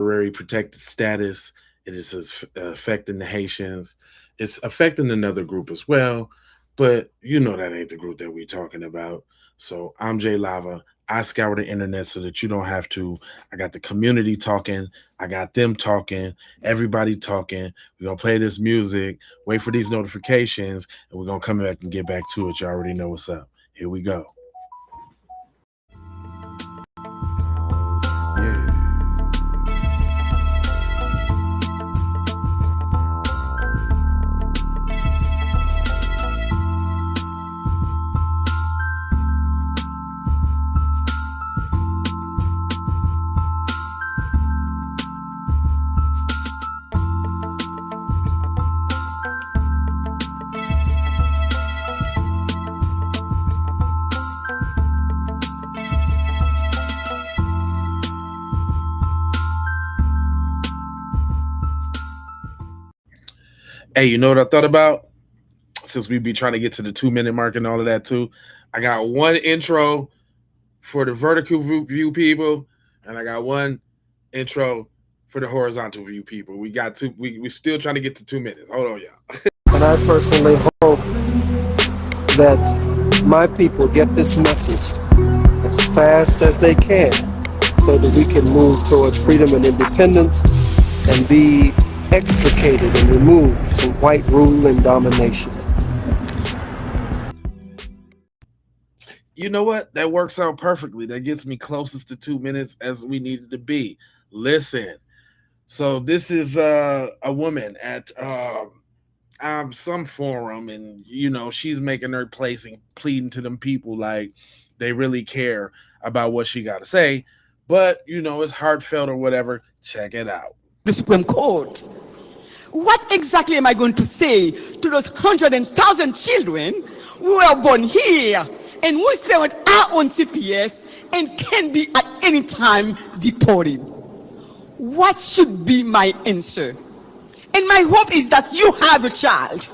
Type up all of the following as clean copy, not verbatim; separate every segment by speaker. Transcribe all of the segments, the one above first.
Speaker 1: temporary protected status. It is affecting the Haitians. It's affecting another group as well, but you know that ain't the group that we're talking about. So I'm Jay Lava. I scour the internet so that you don't have to. I got the community talking. I got them talking. Everybody talking. We're gonna play this music. Wait for these notifications, and we're gonna come back and get back to it. You already know what's up. Here we go. Yeah. Hey, you know what I thought about? Since we be trying to get to the 2 minute mark and all of that too, I got one intro for the vertical view people, and I got one intro for the horizontal view people. We got two. We still trying to get to 2 minutes. Hold on, y'all.
Speaker 2: And I personally hope that my people get this message as fast as they can so that we can move toward freedom and independence and be extricated and removed from white rule and domination.
Speaker 1: You know what? That works out perfectly. That gets me closest to 2 minutes as we needed to be. Listen. So this is a woman at some forum, and you know she's making her placing pleading to them people like they really care about what she got to say, but you know it's heartfelt or whatever. Check it out.
Speaker 3: The Supreme Court. What exactly am I going to say to those 100,000 children who were born here and whose parents are on TPS and can be at any time deported? What should be my answer? And my hope is that you have a child.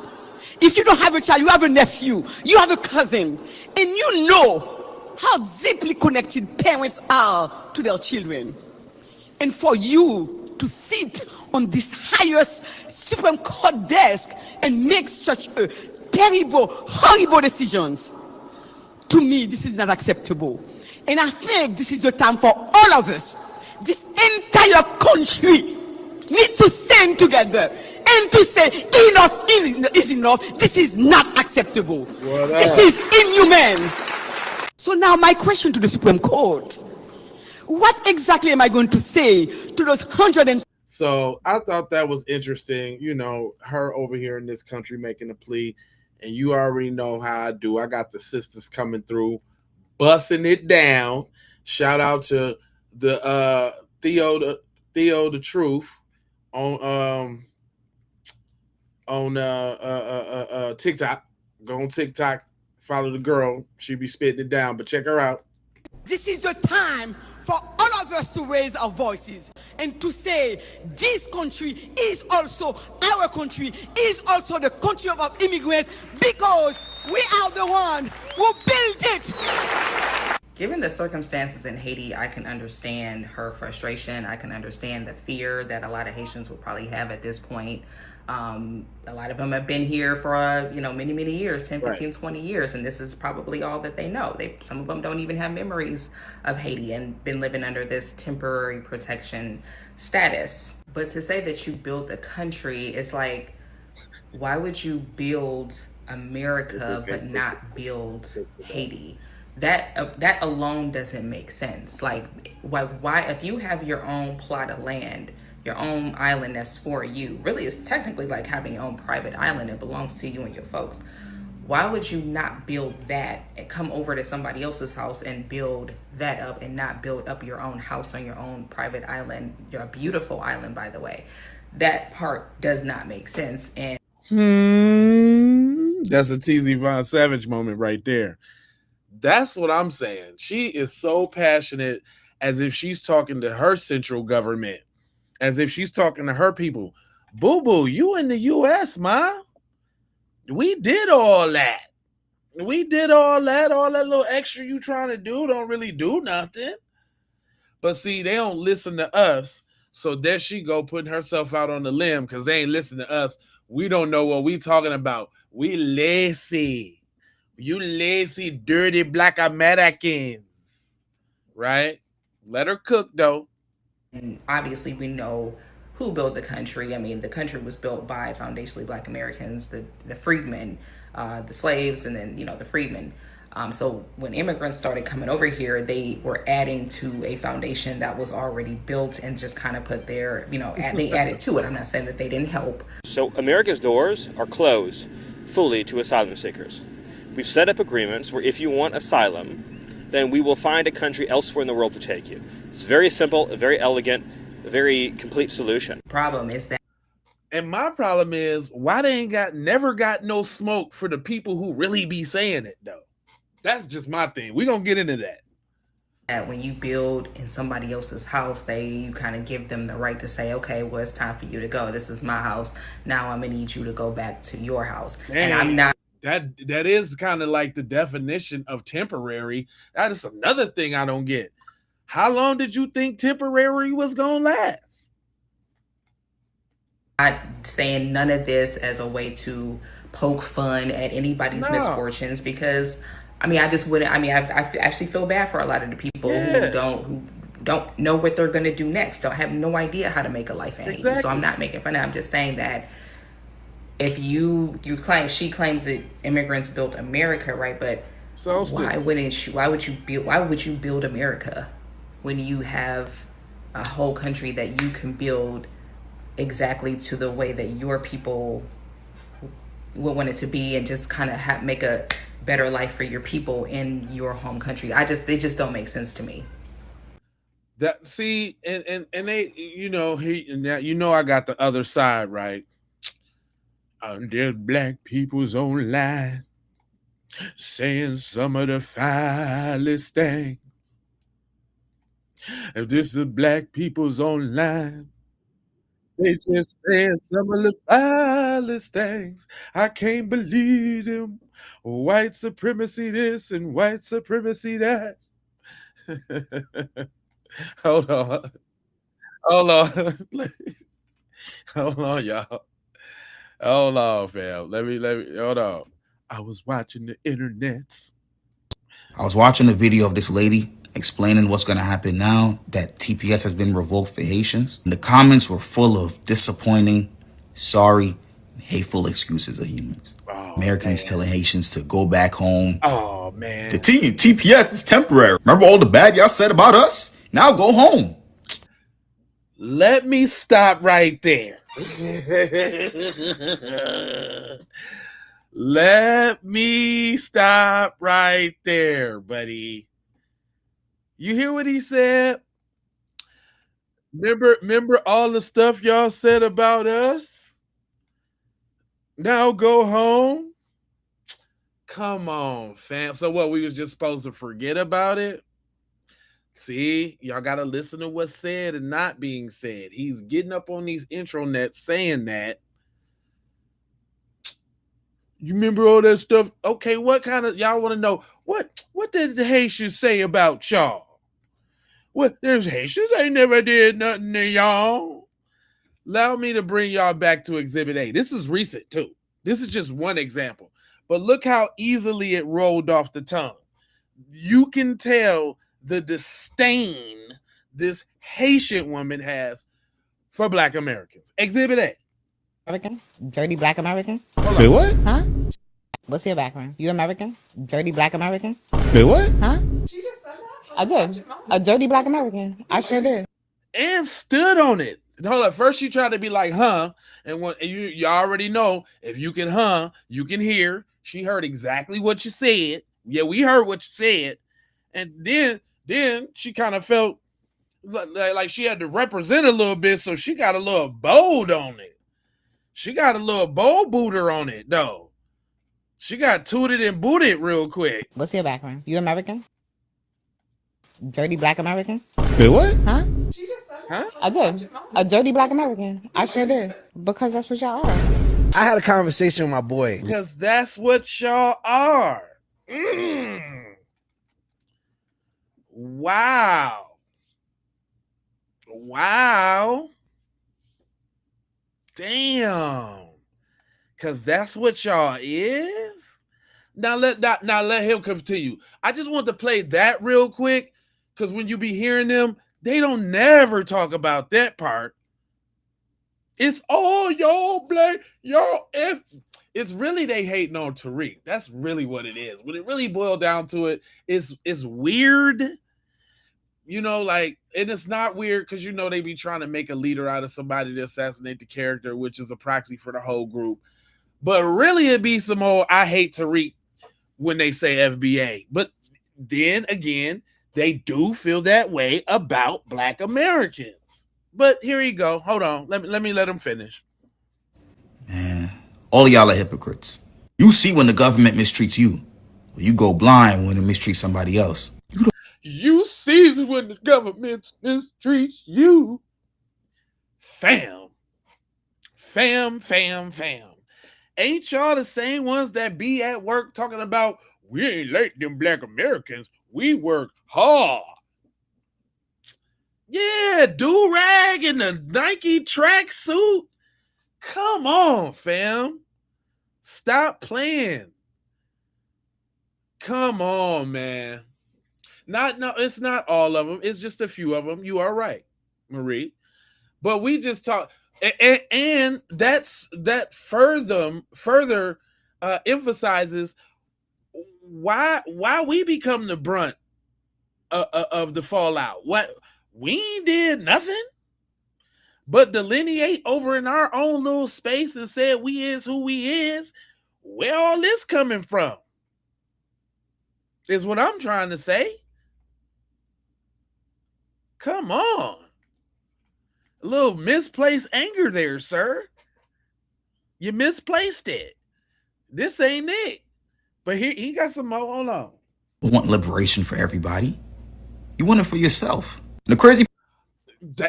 Speaker 3: If you don't have a child, you have a nephew, you have a cousin, and you know how deeply connected parents are to their children. And for you to sit on this highest Supreme Court desk and make such a terrible, horrible decisions, to me, this is not acceptable. And I think this is the time for all of us, this entire country, need to stand together and to say enough is enough. This is not acceptable. This is inhumane. So now my question to the Supreme Court, what exactly am I going to say to those 100 and...
Speaker 1: So I thought that was interesting. You know, her over here in this country making a plea, and you already know how I do. I got the sisters coming through, busting it down. Shout out to the Theo the Truth on TikTok. Go on TikTok, follow the girl. She be spitting it down, but check her out.
Speaker 3: This is the time for all of us to raise our voices and to say this country is also our country, is also the country of our immigrants, because we are the one who built it.
Speaker 4: Given the circumstances in Haiti, I can understand her frustration. I can understand the fear that a lot of Haitians will probably have at this point. A lot of them have been here for, many, many years, 10, 15, 20 years, and this is probably all that they know. Some of them don't even have memories of Haiti and been living under this temporary protection status. But to say that you built the country is like, why would you build America but not build Haiti? That alone doesn't make sense. Like, why if you have your own plot of land, your own island that's for you, really it's technically like having your own private island. It belongs to you and your folks. Why would you not build that and come over to somebody else's house and build that up and not build up your own house on your own private island? You're a beautiful island, by the way. That part does not make sense. And
Speaker 1: that's a TZ Von Savage moment right there. That's what I'm saying. She is so passionate, as if she's talking to her central government, as if she's talking to her people. Boo boo, you in the US, ma. We did all that. We did all that little extra you trying to do don't really do nothing. But see, they don't listen to us. So there she go putting herself out on the limb because they ain't listening to us. We don't know what we talking about. We lazy. You lazy, dirty black Americans. Right? Let her cook though.
Speaker 4: And obviously, we know who built the country. I mean, the country was built by foundationally Black Americans, the freedmen, the slaves, and then the freedmen. So when immigrants started coming over here, they were adding to a foundation that was already built and just kind of put their, they added to it. I'm not saying that they didn't help.
Speaker 5: So America's doors are closed fully to asylum seekers. We've set up agreements where if you want asylum, then we will find a country elsewhere in the world to take you. It's very simple, very elegant, a very complete solution.
Speaker 4: Problem is that,
Speaker 1: and my problem is why they ain't never got no smoke for the people who really be saying it though. That's just my thing. We're gonna get into that.
Speaker 4: When you build in somebody else's house, you kind of give them the right to say, okay, well, it's time for you to go. This is my house. Now I'm gonna need you to go back to your house.
Speaker 1: Dang, and I'm not. That is kind of like the definition of temporary. That is another thing I don't get. How long did you think temporary was gonna last?
Speaker 4: Not saying none of this as a way to poke fun at anybody's misfortunes, because I just wouldn't. I actually feel bad for a lot of the people who don't know what they're gonna do next, don't have no idea how to make a life in Haiti. So I'm not making fun of it. I'm just saying that if you claim, she claims that immigrants built America, right? But why would you build America when you have a whole country that you can build exactly to the way that your people would want it to be, and just kind of make a better life for your people in your home country? They just don't make sense to me.
Speaker 1: That and they, I got the other side, right? There's black people's online saying some of the foulest things. If this is black people's online, they just saying some of the foulest things. I can't believe them. White supremacy this and white supremacy that. Hold on. Hold on, y'all. Hold on, fam. Let me hold on. I was watching the internets.
Speaker 6: I was watching a video of this lady explaining what's going to happen now that TPS has been revoked for Haitians. And the comments were full of disappointing, sorry, hateful excuses of humans. Americans telling Haitians to go back home.
Speaker 1: Oh, man.
Speaker 6: The TPS is temporary. Remember all the bad y'all said about us? Now go home.
Speaker 1: Let me stop right there. Let me stop right there, buddy. You hear what he said? Remember all the stuff y'all said about us? Now go home? Come on, fam. So what, we was just supposed to forget about it? See, y'all got to listen to what's said and not being said. He's getting up on these intronets saying that. You remember all that stuff? Okay, what kind of, y'all want to know, what did the Haitians say about y'all? What, there's Haitians ain't never did nothing to y'all. Allow me to bring y'all back to Exhibit A. This is recent too. This is just one example. But look how easily it rolled off the tongue. You can tell the disdain this Haitian woman has for Black Americans. Exhibit A.
Speaker 7: American? Dirty Black American?
Speaker 8: Wait, what?
Speaker 7: Huh? What's your background? You American? Dirty Black American?
Speaker 8: Wait, what?
Speaker 7: Huh? She just said that? I did. A dirty Black American. I sure did.
Speaker 1: And stood on it. Hold up. First, she tried to be like, huh? And you already know, if you can, you can hear. She heard exactly what you said. Yeah, we heard what you said. And then she kind of felt like she had to represent a little bit, so she got a little bold on it. She got a little bold booter on it, though. She got tooted and booted real quick.
Speaker 7: What's your background? You American? Dirty Black American?
Speaker 8: Wait, what?
Speaker 7: Huh?
Speaker 3: She just said
Speaker 1: Huh?
Speaker 7: I did. A dirty Black American. I sure did. Because that's what y'all are.
Speaker 9: I had a conversation with my boy.
Speaker 1: Because that's what y'all are. Wow. Wow. Damn. Cause that's what y'all is. Now let him continue. I just want to play that real quick. Cause when you be hearing them, they don't never talk about that part. It's all y'all black, y'all F. It's really they hating on Tariq. That's really what it is. When it really boiled down to it, it's weird. You know, like, and it's not weird because you know they be trying to make a leader out of somebody to assassinate the character, which is a proxy for the whole group. But really, it be some old I hate Tariq when they say FBA. But then again, they do feel that way about Black Americans. But here you go. Hold on. Let me let him finish.
Speaker 6: Man, all of y'all are hypocrites. You see when the government mistreats you. You go blind when it mistreats somebody else.
Speaker 1: You see when the government mistreats you. Fam. Ain't y'all the same ones that be at work talking about we ain't like them Black Americans. We work hard. Yeah, do-rag and the Nike tracksuit. Come on, fam. Stop playing. Come on, man. No, it's not all of them. It's just a few of them. You are right, Marie. But we just talk, and that further emphasizes why we become the brunt of the fallout. What we did nothing but delineate over in our own little space and said we is who we is. Where all this coming from? Is what I'm trying to say. Come on. A little misplaced anger there, sir. You misplaced it. This ain't it. But he got some more. Hold on.
Speaker 6: You want liberation for everybody. You want it for yourself. The crazy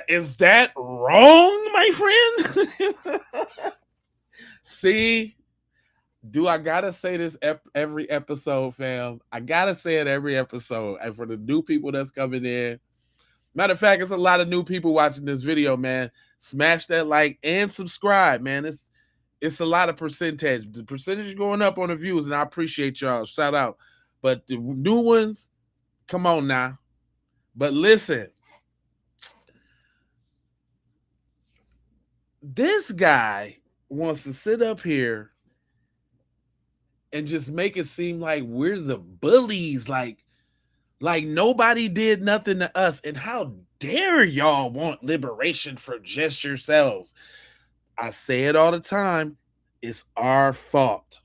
Speaker 1: Is that wrong, my friend? See, do I gotta say this every episode, fam? I gotta say it every episode. And for the new people that's coming in, matter of fact, it's a lot of new people watching this video, man. Smash that like and subscribe, man. It's a lot of percentage. The percentage going up on the views, and I appreciate y'all. Shout out. But the new ones, come on now. But listen, this guy wants to sit up here and just make it seem like we're the bullies, like nobody did nothing to us. And how dare y'all want liberation for just yourselves? I say it all the time. It's our fault.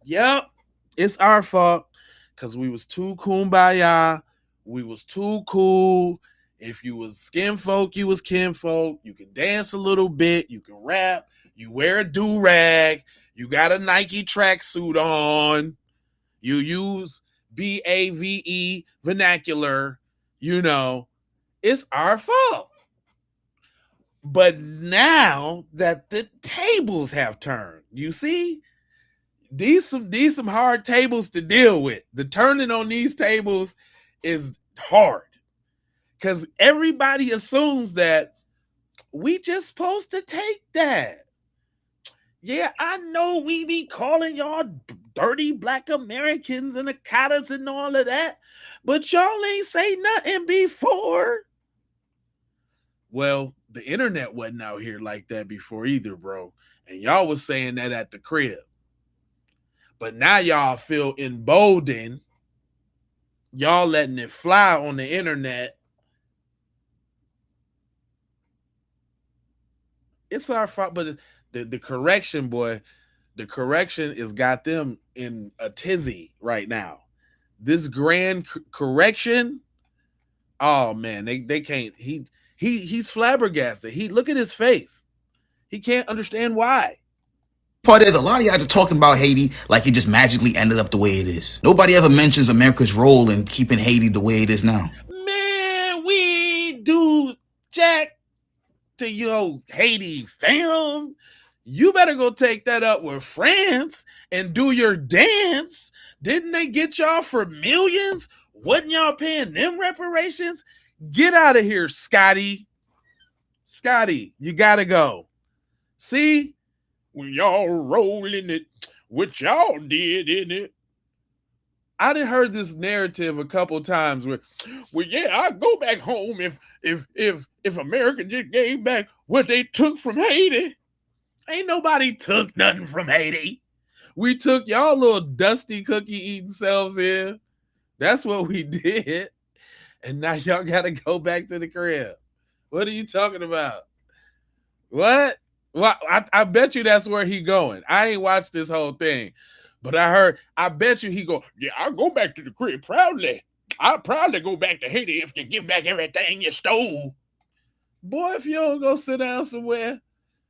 Speaker 1: Yep, it's our fault because we was too kumbaya. We was too cool. If you was skin folk, you was kin folk. You can dance a little bit. You can rap. You wear a do-rag. You got a Nike tracksuit on. You use BAVE vernacular. You know, it's our fault. But now that the tables have turned, you see, these some hard tables to deal with. The turning on these tables is hard because everybody assumes that we just supposed to take that. Yeah, I know we be calling y'all dirty Black Americans and Akatas and all of that, but y'all ain't say nothing before. Well, the internet wasn't out here like that before either, bro. And y'all was saying that at the crib. But now y'all feel emboldened. Y'all letting it fly on the internet. It's our fault, but the correction, boy, the correction is got them in a tizzy right now. This grand correction, oh man, they can't. He's flabbergasted. He look at his face. He can't understand why.
Speaker 6: part is a lot of y'all are talking about Haiti like it just magically ended up the way it is. Nobody ever mentions America's role in keeping Haiti the way it is now.
Speaker 1: Man, we do jack to your Haiti, fam. You better go take that up with France and do your dance. Didn't they get y'all for millions? Wasn't y'all paying them reparations? Get out of here, Scotty. Scotty, you gotta go. See, when y'all rolling it, what y'all did in it. I done heard this narrative a couple times where, well, yeah, I go back home if America just gave back what they took from Haiti. Ain't nobody took nothing from Haiti. We took y'all little dusty cookie eating selves in. That's what we did. And now y'all gotta go back to the crib. What are you talking about? What? Well, I bet you that's where he going. I ain't watched this whole thing, but I bet you he go, yeah, I'll go back to the crib proudly. I'll proudly go back to Haiti if you give back everything you stole. Boy, if you don't go sit down somewhere.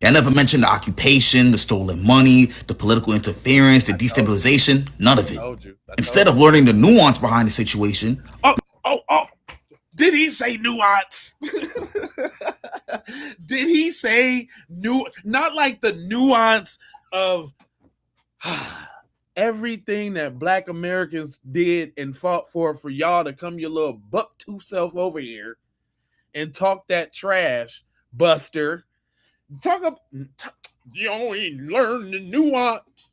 Speaker 6: I never mentioned the occupation, the stolen money, the political interference, the destabilization, none of it. Instead of learning the nuance behind the situation.
Speaker 1: Oh, did he say nuance? Did he say not like the nuance of everything that Black Americans did and fought for y'all to come your little buck tooth self over here and talk that trash, Buster. Y'all ain't learned the nuance.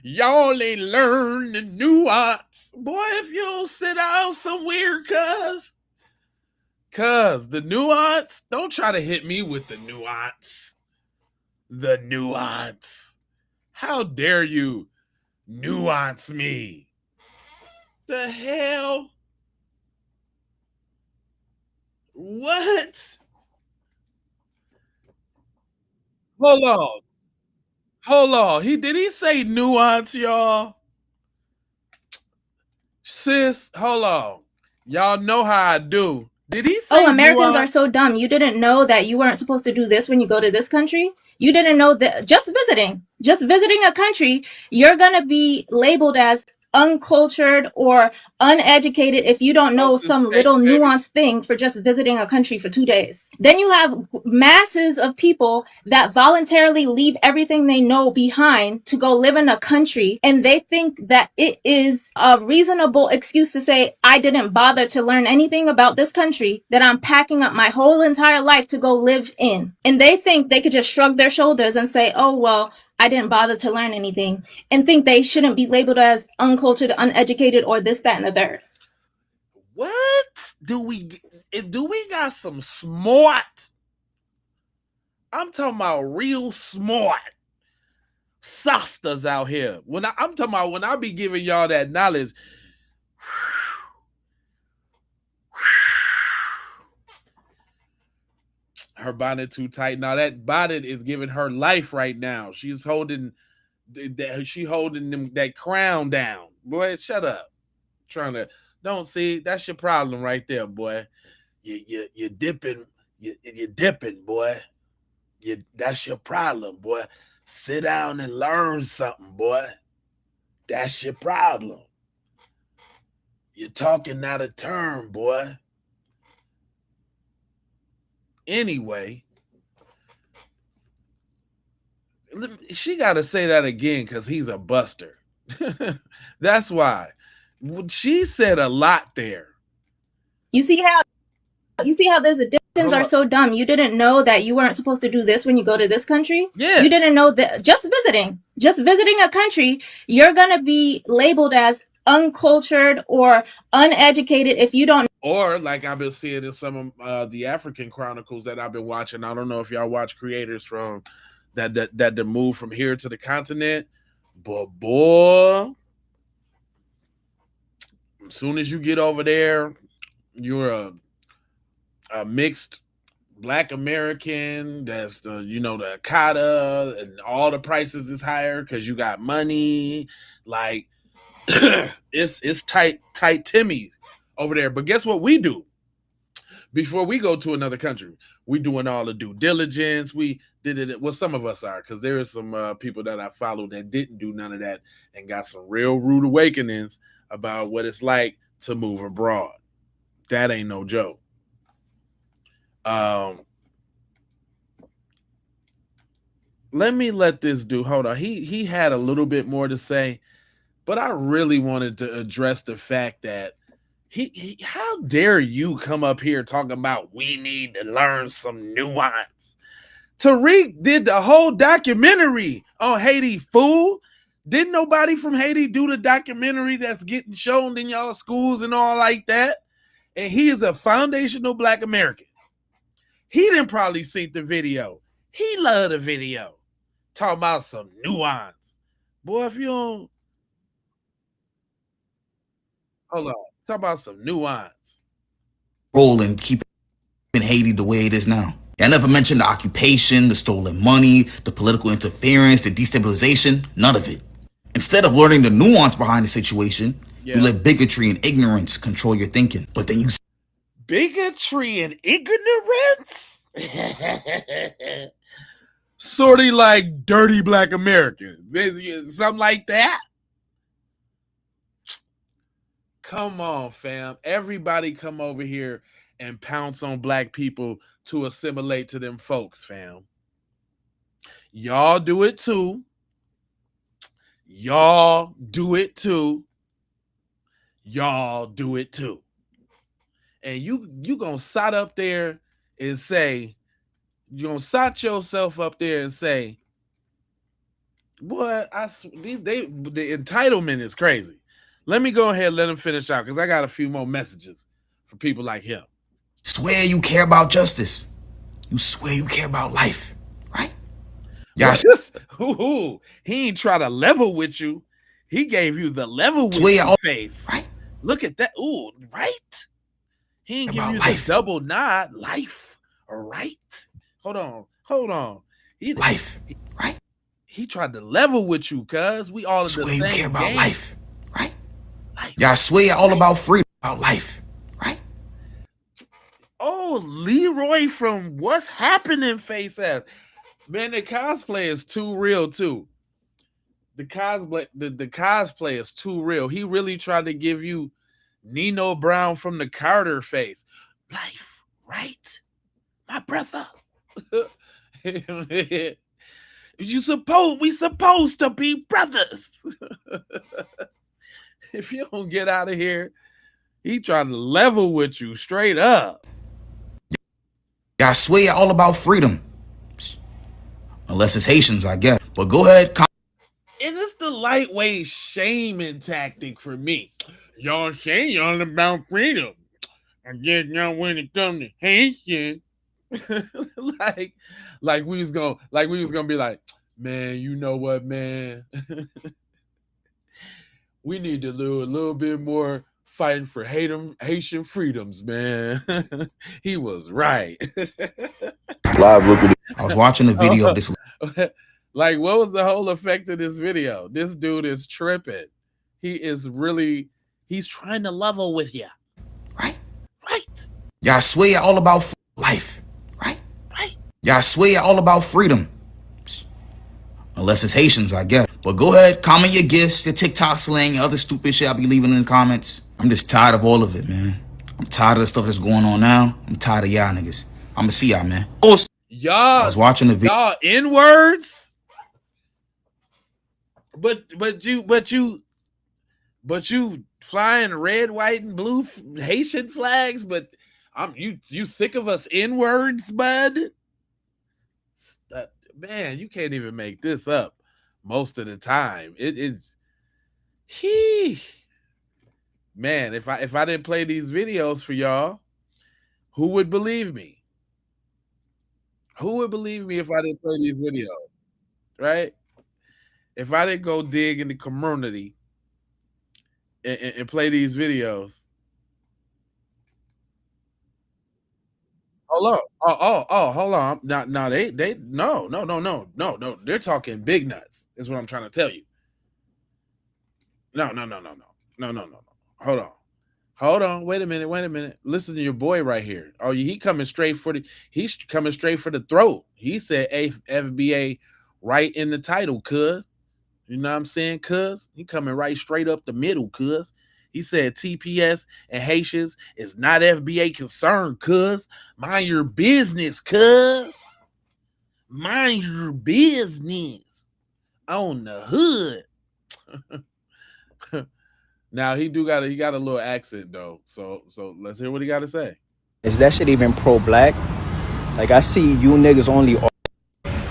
Speaker 1: Y'all ain't learned the nuance. Boy, if you don't sit down somewhere, cuz the nuance, don't try to hit me with the nuance. The nuance. How dare you nuance me? The hell? What? Hold on. Did he say nuance, y'all? Sis, hold on. Y'all know how I do. Did he say
Speaker 8: Oh, Americans
Speaker 1: nuance?
Speaker 8: are so dumb. You didn't know that you weren't supposed to do this when you go to this country? You didn't know that just visiting a country, you're going to be labeled as uncultured or uneducated if you don't know some little nuanced thing for just visiting a country for 2 days. Then you have masses of people that voluntarily leave everything they know behind to go live in a country, and they think that it is a reasonable excuse to say, I didn't bother to learn anything about this country that I'm packing up my whole entire life to go live in. And they think they could just shrug their shoulders and say, oh, well, I didn't bother to learn anything, and think they shouldn't be labeled as uncultured, uneducated, or this, that, and the third.
Speaker 1: What? Do we got some smart? I'm talking about real smart sisters out here. I'm talking about when I be giving y'all that knowledge. Her bonnet too tight. Now that bonnet is giving her life right now. She's holding that crown down. Boy, shut up. Don't see, that's your problem right there, boy. You're dipping, you're dipping, boy. That's your problem, boy. Sit down and learn something, boy. That's your problem. You're talking out of turn, boy. Anyway, she got to say that again because he's a buster. That's why. She said a lot there.
Speaker 8: You see how there's a difference. Are so dumb. You didn't know that you weren't supposed to do this when you go to this country?
Speaker 1: Yeah.
Speaker 8: You didn't know that just visiting a country, you're going to be labeled as uncultured or uneducated if you don't.
Speaker 1: Or like I've been seeing in some of the African chronicles that I've been watching. I don't know if y'all watch creators from that move from here to the continent, but boy, as soon as you get over there, you're a mixed Black American. That's the Akata, and all the prices is higher because you got money. Like it's tight Timmy over there. But guess what we do? Before we go to another country, we doing all the due diligence. We did it. Well, some of us are, because there are some people that I followed that didn't do none of that and got some real rude awakenings about what it's like to move abroad. That ain't no joke. Let me let this dude, hold on. He had a little bit more to say, but I really wanted to address the fact that How dare you come up here talking about we need to learn some nuance? Tariq did the whole documentary on Haiti, fool. Didn't nobody from Haiti do the documentary that's getting shown in y'all schools and all like that? And he is a foundational Black American. He didn't probably see the video. He loved the video. Talking about some nuance. Boy, if you don't hold on. Talk about some nuance.
Speaker 6: Role in keeping Haiti the way it is now. I never mentioned the occupation, the stolen money, the political interference, the destabilization, none of it. Instead of learning the nuance behind the situation, you let bigotry and ignorance control your thinking. But then you
Speaker 1: bigotry and ignorance? Sort of like dirty Black Americans. Something like that. Come on, fam. Everybody come over here and pounce on Black people to assimilate to them folks, fam. Y'all do it too. Y'all do it too. Y'all do it too. And you gonna sit up there and say, you're gonna sit yourself up there and say, boy, the entitlement is crazy. Let me go ahead and let him finish out because I got a few more messages for people like him.
Speaker 6: Swear you care about justice. You swear you care about life, right?
Speaker 1: He ain't try to level with you. He gave you the level with you face.
Speaker 6: Right?
Speaker 1: Look at that. Ooh, right? He ain't give you the double nod. Life, all right? Hold on.
Speaker 6: Life, right?
Speaker 1: He tried to level with you, cuz we all in the same
Speaker 6: you care about
Speaker 1: game.
Speaker 6: Life, right? Life. Y'all swear you're all about freedom, about life, right?
Speaker 1: Oh, Leroy from What's Happening face ass. Man, the cosplay is too real too. The cosplay is too real. He really tried to give you Nino Brown from the Carter face. Life, right? My brother. We supposed to be brothers. If you don't get out of here, he trying to level with you straight up.
Speaker 6: I swear you're all about freedom. Unless it's Haitians, I guess. But go ahead.
Speaker 1: And it's the lightweight shaming tactic for me. Y'all say y'all about freedom. I guess y'all when it comes to Haitian. like we was gonna be like, man, you know what, man? We need to do a little bit more fighting for Haitian freedoms, man. He was right.
Speaker 6: Live looking. I was watching a video of this.
Speaker 1: Like, what was the whole effect of this video? This dude is tripping. He's trying to level with you.
Speaker 6: Right?
Speaker 1: Right.
Speaker 6: Y'all swear you're all about life. Right?
Speaker 1: Right.
Speaker 6: Y'all swear you're all about freedom. Unless it's Haitians, I guess. But go ahead, comment your gifts, your TikTok slang, your other stupid shit I'll be leaving in the comments. I'm just tired of all of it, man. I'm tired of the stuff that's going on now. I'm tired of y'all niggas. I'ma see y'all, man.
Speaker 1: Y'all,
Speaker 6: I was watching the video.
Speaker 1: Y'all N-words? But you flying red, white, and blue Haitian flags, but you sick of us N-words, bud? Man, you can't even make this up most of the time. It's man, if I didn't play these videos for y'all, who would believe me? Who would believe me if I didn't play these videos? Right? If I didn't go dig in the community and play these videos. Hold on. Hold on. No, they no. They're talking big nuts. Is what I'm trying to tell you. No. Hold on. Wait a minute. Listen to your boy right here. Oh, he's coming straight for the throat. He said FBA right in the title, cuz. You know what I'm saying, cuz? He coming right straight up the middle, cuz. He said TPS and Haitians is not FBA concerned, cuz. Mind your business, cuz. Mind your business. On the hood. Now he got a little accent though. So let's hear what he got to say.
Speaker 10: Is that shit even pro-black? Like I see you niggas only.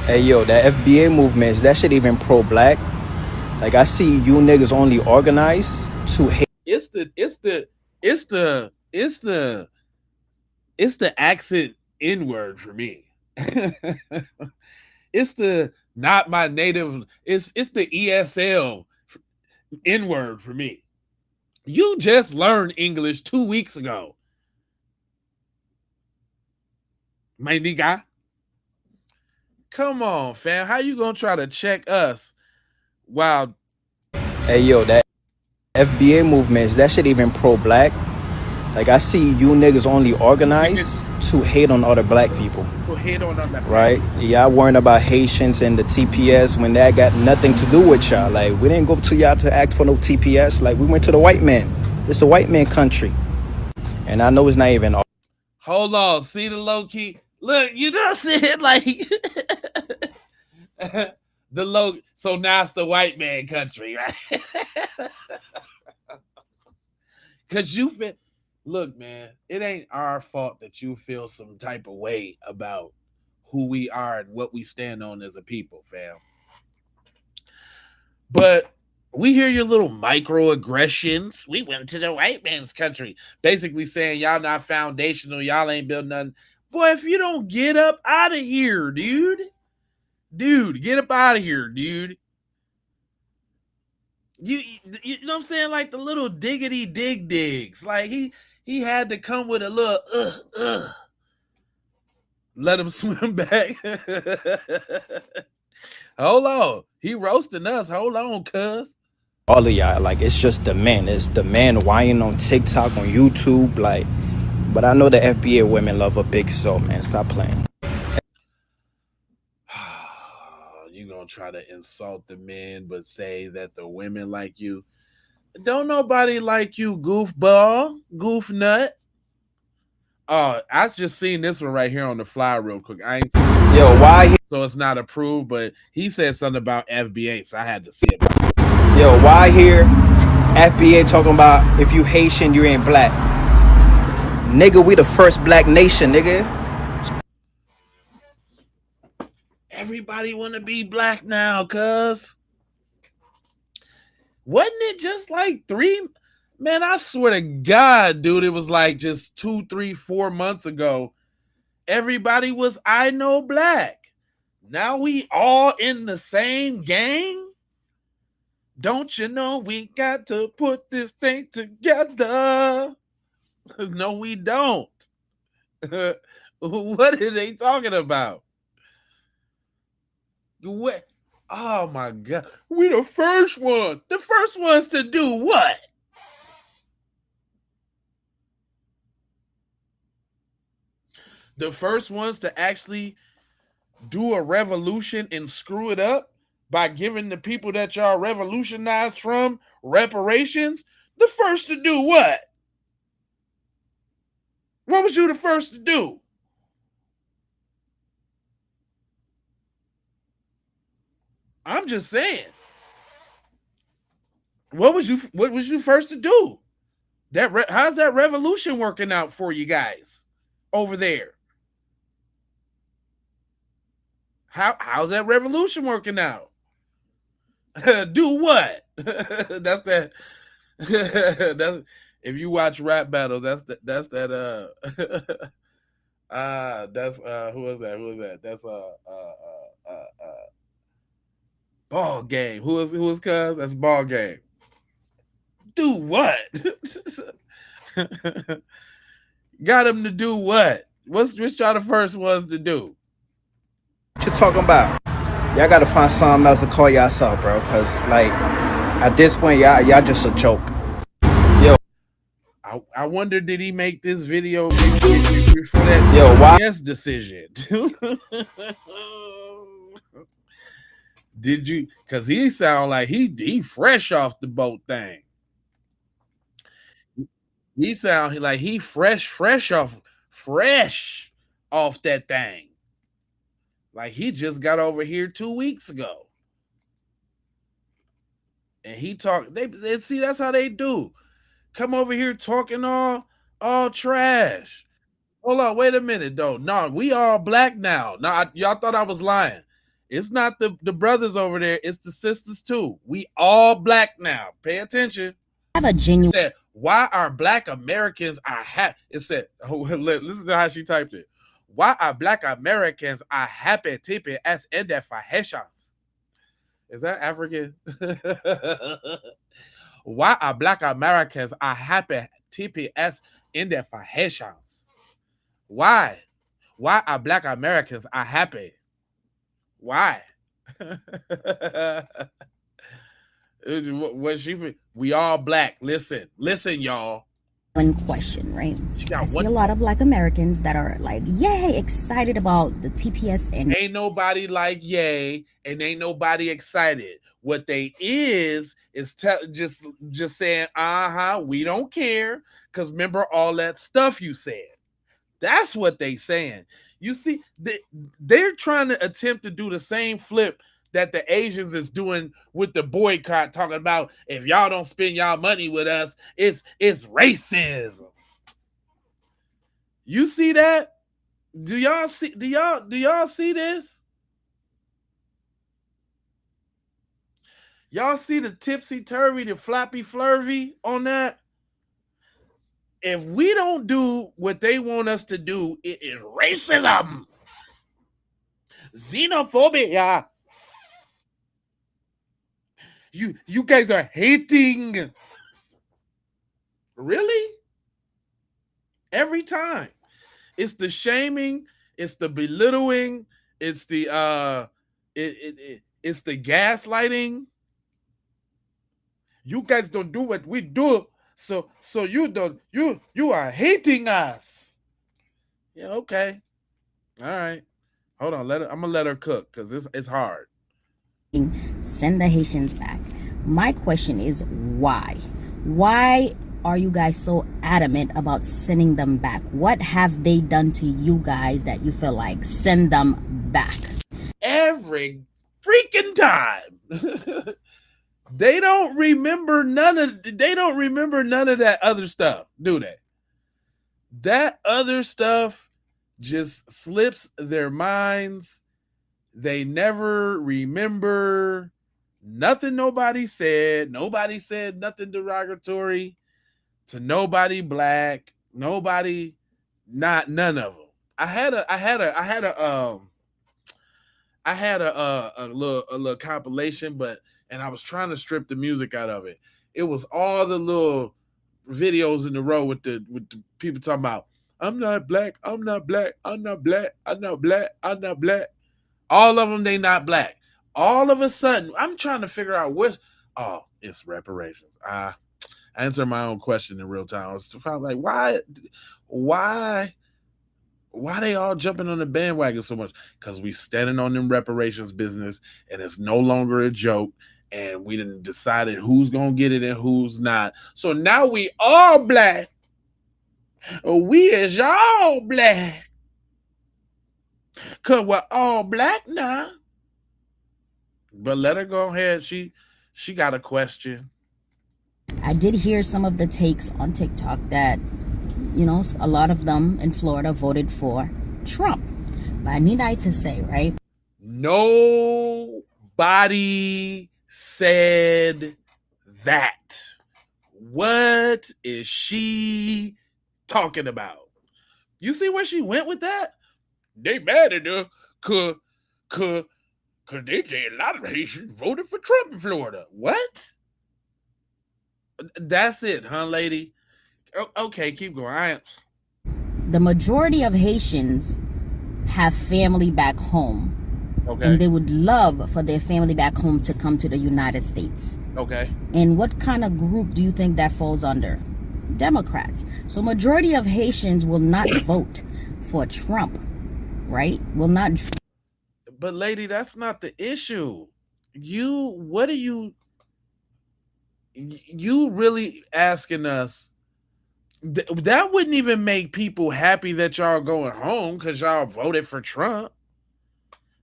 Speaker 10: Hey yo, that FBA movement, is that shit even pro-black? Like I see you niggas only organize to hate.
Speaker 1: It's the accent N word for me. It's the not my native. It's the ESL N word for me. You just learned English 2 weeks ago, my nigga. Come on, fam. How you gonna try to check us while?
Speaker 10: Hey yo, that FBA movement, is that shit even pro-black? Like I see you niggas only organize to hate on other black people. Right? Y'all worrying about Haitians and the TPS when that got nothing to do with y'all. Like we didn't go to y'all to ask for no TPS. Like we went to the white man. It's the white man country. And I know it's not even.
Speaker 1: Hold on, see the low key. Look, you just said like the low. So now it's the white man country, right? Because you feel. Look, man, it ain't our fault that you feel some type of way about who we are and what we stand on as a people, fam. But we hear your little microaggressions. We went to the white man's country, basically saying y'all not foundational, y'all ain't built nothing. Boy, if you don't get up out of here, dude, get up out of here, dude. You know what I'm saying? Like the little diggity digs. Like he had to come with a little let him swim back. Hold on. He roasting us. Hold on, cuz.
Speaker 10: All of y'all, like it's just the men. It's the man whining on TikTok, on YouTube, like. But I know the FBA women love a big soul, man. Stop playing.
Speaker 1: You gonna try to insult the men, but say that the women like you. Don't nobody like you, goofball, goof nut. Oh, I just seen this one right here on the fly real quick. I ain't seen it.
Speaker 10: Yo, why?
Speaker 1: So it's not approved, but he said something about FBA, so I had to see it.
Speaker 10: Yo, why here? FBA talking about if you Haitian, you ain't black. Nigga, we the first black nation, nigga.
Speaker 1: Everybody want to be black now, cuz. Wasn't it just like 3? Man, I swear to God, dude, it was like just 2, 3, 4 months ago. Everybody was I know black. Now we all in the same gang? Don't you know we got to put this thing together? No, we don't. What are they talking about? What? Oh my God. We the first one. The first ones to do what? The first ones to actually do a revolution and screw it up by giving the people that y'all revolutionized from reparations. The first to do what? What was you the first to do? I'm just saying. What was you first to do? How's that revolution working out for you guys over there? How's that revolution working out? Do what? That's that. That's if you watch rap battles. That's that. That's who was that? Who was that? That's ball game. Who was cuz? That's ball game. Do what? Got him to do what? What's y'all the first ones to do?
Speaker 10: What you talking about? Y'all gotta find something else to call yourself, bro. Cause like at this point, y'all just a joke. Yo,
Speaker 1: I wonder, did he make this video before that TPS decision? Did you? Because he sound like he fresh off the boat thing. He sound like he fresh off that thing. Like he just got over here 2 weeks ago. and he talk. They see that's how they do. Come over here talking all trash. Hold on, wait a minute though. No, we all black now. No, y'all thought I was lying. It's not the brothers over there. It's the sisters too. We all black now. Pay attention.
Speaker 11: Have a
Speaker 1: It
Speaker 11: genuine.
Speaker 1: said, "Why are Black Americans are happy?" It said, "Listen to how she typed it. Why are Black Americans are happy TPS in their fahishations?" Is that African? Why are Black Americans are happy TPS in their fahishations? Why? Why are Black Americans are happy? Why? What she? We all black. Listen, y'all.
Speaker 11: One question, right? I see a
Speaker 1: one
Speaker 11: lot of Black Americans that are like, yay, excited about the TPS and
Speaker 1: ain't nobody like yay, and ain't nobody excited. What they is just saying, we don't care, because remember all that stuff you said. That's what they saying. You see, they're trying to attempt to do the same flip that the Asians is doing with the boycott, talking about if y'all don't spend y'all money with us, it's racism. You see that? Do y'all see this? Y'all see the tipsy turvy, the flappy flurvy on that? If we don't do what they want us to do, it is racism, xenophobia. You guys are hating. Really? Every time. It's the shaming, it's the belittling, it's the it's the gaslighting. You guys don't do what we do, so you don't you are hating us. Yeah, okay. All right. Hold on, I'm gonna let her cook because it's hard.
Speaker 11: send the Haitians back. My question is why? Why are you guys so adamant about sending them back? What have they done to you guys that you feel like send them back?
Speaker 1: Every freaking time. They don't remember none of that other stuff, do they? That other stuff just slips their minds. They never remember nothing nobody said. Nobody said nothing derogatory to nobody black. Nobody, none of them. I had a little compilation, and I was trying to strip the music out of it. It was all the little videos in the row with the people talking about, I'm not black, I'm not black, I'm not black, I'm not black, I'm not black. All of them, they not black. All of a sudden, I'm trying to figure out what. Oh, it's reparations. I answer my own question in real time. I was like, why they all jumping on the bandwagon so much? Because we standing on them reparations business, and it's no longer a joke. And we done decided who's gonna get it and who's not. So now we all black. We is y'all black. Cause we're all black now. But let her go ahead. She got a question.
Speaker 11: I did hear some of the takes on TikTok that, a lot of them in Florida voted for Trump. But I need to say, right?
Speaker 1: Nobody said that. What is she talking about? You see where she went with that? They mad at her cause they say a lot of Haitians voted for Trump in Florida. What? That's it, huh, lady? Okay, keep going.
Speaker 11: The majority of Haitians have family back home.
Speaker 1: Okay.
Speaker 11: And they would love for their family back home to come to the United States.
Speaker 1: Okay.
Speaker 11: And what kind of group do you think that falls under? Democrats. So majority of Haitians will not vote for Trump, right? Will not.
Speaker 1: But lady, that's not the issue. You really asking us that wouldn't even make people happy that y'all going home because y'all voted for Trump.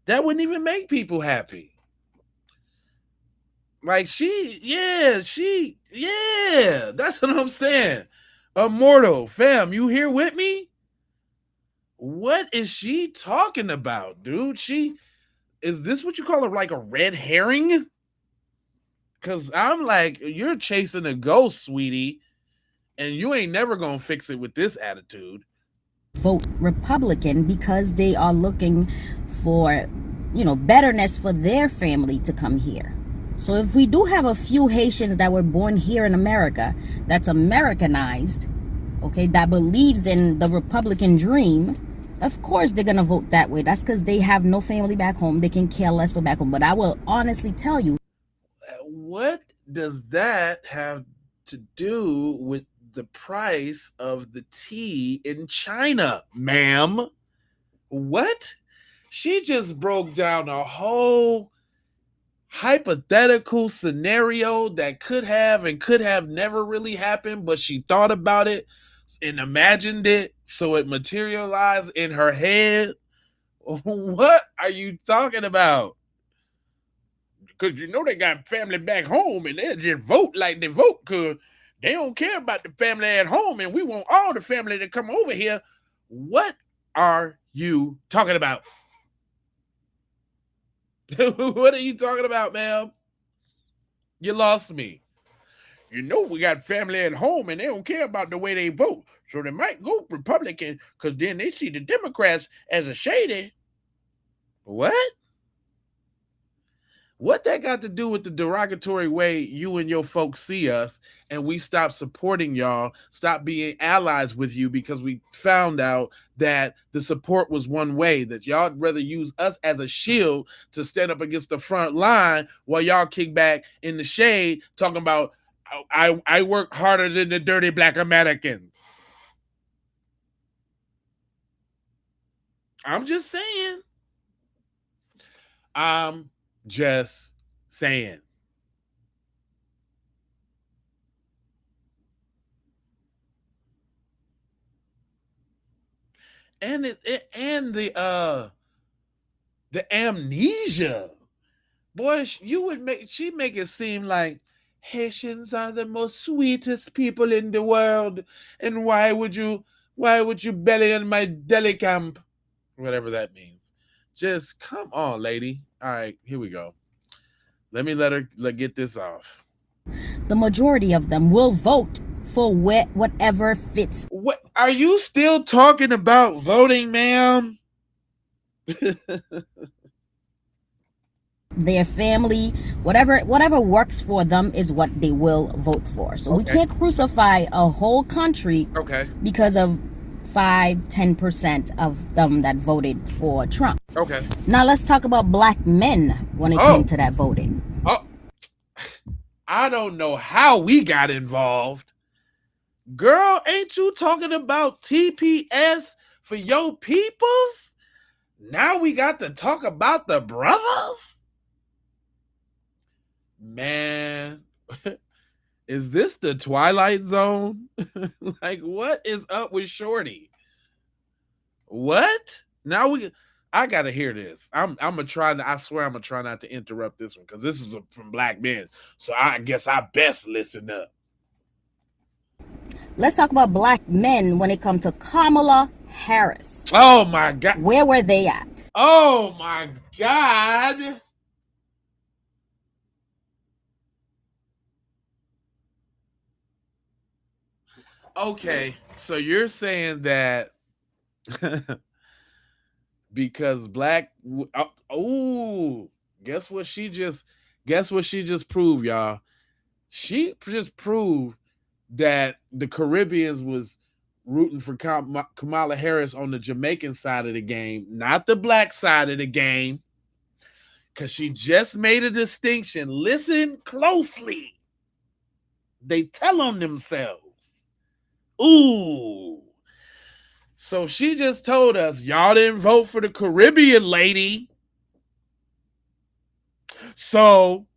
Speaker 1: That wouldn't even make people happy. Like that's what I'm saying. Immortal, fam, you here with me? What is she talking about, dude? Is this what you call like a red herring? Cause I'm like, you're chasing a ghost, sweetie, and you ain't never gonna fix it with this attitude.
Speaker 11: Vote Republican because they are looking for, betterness for their family to come here. So if we do have a few Haitians that were born here in America, that's Americanized, okay, that believes in the Republican dream, of course they're gonna vote that way. That's because they have no family back home. They can care less for back home. But I will honestly tell you,
Speaker 1: what does that have to do with the price of the tea in China, ma'am? What? She just broke down a whole hypothetical scenario that could have and could have never really happened, but she thought about it and imagined it so it materialized in her head. What are you talking about? Because they got family back home and they just vote like they vote because they don't care about the family at home and we want all the family to come over here. What are you talking about? What are you talking about, ma'am? You lost me. We got family at home and they don't care about the way they vote. So they might go Republican because then they see the Democrats as a shady. What? What that got to do with the derogatory way you and your folks see us, and we stop supporting y'all, stop being allies with you because we found out that the support was one way, that y'all rather use us as a shield to stand up against the front line while y'all kick back in the shade talking about I work harder than the dirty black Americans. I'm just saying. I'm just saying. And the amnesia. Boy, she make it seem like Haitians are the most sweetest people in the world. And why would you belly in my deli camp? Whatever that means. Just come on, lady. All right, here we go. Let me let her get this off.
Speaker 11: the majority of them will vote for whatever fits.
Speaker 1: What are you still talking about voting, ma'am?
Speaker 11: Their family, whatever works for them is what they will vote for. So we can't crucify a whole country because of 5-10% of them that voted for Trump.
Speaker 1: Okay.
Speaker 11: Now let's talk about black men when it came to that voting.
Speaker 1: I don't know how we got involved. Girl, ain't you talking about TPS for your peoples? Now we got to talk about the brothers? Man, is this the Twilight Zone? Like, what is up with Shorty? What? I gotta hear this. I'm gonna try. I swear I'm gonna try not to interrupt this one because this is from Black Men. So I guess I best listen up.
Speaker 11: Let's talk about black men when it comes to Kamala Harris.
Speaker 1: Oh my God.
Speaker 11: Where were they at?
Speaker 1: Oh my God. Okay, so you're saying that because guess what she just proved, y'all? She just proved that the Caribbeans was rooting for Kamala Harris on the Jamaican side of the game, not the black side of the game, because she just made a distinction. Listen closely. They tell on themselves. Ooh. So she just told us, y'all didn't vote for the Caribbean lady. So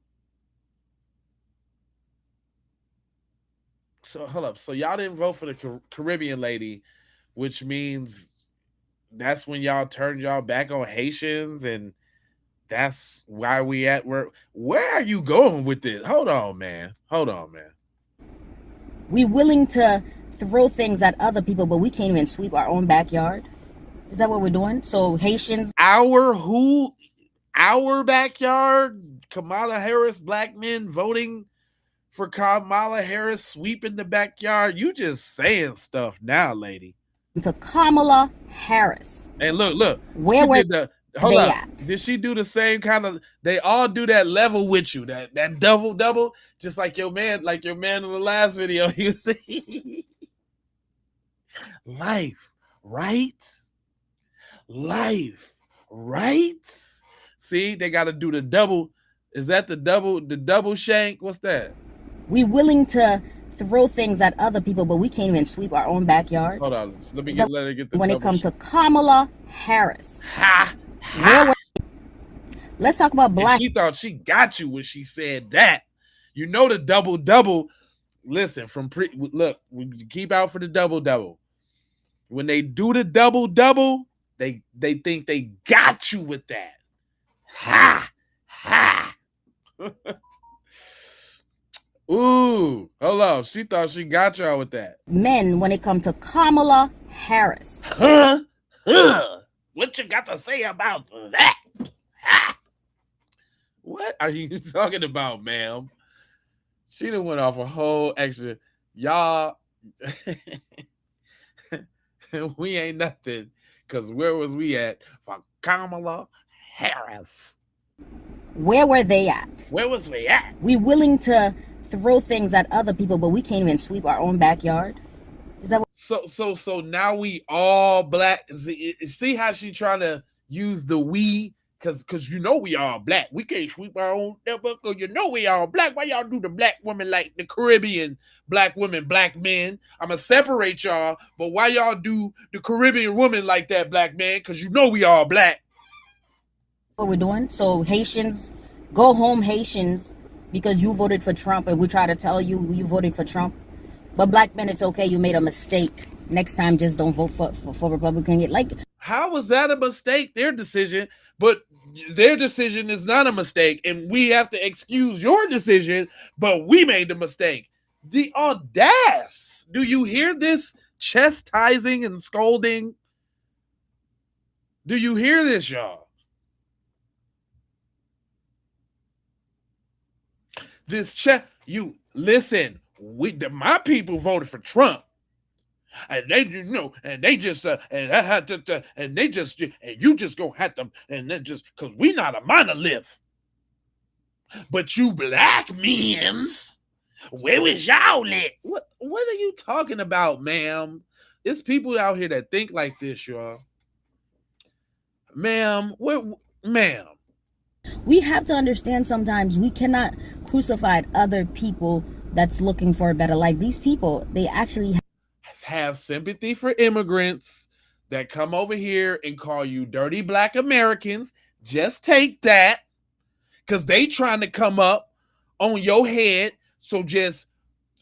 Speaker 1: hold up. So y'all didn't vote for the Caribbean lady, which means that's when y'all turned y'all back on Haitians and That's why we at where are you going with this? Hold on, man.
Speaker 11: We willing to throw things at other people, but we can't even sweep our own backyard. Is that what we're doing? So Haitians,
Speaker 1: Our backyard, Kamala Harris, black men voting for Kamala Harris, sweeping the backyard. You just saying stuff now, lady.
Speaker 11: to Kamala Harris.
Speaker 1: And look.
Speaker 11: Where were
Speaker 1: Hold
Speaker 11: they
Speaker 1: up.
Speaker 11: at?
Speaker 1: Did she do the same kind of? They all do that level with you, that double, just like your man in the last video. You see, life, right? See, they got to do the double. Is that the double shank? What's that?
Speaker 11: We willing to throw things at other people, but we can't even sweep our own backyard.
Speaker 1: Hold on, let her get the.
Speaker 11: When it comes to Kamala Harris, let's talk about black.
Speaker 1: And she thought she got you when she said that. You know the double. Listen, look, we keep out for the double. When they do the double, they think they got you with that. Ha. Ooh, hold on. She thought she got y'all with that.
Speaker 11: Men, when it comes to Kamala Harris.
Speaker 1: Huh? What you got to say about that? Ha. What are you talking about, ma'am? She done went off a whole extra. Y'all, we ain't nothing. Because where was we at for Kamala Harris?
Speaker 11: Where were they at?
Speaker 1: Where was we at?
Speaker 11: We willing to throw things at other people, but we can't even sweep our own backyard. Is that what?
Speaker 1: So now we all black. See how she trying to use the we? Because you know we all black. We can't sweep our own. You know we all black. Why y'all do the black women like the Caribbean black women, black men? I'm going to separate y'all, but why y'all do the Caribbean woman like that, black man? Because you know we all black.
Speaker 11: What we're doing? So Haitians, go home Haitians, because you voted for Trump and we try to tell you voted for Trump. But black men, it's okay. You made a mistake. Next time, just don't vote for Republican. Like,
Speaker 1: how was that a mistake? Their decision, but their decision is not a mistake, and we have to excuse your decision, but we made the mistake. The audace. Do you hear this chastising and scolding? Do you hear this, y'all? You listen. My people voted for Trump, and they and you just gonna have to, and then just because we not a monolith. But you black men's, where was y'all at? What are you talking about, ma'am? It's people out here that think like this, y'all. Ma'am, ma'am.
Speaker 11: We have to understand sometimes we cannot crucify other people that's looking for a better life. These people, they actually
Speaker 1: have sympathy for immigrants that come over here and call you dirty black Americans. Just take that, because they trying to come up on your head. So just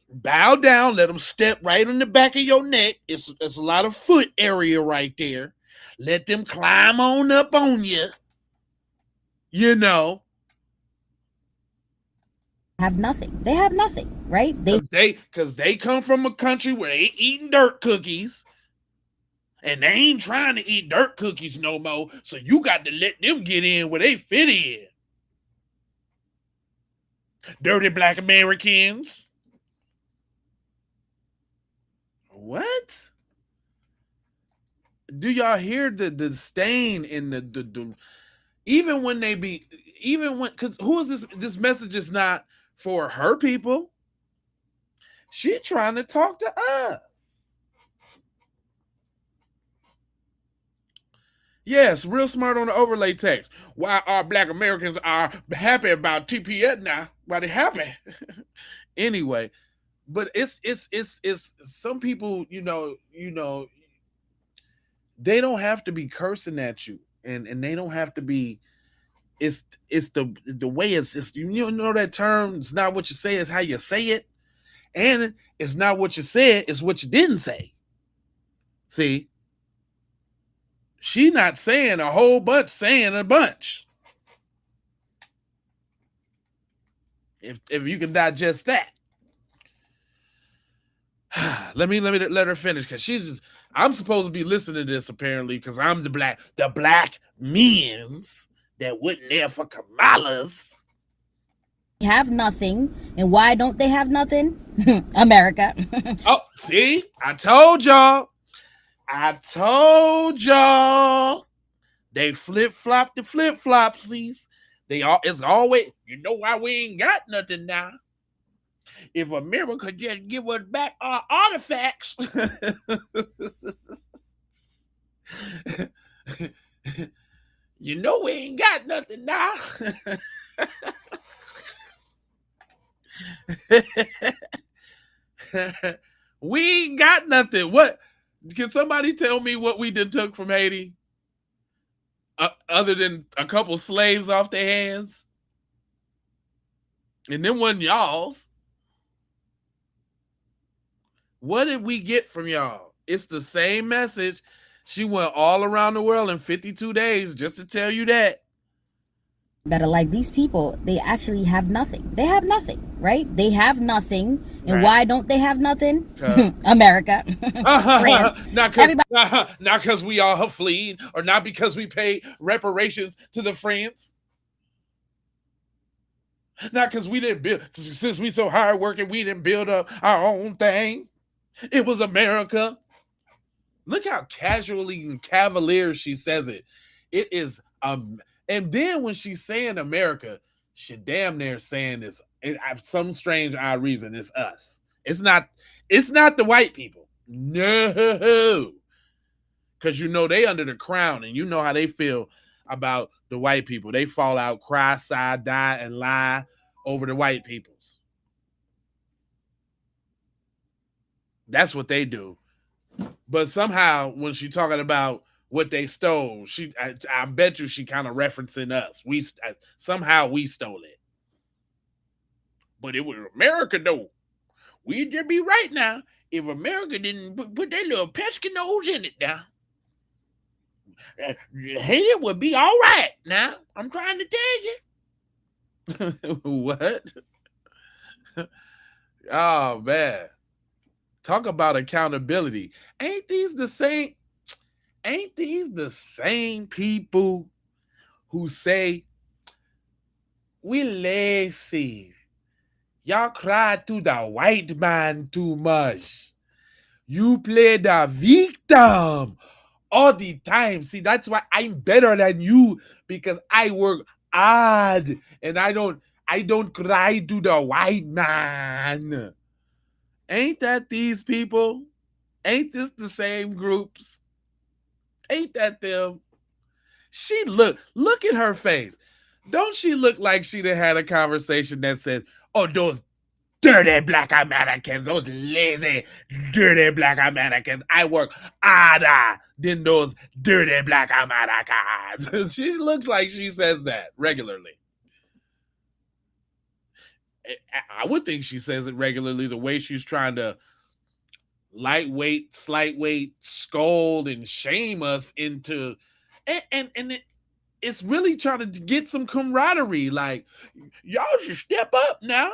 Speaker 1: bow down, let them step right on the back of your neck. It's a lot of foot area right there. Let them climb on up on you. You know.
Speaker 11: Have nothing. They have nothing, right?
Speaker 1: Because they come from a country where they ain't eating dirt cookies. And they ain't trying to eat dirt cookies no more. So you got to let them get in where they fit in. Dirty black Americans. What? Do y'all hear the disdain in the even when because who is this message is not for her people. She trying to talk to us. Yes, real smart on the overlay text. Why our black Americans are happy about TPS now? Why they happy? Anyway, but it's some people, they don't have to be cursing at you, and they don't have to be. It's the way it's you know that term. It's not what you say, it's how you say it, and it's not what you said, it's what you didn't say. See, she not saying a whole bunch, saying a bunch. If you can digest that. let her finish because I'm supposed to be listening to this apparently because I'm the black men's that wasn't there for Kamala's.
Speaker 11: Have nothing, and why don't they have nothing? America.
Speaker 1: Oh, see, I told y'all. They flip flop the flip flopsies. It's always, you know why we ain't got nothing now. If America just give us back our artifacts, you know we ain't got nothing now. We ain't got nothing. What? Can somebody tell me what we done took from Haiti? Other than a couple slaves off their hands? And then wasn't y'all's. What did we get from y'all? It's the same message. She went all around the world in 52 days just to tell you that.
Speaker 11: Better, like these people, they actually have nothing. They have nothing, right? They have nothing. And
Speaker 1: right.
Speaker 11: Why don't they have nothing? America. France.
Speaker 1: Not because we all have fled, or not because we pay reparations to the France. Not because we didn't build, since we so hard working, we didn't build up our own thing. It was America. Look how casually and cavalier she says it. It is and then when she's saying America, she damn near saying this. Some strange odd reason it's us. It's not the white people. No. Because you know they under the crown and you know how they feel about the white people. They fall out, cry, sigh, die, and lie over the white peoples. That's what they do. But somehow when she's talking about what they stole, I bet you she kind of referencing us. Somehow we stole it. But it was America though. We'd just be right now if America didn't put their little pesky nose in it now. Haiti would be all right now. I'm trying to tell you. What? Oh man. Talk about accountability. Ain't these the same people who say we lazy? Y'all cry to the white man too much. You play the victim all the time. See, that's why I'm better than you, because I work hard and I don't cry to the white man. Ain't that these people? Ain't this the same groups? Ain't that them? She look at her face. Don't she look like she done had a conversation that says, oh, those dirty black Americans, those lazy, dirty black Americans. I work harder than those dirty black Americans. She looks like she says that regularly. I would think she says it regularly, the way she's trying to slightweight, scold and shame us into, and it's really trying to get some camaraderie. Like, y'all should step up now.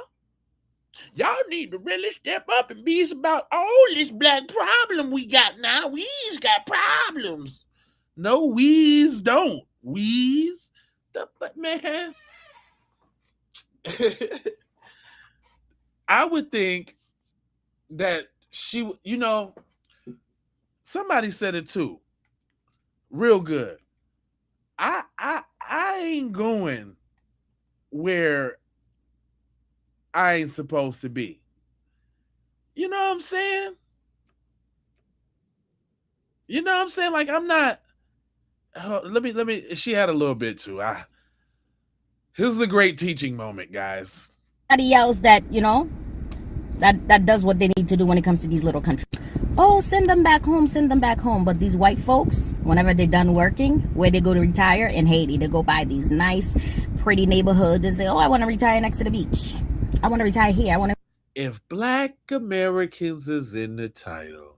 Speaker 1: Y'all need to really step up and be about all this black problem we got now. We's got problems. No, we's don't. We's but man. I would think that she, somebody said it too. Real good. I ain't going where I ain't supposed to be. You know what I'm saying? You know what I'm saying? Like, I'm not. Let me. She had a little bit too. This is a great teaching moment, guys.
Speaker 11: Somebody else that that does what they need to do when it comes to these little countries. Oh, send them back home. But these white folks, whenever they're done working, where they go to retire? In Haiti. They go buy these nice, pretty neighborhoods and say, oh, I want to retire next to the beach. I want to retire here.
Speaker 1: If Black Americans is in the title,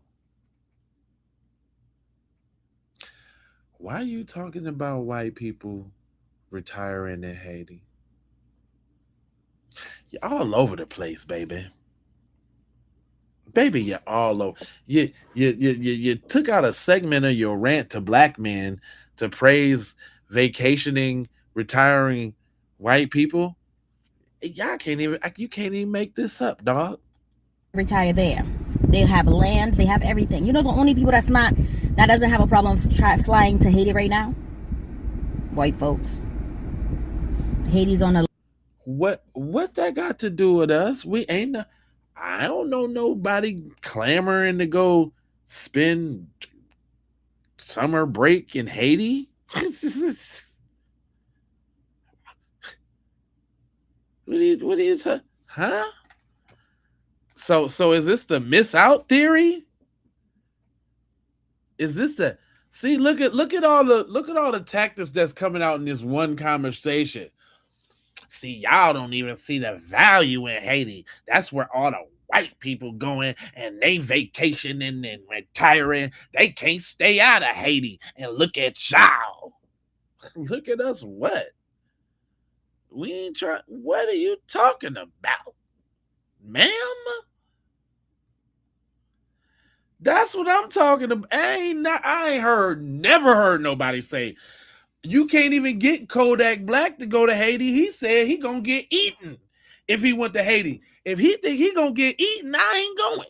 Speaker 1: why are you talking about white people retiring in Haiti? You're all over the place, baby. Baby, you're all over. You took out a segment of your rant to black men to praise vacationing, retiring white people. Y'all can't even. You can't even make this up, dog.
Speaker 11: Retire there. They have lands. They have everything. You know, the only people that doesn't have a problem flying to Haiti right now, white folks. Haiti's on a.
Speaker 1: What that got to do with us? We ain't. I don't know nobody clamoring to go spend summer break in Haiti. What are you huh? So is this the miss out theory? Is this the see? Look at all the tactics that's coming out in this one conversation. See, y'all don't even see the value in Haiti. That's where all the white people going and they vacationing and retiring. They can't stay out of Haiti. And look at y'all. Look at us. What? We ain't trying. What are you talking about, ma'am? That's what I'm talking about. Never heard nobody say you can't even get Kodak Black to go to Haiti. He said he gonna get eaten if he went to Haiti. If he think he gonna get eaten, I ain't going.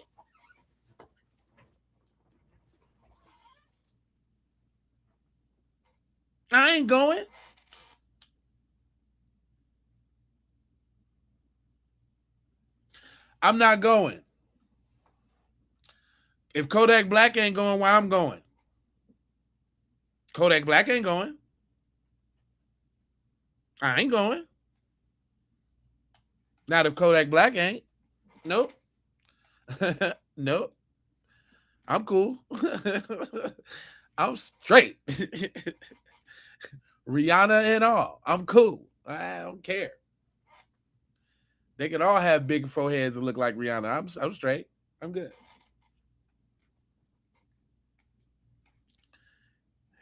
Speaker 1: I ain't going. I'm not going. If Kodak Black ain't going, why I'm going? Kodak Black ain't going. I ain't going. Not if Kodak Black ain't. Nope. Nope. I'm cool. I'm straight. Rihanna and all. I'm cool. I don't care. They can all have big foreheads and look like Rihanna. I'm straight. I'm good.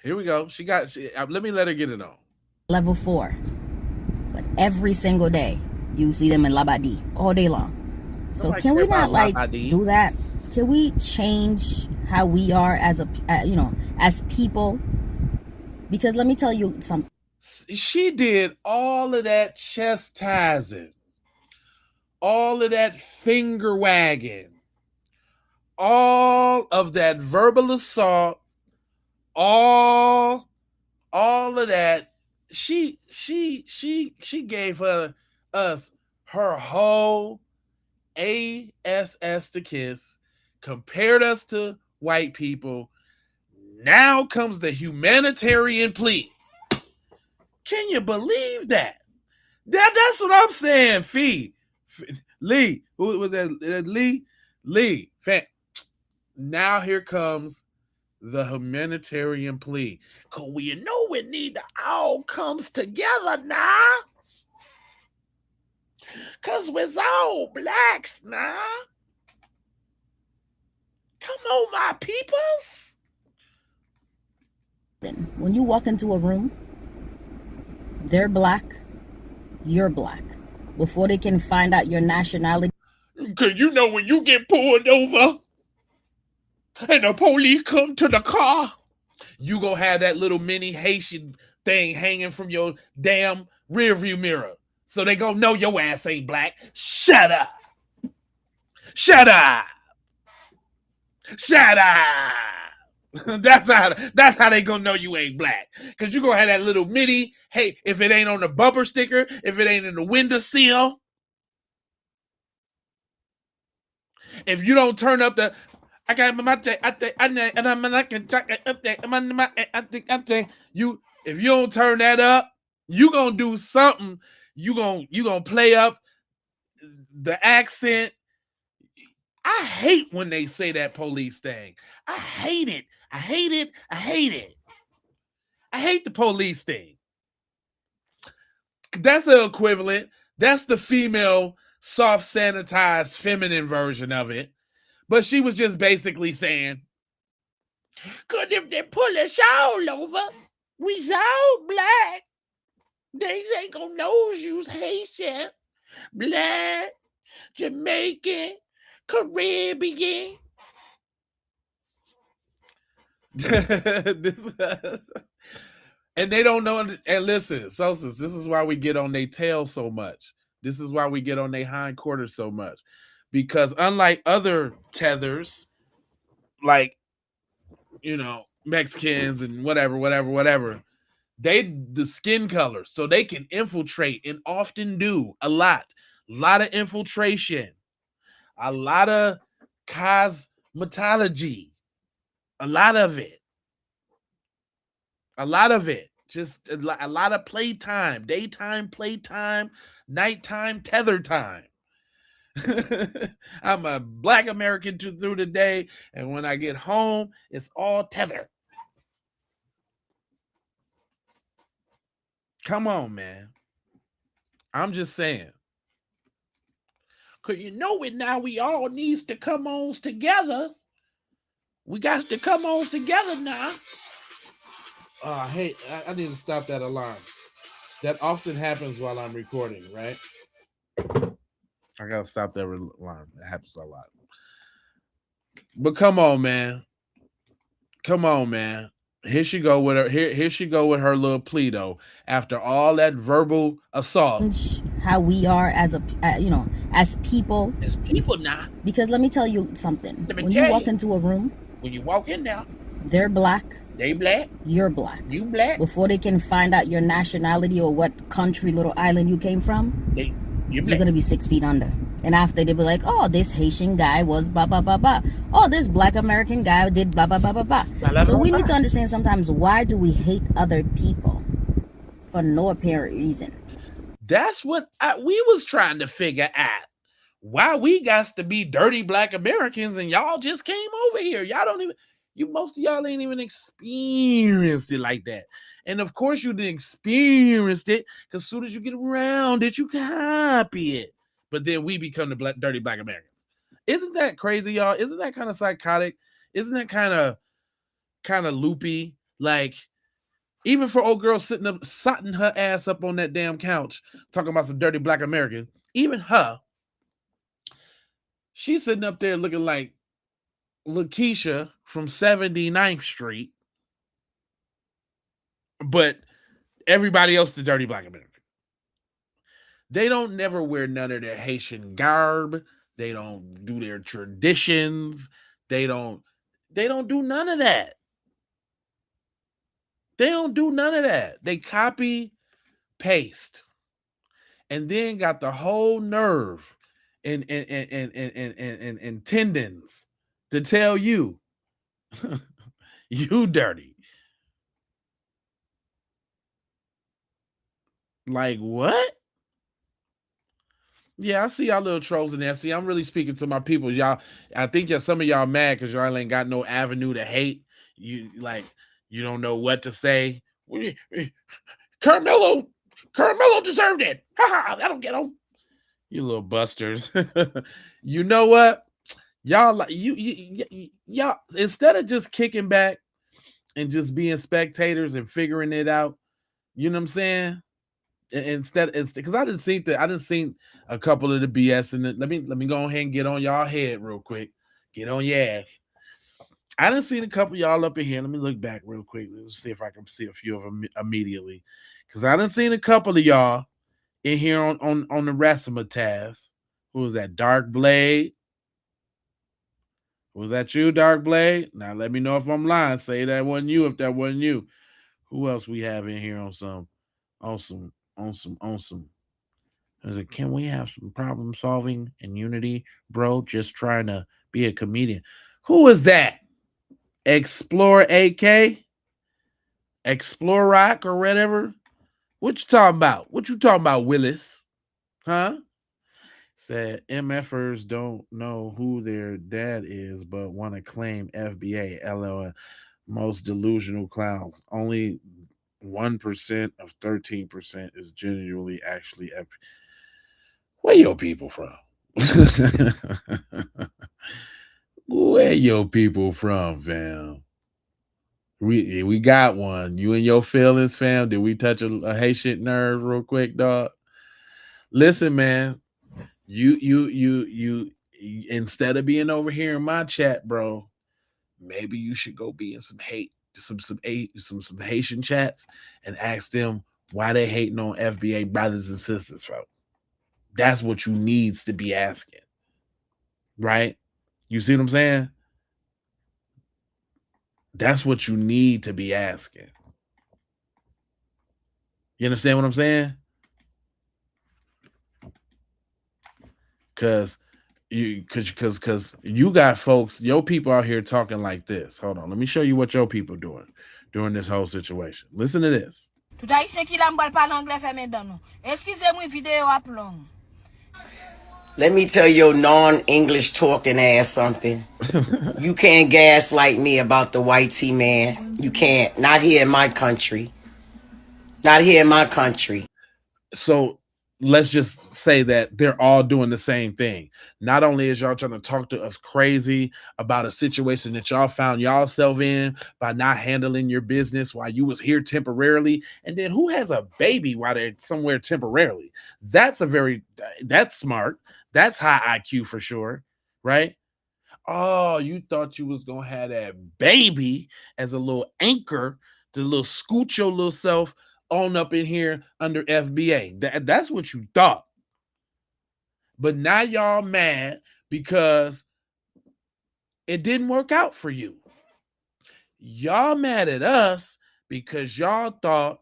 Speaker 1: Here we go. Let me let her get it on.
Speaker 11: Level 4. But every single day, you see them in Labadi all day long. So
Speaker 1: Nobody
Speaker 11: can
Speaker 1: care
Speaker 11: we not
Speaker 1: about Labadi.
Speaker 11: do that? Can we change how we are as as people? Because let me tell you something.
Speaker 1: She did all of that chastising, all of that finger wagging, all of that verbal assault, all of that. She gave us her whole ASS to kiss, compared us to white people. Now comes the humanitarian plea. Can you believe that? That's what I'm saying, Fee. Lee. Who was that? Lee. Now here comes the humanitarian plea. Cause we need to all comes together now. Cause we're all blacks now. Come on, my peoples.
Speaker 11: When you walk into a room, they're black, you're black. Before they can find out your nationality.
Speaker 1: Cause when you get pulled over and the police come to the car, you gonna have that little mini Haitian thing hanging from your damn rearview mirror. So they gonna know your ass ain't black. Shut up. Shut up. Shut up. That's how they gonna know you ain't black. Cause you gonna have that little mini, hey, if it ain't on the bumper sticker, if it ain't in the windowsill, if you don't turn up the if you don't turn that up, you gonna do something. You gonna play up the accent. I hate when they say that police thing. I hate it. I hate it. I hate it. I hate the police thing. That's the equivalent. That's the female soft sanitized feminine version of it. But she was just basically saying, cause if they pull us all over, we all black. They ain't gonna know you's Haitian. Black, Jamaican, Caribbean. And they don't know. And listen, Sosis, this is why we get on their tail so much. This is why we get on their hind quarters so much. Because unlike other tethers, like, Mexicans and whatever, they the skin color, so they can infiltrate and often do a lot of infiltration, a lot of cosmetology, a lot of it, just a lot of playtime, daytime playtime, nighttime tether time. I'm a Black American through the day, and when I get home, it's all tether. Come on, man. I'm just saying. Cause it now, we all needs to come on together. We got to come on together now. Hey, I need to stop that alarm. That often happens while I'm recording, right? I gotta stop that alarm. It happens a lot. But come on, man. Here she go with her. Here she go with her little plea though. After all that verbal assault,
Speaker 11: how we are as as people.
Speaker 1: As people now.
Speaker 11: Because let me tell you something.
Speaker 1: When
Speaker 11: you walk into a room,
Speaker 1: when you walk in there,
Speaker 11: they're black.
Speaker 1: They black.
Speaker 11: You're black.
Speaker 1: You black.
Speaker 11: Before they can find out your nationality or what country, little island you came from, you're gonna be 6 feet under. And after they be like, oh, this Haitian guy was blah blah blah blah. Oh, this Black American guy did blah blah blah blah blah. So we need to understand sometimes, why do we hate other people for no apparent reason?
Speaker 1: That's what we was trying to figure out. Why we got to be dirty Black Americans and y'all just came over here. Y'all don't even. Most of y'all ain't even experienced it like that. And of course you didn't experience it, because as soon as you get around it, you copy it. But then we become the dirty Black Americans. Isn't that crazy, y'all? Isn't that kind of psychotic? Isn't that kind of loopy? Like, even for old girl sotting her ass up on that damn couch, talking about some dirty Black Americans, even her, she's sitting up there looking like Lakeisha from 79th Street, but everybody else the dirty Black American. They don't never wear none of their Haitian garb. They don't do their traditions. They don't do none of that. They don't do none of that. They copy, paste, and then got the whole nerve and tendons to tell you, you dirty. Like, what? Yeah, I see y'all little trolls in there. See, I'm really speaking to my people. Y'all, I think some of y'all mad because y'all ain't got no avenue to hate. You don't know what to say. Carmelo deserved it. Ha! That'll get him. You little busters. You know what? Y'all, y'all, instead of just kicking back and just being spectators and figuring it out, you know what I'm saying? Instead, because I didn't see a couple of the BS in it. Let me go ahead and get on y'all head real quick. Get on your ass. I didn't see a couple of y'all up in here. Let me look back real quick. Let's see if I can see a few of them immediately. Because I didn't see a couple of y'all in here on the razzmatazz. Who was that? Dark Blade. Was that you, Dark Blade? Now let me know if I'm lying. Say that wasn't you if that wasn't you. Who else we have in here on some? Can we have some problem solving and unity, bro? Just trying to be a comedian. Who is that? Explore AK? Explore Rock or whatever? What you talking about, Willis? Huh? Said MFers don't know who their dad is, but want to claim FBA. LOL. Most delusional clowns. Only 1% of 13% is genuinely actually where your people from? Where your people from, fam? We got one. You and your feelings, fam. Did we touch a Haitian nerve real quick, dog? Listen, man. You instead of being over here in my chat, bro, maybe you should go be in some Haitian chats and ask them why they hating on FBA brothers and sisters, bro. That's what you needs to be asking, right? You see what I'm saying? That's what you need to be asking. You understand what I'm saying? Cause cause you got folks, your people out here talking like this. Hold on, let me show you what your people doing during this whole situation. Listen to this.
Speaker 12: Let me tell your non-English talking ass something. You can't gaslight me about the white tea man. You can't. Not here in my country. Not here in my country.
Speaker 1: So let's just say that they're all doing the same thing. Not only is y'all trying to talk to us crazy about a situation that y'all found y'allself in by not handling your business while you was here temporarily, and then who has a baby while they're somewhere temporarily? That's smart. That's high IQ for sure, right? Oh, you thought you was gonna have that baby as a little anchor to little scoot your little self on up in here under FBA. That's what you thought. But now y'all mad because it didn't work out for you. Y'all mad at us because y'all thought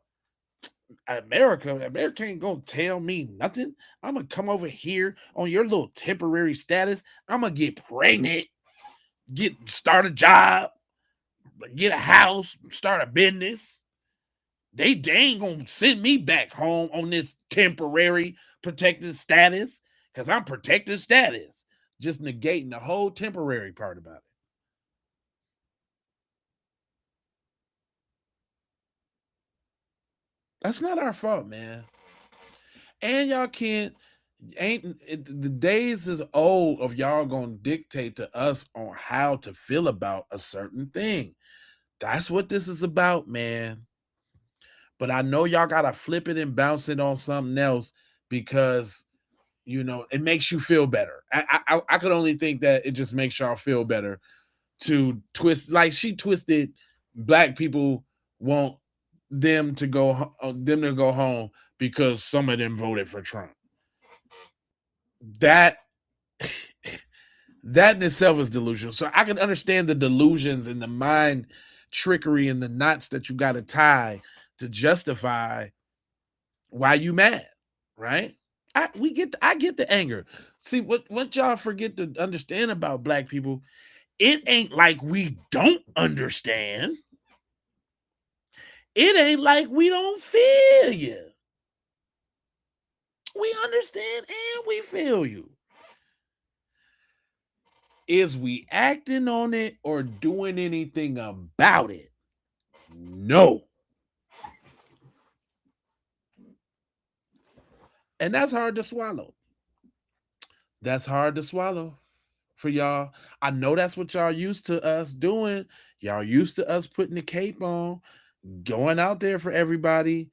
Speaker 1: America ain't gonna tell me nothing. I'm gonna come over here on your little temporary status. I'm gonna get pregnant, start a job, get a house, start a business. They ain't gonna send me back home on this temporary protected status because I'm protected status. Just negating the whole temporary part about it. That's not our fault, man. And y'all can't the days is old of y'all gonna dictate to us on how to feel about a certain thing. That's what this is about, man. But I know y'all gotta flip it and bounce it on something else because it makes you feel better. I could only think that it just makes y'all feel better to twist, like she twisted black people want them to go home because some of them voted for Trump. That that in itself is delusional. So I can understand the delusions and the mind trickery and the knots that you got to tie to justify why you mad, right? I get the anger. See what y'all forget to understand about black people, it ain't like we don't understand. It ain't like we don't feel you. We understand and we feel you. Is we acting on it or doing anything about it? No. And that's hard to swallow. That's hard to swallow for y'all. I know that's what y'all used to us doing. Y'all used to us putting the cape on, going out there for everybody,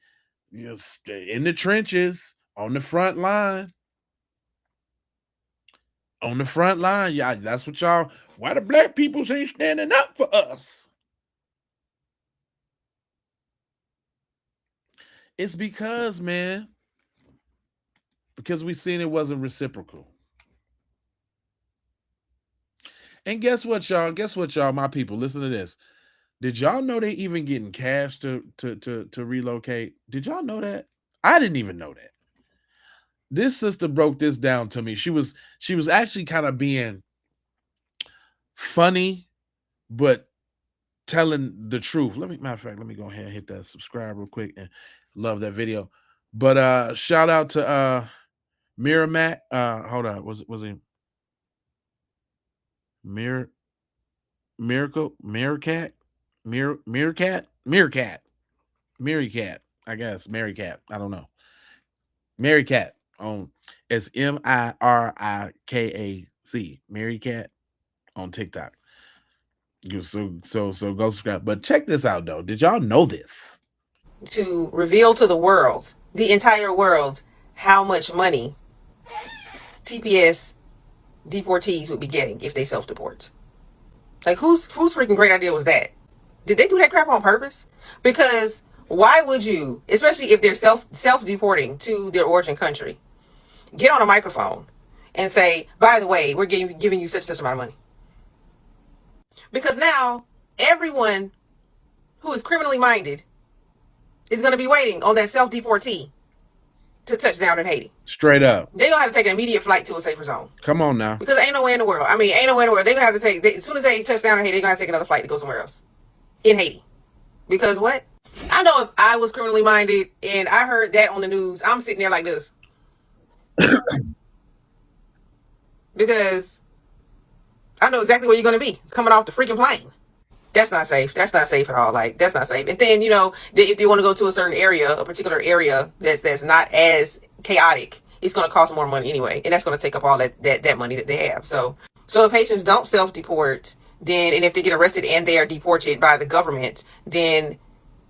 Speaker 1: in the trenches, on the front line. On the front line, yeah, that's what y'all. Why the black people ain't standing up for us? It's because, man, because we seen it wasn't reciprocal. And guess what, y'all? Guess what, y'all? My people, listen to this. Did y'all know they even getting cash to relocate? Did y'all know that? I didn't even know that. This sister broke this down to me. She was actually kind of being funny, but telling the truth. Matter of fact, let me go ahead and hit that subscribe real quick and love that video. But shout out to Miramac. Hold on, was he Meerkat? Meerkat, I guess. Mary Cat. I don't know. Mary Cat on it's Mirikac. Mary Cat on TikTok. So go subscribe. But check this out though. Did y'all know this?
Speaker 13: To reveal to the world, the entire world, how much money TPS deportees would be getting if they self-deport. Like, whose freaking great idea was that? Did they do that crap on purpose? Because why would you, especially if they're self-deporting to their origin country, get on a microphone and say, by the way, we're giving you such amount of money? Because now everyone who is criminally minded is going to be waiting on that self-deportee to touch down in Haiti.
Speaker 1: Straight up.
Speaker 13: They're going to have to take an immediate flight to a safer zone.
Speaker 1: Come on now.
Speaker 13: Because ain't no way in the world. I mean, ain't no way in the world. They're going to have to take, as soon as they touch down in Haiti, they're going to have to take another flight to go somewhere else. In Haiti. Because what? I know if I was criminally minded and I heard that on the news, I'm sitting there like this. Because I know exactly where you're going to be coming off the freaking plane. That's not safe. That's not safe at all. Like, that's not safe. And then, you know, if they want to go to a certain area, a particular area that's not as chaotic, it's going to cost more money anyway. And that's going to take up all that money that they have. So if Haitians don't self-deport, then, and if they get arrested and they are deported by the government, then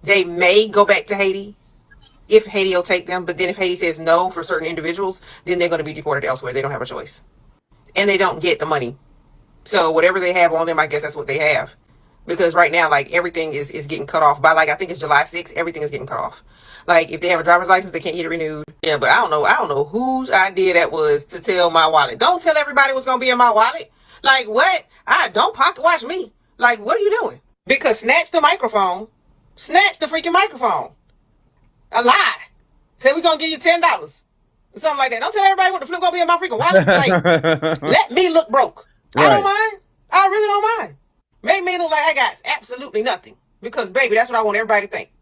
Speaker 13: they may go back to Haiti if Haiti will take them. But then if Haiti says no for certain individuals, then they're going to be deported elsewhere. They don't have a choice. And they don't get the money. So whatever they have on them, I guess that's what they have. Because right now, like, everything is getting cut off by, like, I think it's July 6th, everything is getting cut off. Like, if they have a driver's license, they can't get it renewed. Yeah, but I don't know whose idea that was to tell my wallet. Don't tell everybody what's going to be in my wallet. Like, what? Don't pocket watch me. Like, what are you doing? Because snatch the microphone. Snatch the freaking microphone. A lie. Say we're going to give you $10. Or something like that. Don't tell everybody what the flip going to be in my freaking wallet. Like, let me look broke. Right. I don't mind. I really don't mind. Make me look like I got absolutely nothing. Because, baby, that's what I want everybody to think.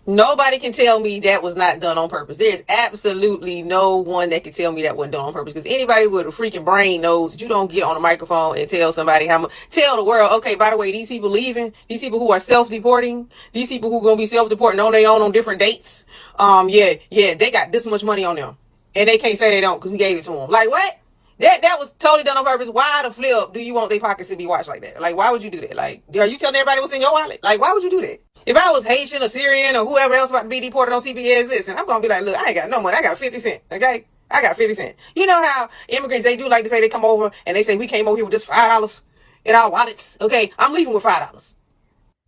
Speaker 13: Nobody can tell me that was not done on purpose. There's absolutely no one that can tell me that wasn't done on purpose. Because anybody with a freaking brain knows that you don't get on a microphone and tell somebody how much. Tell the world, okay, by the way, these people leaving, these people who are self-deporting, these people who are going to be self-deporting on their own on different dates. Yeah, they got this much money on them. And they can't say they don't because we gave it to them. Like, what? That was totally done on purpose. Why the flip do you want their pockets to be watched like that? Like, why would you do that? Like, are you telling everybody what's in your wallet? Like, why would you do that? If I was Haitian or Syrian or whoever else about to be deported on TPS, listen, I'm going to be like, look, I ain't got no money. I got 50 cents, okay? I got 50 cents. You know how immigrants, they do like to say they come over and they say, we came over here with just $5 in our wallets. Okay, I'm leaving with $5.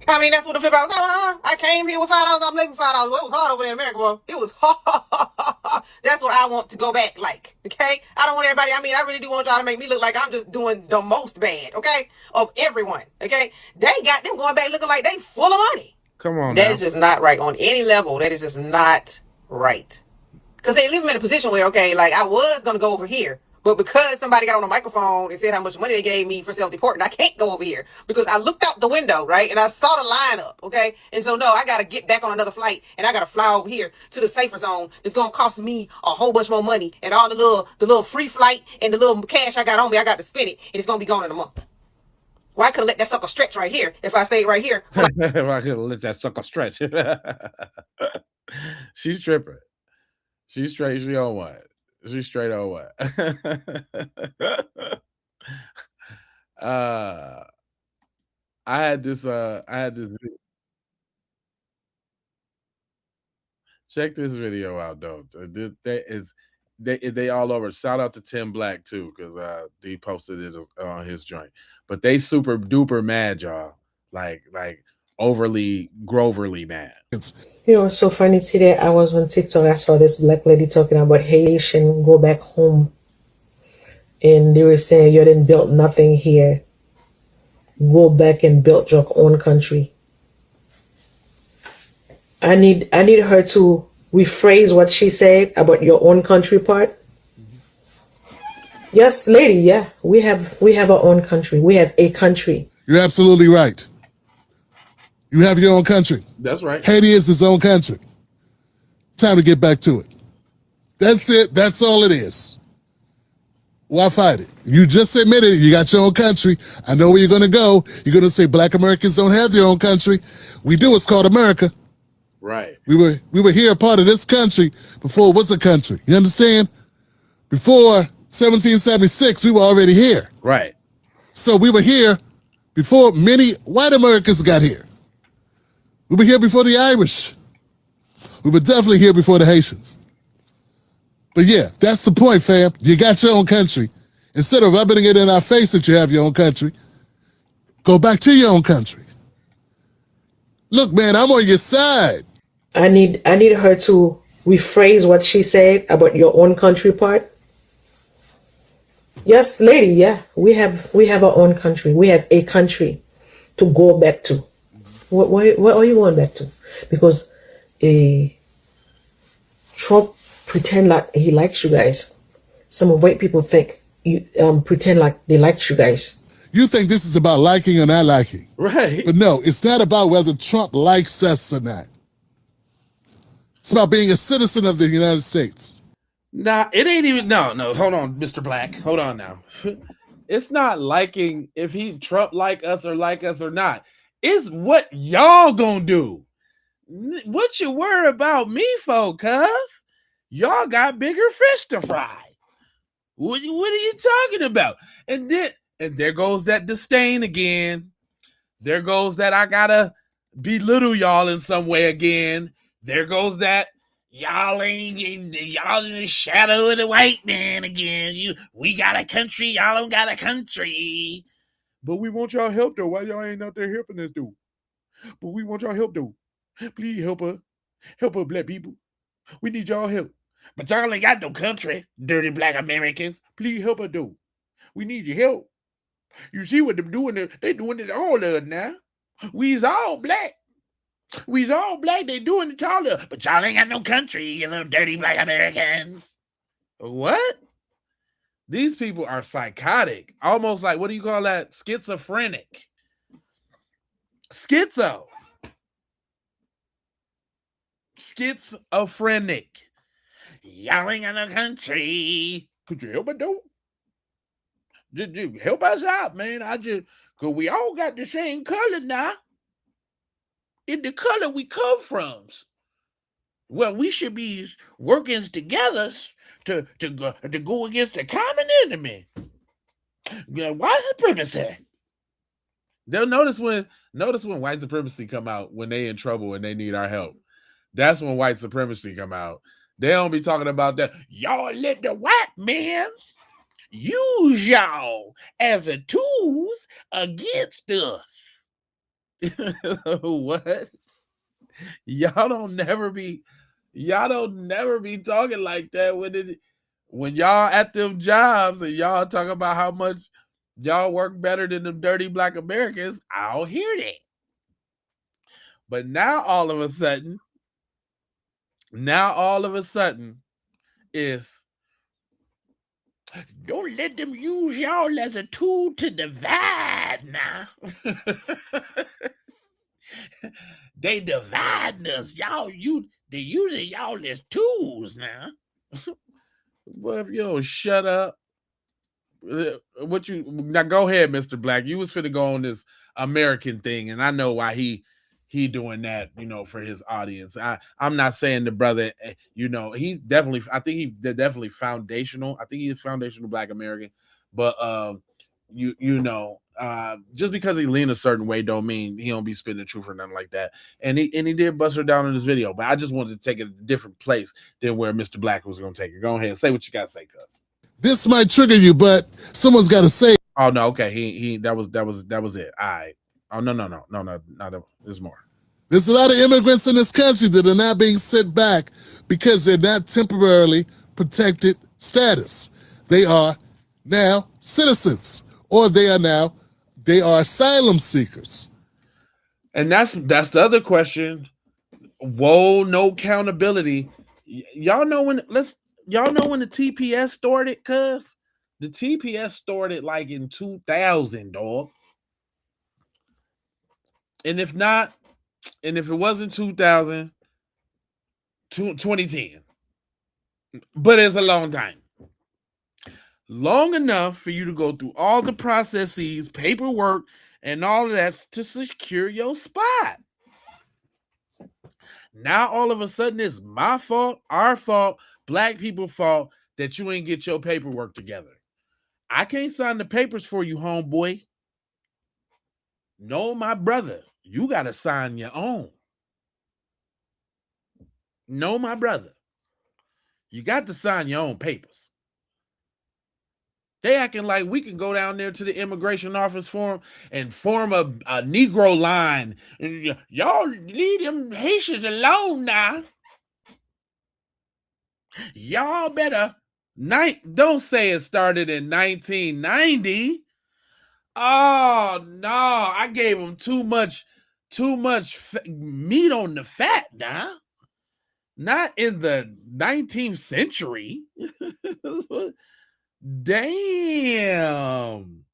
Speaker 13: I mean, that's what the flip out was. I came here with $5. I'm leaving with $5. Well, it was hard over there in America, bro. It was hard. That's what I want to go back like, okay? I don't want everybody, I mean, I really do want y'all to make me look like I'm just doing the most bad, okay? Of everyone, okay? They got them going back looking like they full of money.
Speaker 1: Come on
Speaker 13: That
Speaker 1: now.
Speaker 13: is just not right on any level. That is just not right. Because they leave them in a position where, okay, like, I was going to go over here. But because somebody got on a microphone and said how much money they gave me for self-deporting, I can't go over here. Because I looked out the window, right? And I saw the lineup, okay? And so, no, I got to get back on another flight. And I got to fly over here to the safer zone. It's going to cost me a whole bunch more money. And all the little free flight and the little cash I got on me, I got to spend it. And it's going to be gone in a month. Well, I could have let that sucker stretch right here if I stayed right here.
Speaker 1: If I could have let that sucker stretch. She's tripping. She's straight. She on what? She's straight on what? I had this check this video out though. They all over. Shout out to Tim Black too, because he posted it on his joint. But they super duper mad, y'all. Like overly groverly mad.
Speaker 14: You know, it's so funny today. I was on TikTok. I saw this black lady talking about Haitian go back home, and they were saying you didn't build nothing here. Go back and build your own country. I need her to rephrase what she said about your own country part. Yes, lady. Yeah, we have our own country. We have a country.
Speaker 15: You're absolutely right. You have your own country.
Speaker 1: That's right.
Speaker 15: Haiti is its own country. Time to get back to it. That's it. That's all it is. Why fight it? You just admitted it. You got your own country. I know where you're going to go. You're going to say black Americans don't have their own country. We do. It's called America.
Speaker 1: Right.
Speaker 15: We were here a part of this country before it was a country. You understand? Before 1776, we were already here.
Speaker 1: Right.
Speaker 15: So we were here before many white Americans got here. We were here before the Irish. We were definitely here before the Haitians. But yeah, that's the point, fam. You got your own country. Instead of rubbing it in our face that you have your own country, go back to your own country. Look, man, I'm on your side.
Speaker 14: I need her to rephrase what she said about your own country part. Yes, lady, yeah. We have our own country. We have a country to go back to. Where are you going back to? Because Trump pretend like he likes you guys. Some of white people think you pretend like they like you guys.
Speaker 15: You think this is about liking or not liking.
Speaker 1: Right.
Speaker 15: But no, it's not about whether Trump likes us or not. It's about being a citizen of the United States.
Speaker 1: Nah, it ain't even. No, hold on, Mr. Black. Hold on now. It's not liking if he Trump like us or not. It's what y'all gonna do. What you worry about me for, cuz? Y'all got bigger fish to fry. What are you talking about? And there goes that disdain again. There goes that I gotta belittle y'all in some way again. There goes that y'all in the shadow of the white man again. We got a country, y'all don't got a country. But we want y'all help though. Why y'all ain't out there helping us though? But we want y'all help though. Please help us. Help us, black people. We need y'all help. But y'all ain't got no country, dirty black Americans. Please help us though. We need your help. You see what they're doing? They doing it to all of us now. We's all black. We's all black. They doing it to all of us. But y'all ain't got no country, you little dirty black Americans. What? These people are psychotic. Almost like, what do you call that? Schizophrenic. Schizophrenic. Y'all ain't got no country. Could you help me though? Just help us out, man. Cause we all got the same color now. In the color we come from. Well, we should be working together to go against the common enemy. White supremacy. They'll notice when white supremacy come out when they in trouble and they need our help. That's when white supremacy come out. They don't be talking about that. Y'all let the white man use y'all as a tools against us. What? Y'all don't never be talking like that when y'all at them jobs and y'all talk about how much y'all work better than them dirty black Americans. I don't hear that. But now all of a sudden is don't let them use y'all as a tool to divide now. They divide us. They using y'all as tools now. Well, if you don't shut up. Now go ahead, Mr. Black. You was finna go on this American thing, and I know why he doing that, for his audience. I'm not saying the brother, he's definitely, I think he's definitely foundational. I think he's foundational black American, but just because he lean a certain way don't mean he don't be spitting the truth or nothing like that. And he did bust her down in this video, but I just wanted to take it a different place than where Mr. Black was gonna take it. Go ahead and say what you gotta say, cuz.
Speaker 15: This might trigger you, but someone's got to say.
Speaker 1: Oh no, okay. He that was it. All right. Oh no. There's more.
Speaker 15: There's a lot of immigrants in this country that are not being sent back because they're not temporarily protected status. They are now citizens, or they are asylum seekers.
Speaker 1: And that's the other question. Whoa, no accountability. Y'all know when the TPS started, cuz? The TPS started like in 2000, dog. And if it wasn't 2000, 2010. But it's a long time. Long enough for you to go through all the processes, paperwork, and all of that to secure your spot. Now all of a sudden it's my fault, our fault, black people's fault that you ain't get your paperwork together. I can't sign the papers for you, homeboy. No, my brother, you got to sign your own. No, my brother. You got to sign your own papers. They acting like we can go down there to the immigration office form and form a Negro line. Y'all leave them Haitians alone now. Y'all better. Don't say it started in 1990. Oh no, I gave them too much meat on the fat now. Not in the 19th century. Damn.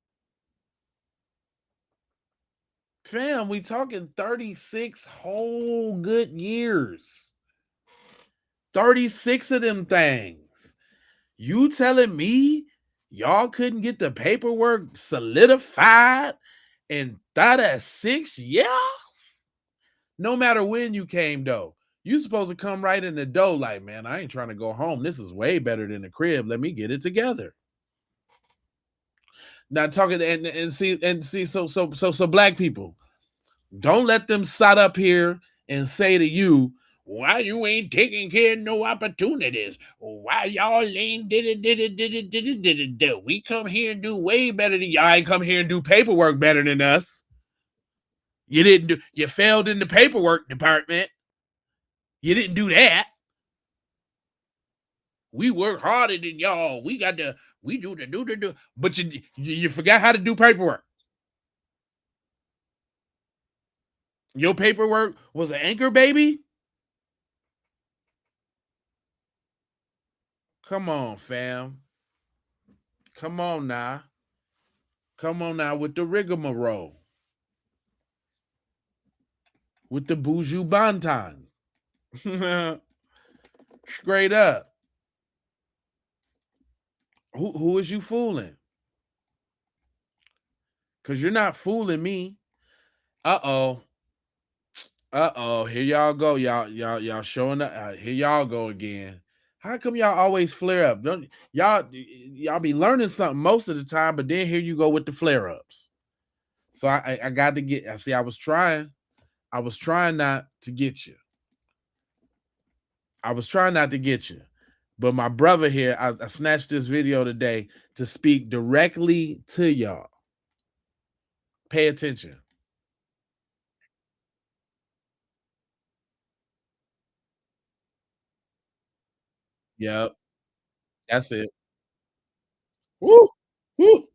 Speaker 1: Fam, we talking 36 whole good years. 36 of them things. You telling me y'all couldn't get the paperwork solidified in 36 years? No matter when you came, though. You supposed to come right in the door like, man, I ain't trying to go home. This is way better than the crib. Let me get it together. Now talking and see so black people, don't let them sit up here and say to you, why you ain't taking care of no opportunities? Why y'all ain't did it. We come here and do way better than y'all. Ain't come here and do paperwork better than us. You failed in the paperwork department. You didn't do that. We work harder than y'all. We do the. But you forgot how to do paperwork. Your paperwork was an anchor baby? Come on, fam. Come on now. Come on now with the rigmarole. With the boujou bantan. Straight up. Who is you fooling? Because you're not fooling me. Uh-oh. Here y'all go. Y'all showing up. Here y'all go again. How come y'all always flare up? Don't y'all be learning something most of the time, but then here you go with the flare-ups. So I got to get. I see. I was trying not to get you. But my brother here, I snatched this video today to speak directly to y'all. Pay attention. Yep. That's it. Woo! Woo!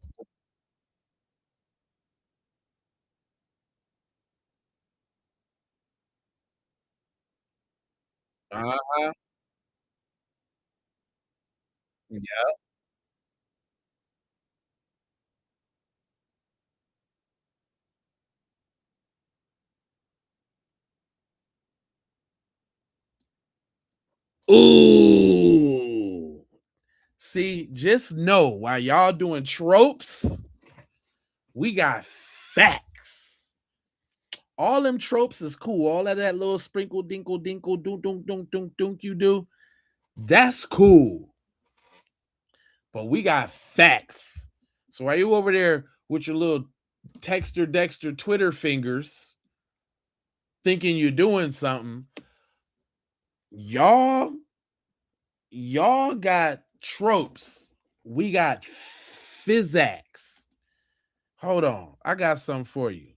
Speaker 1: Uh-huh. Yep. Ooh. See, just know while y'all doing tropes, we got facts. All them tropes is cool. All of that little sprinkle, dinkle, dinkle, dunk, dunk, dunk, dunk, dunk you do. That's cool. But we got facts. So while you over there with your little Dexter Twitter fingers thinking you're doing something, y'all got tropes. We got physics. Hold on. I got something for you.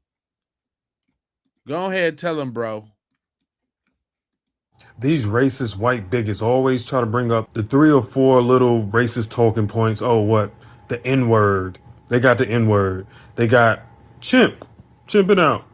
Speaker 1: Go ahead, tell them, bro.
Speaker 16: These racist white bigots always try to bring up the 3 or 4 little racist talking points. Oh, what? The N word. They got the N word. They got chimp. Chimp it out.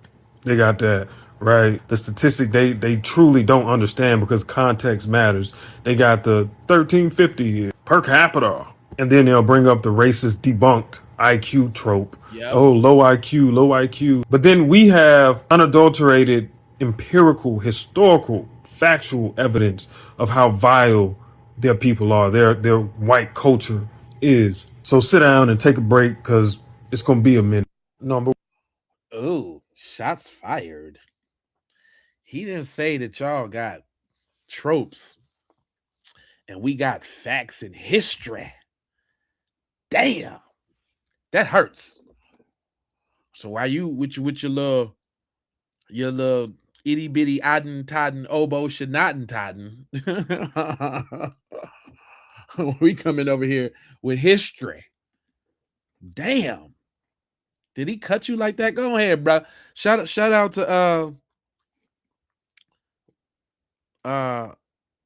Speaker 16: They got that, right? The statistic they truly don't understand because context matters. They got the 1350 per capita. And then they'll bring up the racist debunked IQ trope.
Speaker 1: Yep.
Speaker 16: Oh, low IQ, low IQ. But then we have unadulterated, empirical, historical, factual evidence of how vile their people are, their white culture is. So sit down and take a break because it's gonna be a minute. Number.
Speaker 1: Ooh, shots fired. He didn't say that y'all got tropes and we got facts and history. Damn. That hurts. So why you with your little itty bitty odden todden oboe shanatten todden we coming over here with history. Damn. Did he cut you like that? Go ahead, bro. Shout out to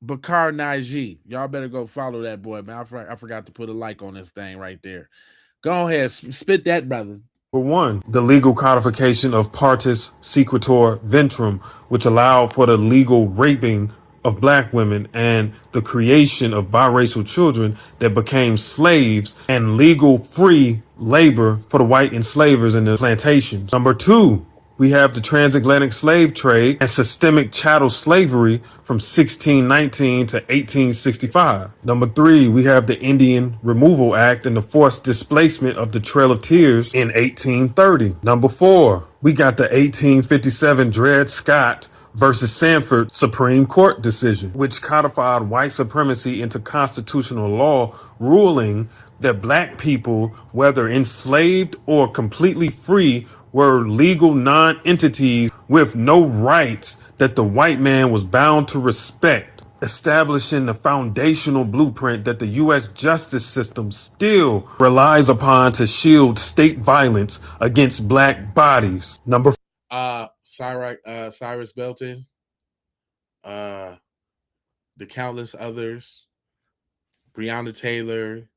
Speaker 1: Bakar Naji. Y'all better go follow that boy, man. I forgot to put a like on this thing right there. Go ahead, spit that, brother.
Speaker 16: For one, the legal codification of partis sequitur ventrum, which allowed for the legal raping of black women and the creation of biracial children that became slaves and legal free labor for the white enslavers in the plantations. Number two, we have the transatlantic slave trade and systemic chattel slavery from 1619 to 1865. Number three, we have the Indian Removal Act and the forced displacement of the Trail of Tears in 1830. Number four, we got the 1857 Dred Scott versus Sanford Supreme Court decision, which codified white supremacy into constitutional law, ruling that black people, whether enslaved or completely free, were legal non-entities with no rights that the white man was bound to respect, establishing the foundational blueprint that the U.S. justice system still relies upon to shield state violence against black bodies. Number
Speaker 1: Cyrus Belton, the countless others, Breonna Taylor,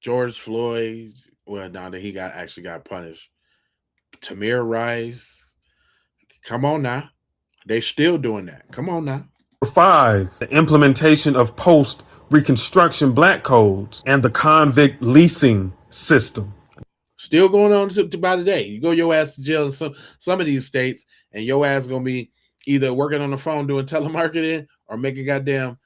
Speaker 1: George Floyd. Well, now that he actually got punished. Tamir Rice. Come on now. They still doing that. Come on now.
Speaker 16: five, the implementation of post-Reconstruction black codes and the convict leasing system.
Speaker 1: Still going on to by today. You go your ass to jail in some of these states, and your ass gonna be either working on the phone doing telemarketing or making goddamn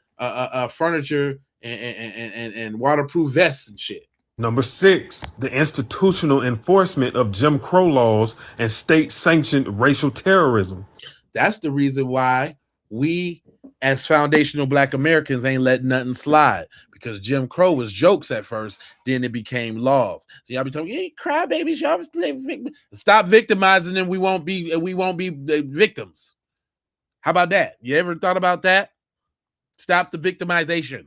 Speaker 1: furniture and waterproof vests and shit.
Speaker 16: Number six, the institutional enforcement of Jim Crow laws and state-sanctioned racial terrorism.
Speaker 1: That's the reason why we, as foundational black Americans, ain't letting nothing slide, because Jim Crow was jokes at first, then it became laws. So y'all be talking, hey, crybabies, y'all stop victimizing them. We won't be victims. How about that? You ever thought about that? Stop the victimization.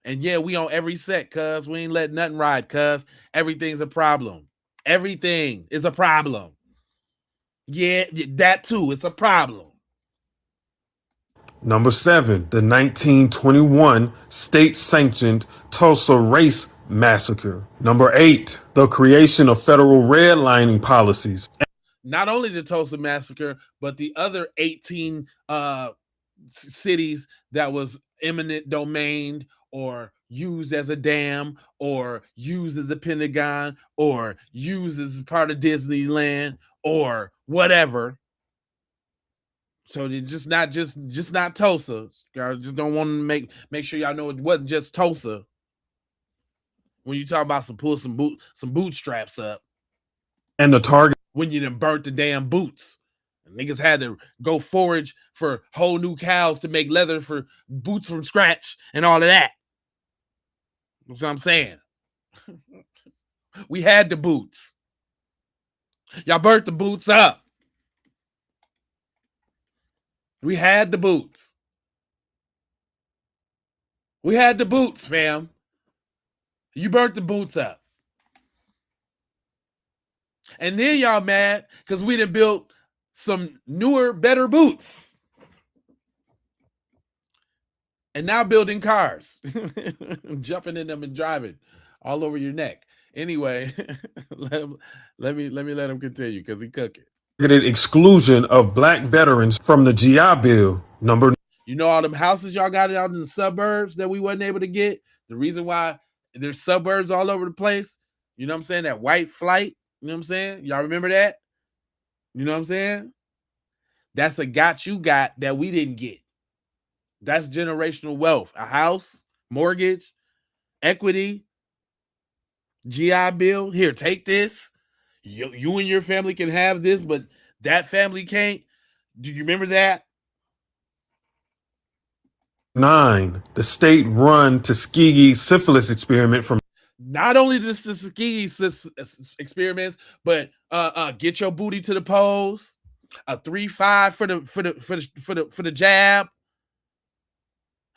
Speaker 1: And yeah, we on every set, cuz we ain't letting nothing ride, cuz everything's a problem. Everything is a problem. Yeah, that too. It's a problem.
Speaker 16: Number seven, the 1921 state-sanctioned Tulsa Race Massacre. Number eight, the creation of federal redlining policies.
Speaker 1: Not only the Tulsa Massacre, but the other 18 cities that was eminent domain or used as a dam or used as a Pentagon or used as part of Disneyland or whatever. So it's just not Tulsa. I just don't want to make sure y'all know it wasn't just Tulsa. When you talk about some bootstraps up.
Speaker 16: And the target.
Speaker 1: When you done burnt the damn boots. Niggas had to go forage for whole new cows to make leather for boots from scratch and all of that. That's what I'm saying. We had the boots. Y'all burnt the boots up. We had the boots. We had the boots, fam. You burnt the boots up. And then y'all mad because we done built some newer, better boots. And now building cars. Jumping in them and driving all over your neck. Anyway, let me let him continue because he cooking.
Speaker 16: Exclusion of black veterans from the GI Bill. Number.
Speaker 1: You know all them houses y'all got out in the suburbs that we wasn't able to get? The reason why there's suburbs all over the place, you know what I'm saying? That white flight, you know what I'm saying? Y'all remember that? You know what I'm saying? That's a got that we didn't get. That's generational wealth. A house, mortgage, equity, GI Bill. Here, take this. You and your family can have this, but that family can't. Do you remember that?
Speaker 16: 9, the state-run Tuskegee syphilis experiment from.
Speaker 1: Not only just the Tuskegee experiments, but get your booty to the polls. A 3-5 for the jab.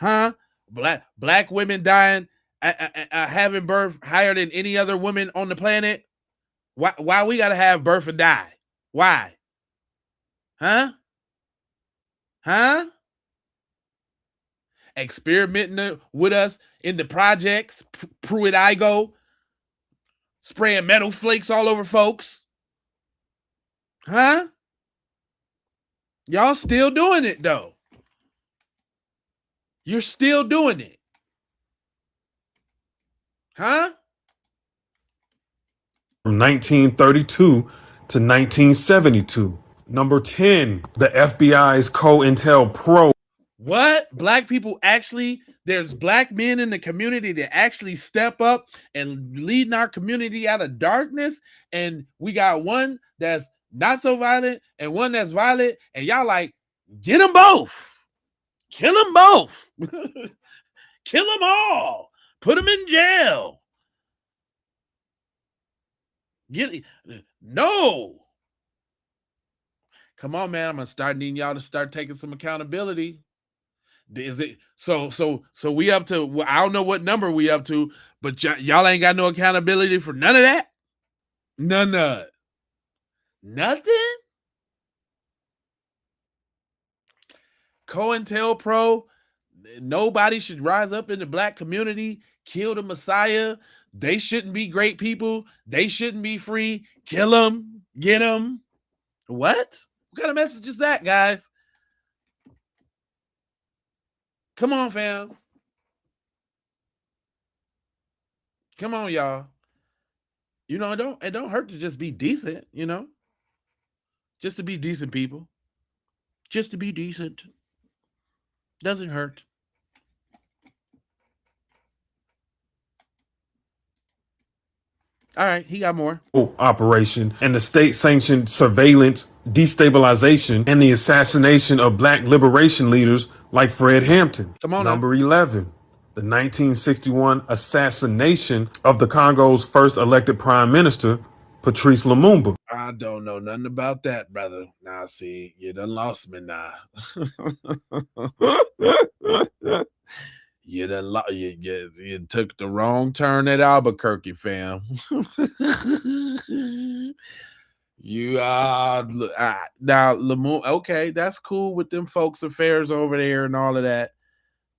Speaker 1: Huh? Black women dying, having birth higher than any other woman on the planet. Why we gotta have birth and die? Why? Huh? Huh? Experimenting with us in the projects, Pruitt-Igoe, spraying metal flakes all over folks. Huh? Y'all still doing it though. You're still doing it. Huh?
Speaker 16: From 1932 to 1972. Number 10, the FBI's COINTELPRO.
Speaker 1: What? Black people actually, there's black men in the community that actually step up and leading our community out of darkness. And we got one that's not so violent and one that's violent. And y'all like, get them both. Kill them both. Kill them all. Put them in jail. No. Come on, man. I'm gonna start needing y'all to start taking some accountability. Is it so we up to, I don't know what number we up to, but y'all ain't got no accountability for none of that? None of it. Nothing? COINTELPRO, nobody should rise up in the black community, kill the Messiah. They shouldn't be great people. They shouldn't be free. Kill them. Get them. What? What kind of message is that, guys? Come on, fam. Come on, y'all. You know, it don't hurt to just be decent, you know? Just to be decent people. Just to be decent. Doesn't hurt. All right, he got more.
Speaker 16: Operation and the state-sanctioned surveillance, destabilization, and the assassination of black liberation leaders like Fred Hampton.
Speaker 1: Come on.
Speaker 16: Number 11, the 1961 assassination of the Congo's first elected prime minister, Patrice Lumumba.
Speaker 1: I don't know nothing about that, brother. Now, see, you done lost me now. You done you took the wrong turn at Albuquerque, fam. You now Lumumba. Okay, that's cool with them folks' affairs over there and all of that,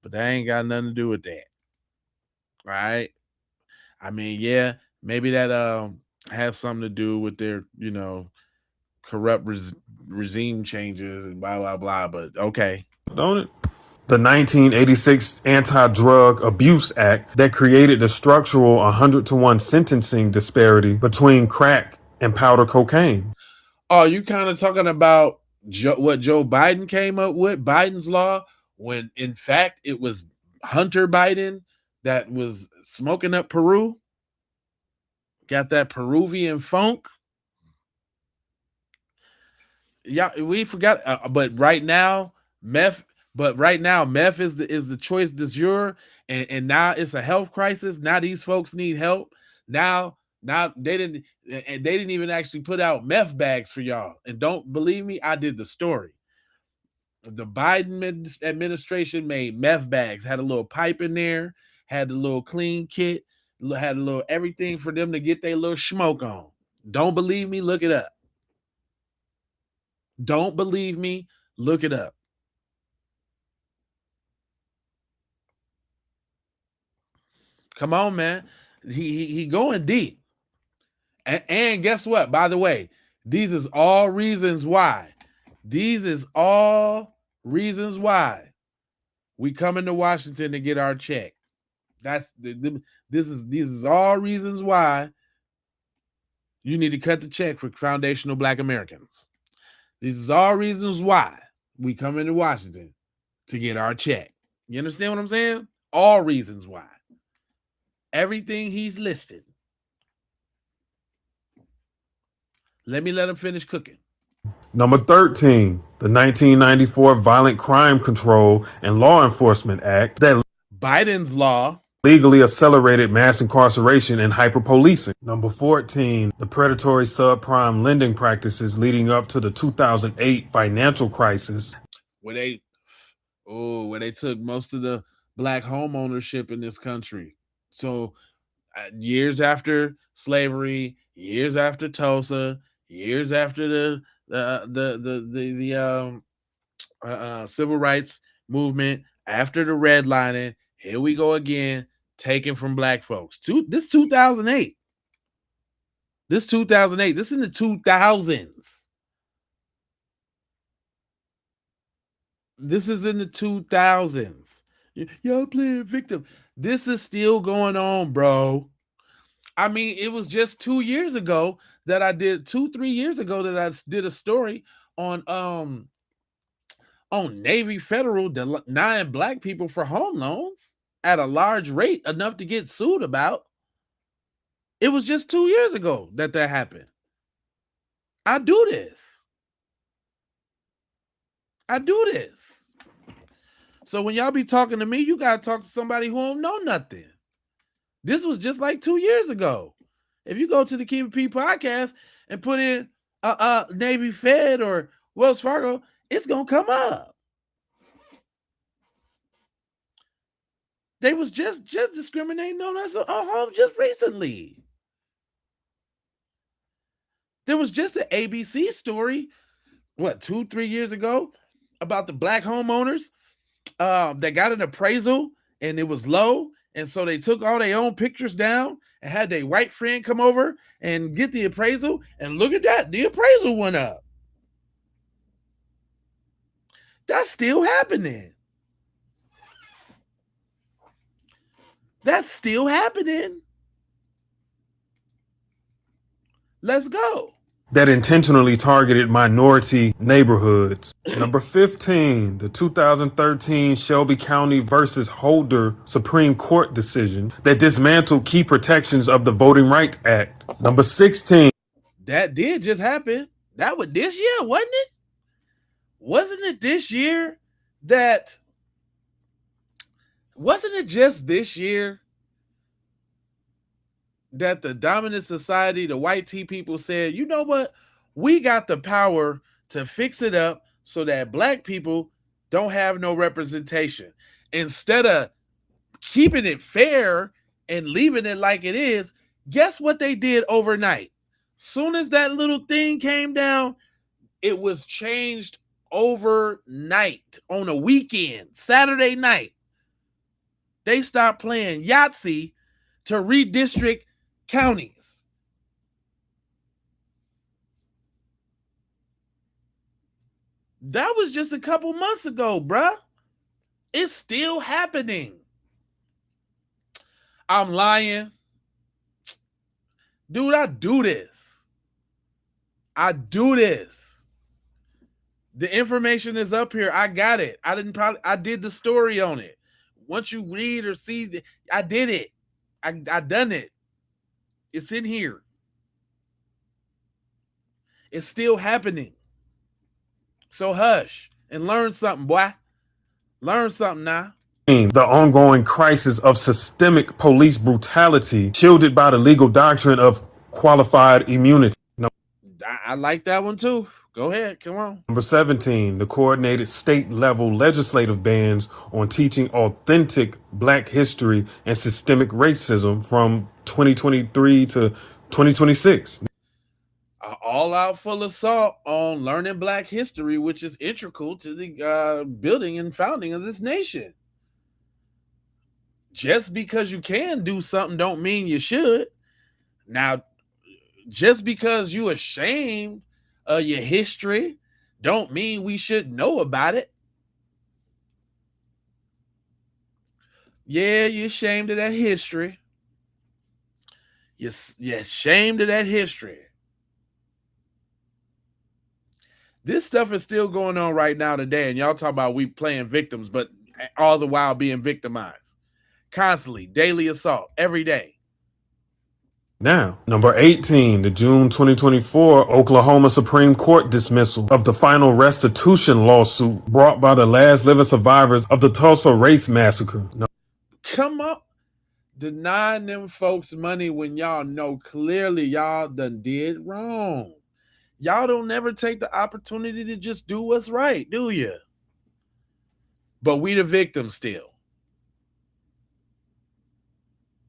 Speaker 1: but that ain't got nothing to do with that, right? I mean, yeah, maybe that has something to do with their, corrupt regime changes and blah blah blah. But okay,
Speaker 16: don't it? The 1986 Anti-Drug Abuse Act that created the structural 100-to-1 sentencing disparity between crack and powder cocaine.
Speaker 1: Oh, you kind of talking about what Joe Biden came up with, Biden's law, when in fact it was Hunter Biden that was smoking up Peru? Got that Peruvian funk? Yeah, we forgot. But right now, meth is the choice du jour, and now it's a health crisis. Now these folks need help. Now they didn't even actually put out meth bags for y'all. And don't believe me, I did the story. The Biden administration made meth bags, had a little pipe in there, had the little clean kit, had a little everything for them to get their little smoke on. Don't believe me? Look it up. Don't believe me? Look it up. Come on, man. He going deep. And guess what? By the way, these is all reasons why. These is all reasons why we coming to Washington to get our this is all reasons why you need to cut the check for foundational Black Americans. These is all reasons why we come into Washington to get our check. You understand what I'm saying? All reasons why. Everything he's listed. Let him finish cooking.
Speaker 16: Number 13, the 1994 Violent Crime Control and Law Enforcement Act that
Speaker 1: Biden's law
Speaker 16: legally accelerated mass incarceration and hyperpolicing. Number 14, the predatory subprime lending practices leading up to the 2008 financial crisis.
Speaker 1: Where they took most of the black home ownership in this country. So years after slavery, years after Tulsa, years after the civil rights movement, after the redlining, here we go again, taken from black folks. This 2008. This 2008. This is in the 2000s. This is in the 2000s. Y'all playing victim. This is still going on, bro. I mean, it was just 2 years ago that I did 3 years ago that I did a story on Navy Federal denying black people for home loans at a large rate enough to get sued about. It was just 2 years ago that happened. I do this. So when y'all be talking to me, you gotta talk to somebody who don't know nothing. This was just like 2 years ago. If you go to the Keep It P podcast and put in Navy Fed or Wells Fargo, it's gonna come up. They was just discriminating on us just recently. There was just an ABC story, 2-3 years ago, about the black homeowners that got an appraisal and it was low, and so they took all their own pictures down and had their white friend come over and get the appraisal, and look at that, the appraisal went up. That's still happening. Let's go.
Speaker 16: That intentionally targeted minority neighborhoods. Number 15, the 2013 Shelby County versus Holder Supreme Court decision that dismantled key protections of the Voting Rights Act. Number 16.
Speaker 1: That did just happen. That was this year, wasn't it? Wasn't it this year that... Wasn't it just this year that the dominant society, the white tea people, said, you know what? We got the power to fix it up so that black people don't have no representation. Instead of keeping it fair and leaving it like it is, guess what they did overnight? Soon as that little thing came down, it was changed overnight on a weekend, Saturday night. They stopped playing Yahtzee to redistrict counties. That was just a couple months ago, bruh. It's still happening. I'm lying. Dude, I do this. The information is up here. I got it. I did the story on it. Once you read or see, I did it. I done it. It's in here. It's still happening. So hush and learn something, boy. Learn something now.
Speaker 16: The ongoing crisis of systemic police brutality, shielded by the legal doctrine of qualified immunity.
Speaker 1: I like that one too. Go ahead, come on.
Speaker 16: Number 17, the coordinated state-level legislative bans on teaching authentic black history and systemic racism from 2023 to 2026.
Speaker 1: All-out full assault on learning black history, which is integral to the building and founding of this nation. Just because you can do something don't mean you should. Now, just because you ashamed of your history don't mean we should know about it. Yeah, you're ashamed of that history. You're ashamed of that history. This stuff is still going on right now today, and y'all talk about we playing victims, but all the while being victimized. Constantly, daily assault, every day.
Speaker 16: Now, number 18, the June 2024 Oklahoma Supreme Court dismissal of the final restitution lawsuit brought by the last living survivors of the Tulsa Race Massacre.
Speaker 1: Come up, denying them folks money when y'all know clearly y'all done did wrong. Y'all don't never take the opportunity to just do what's right, do you? But we the victims still.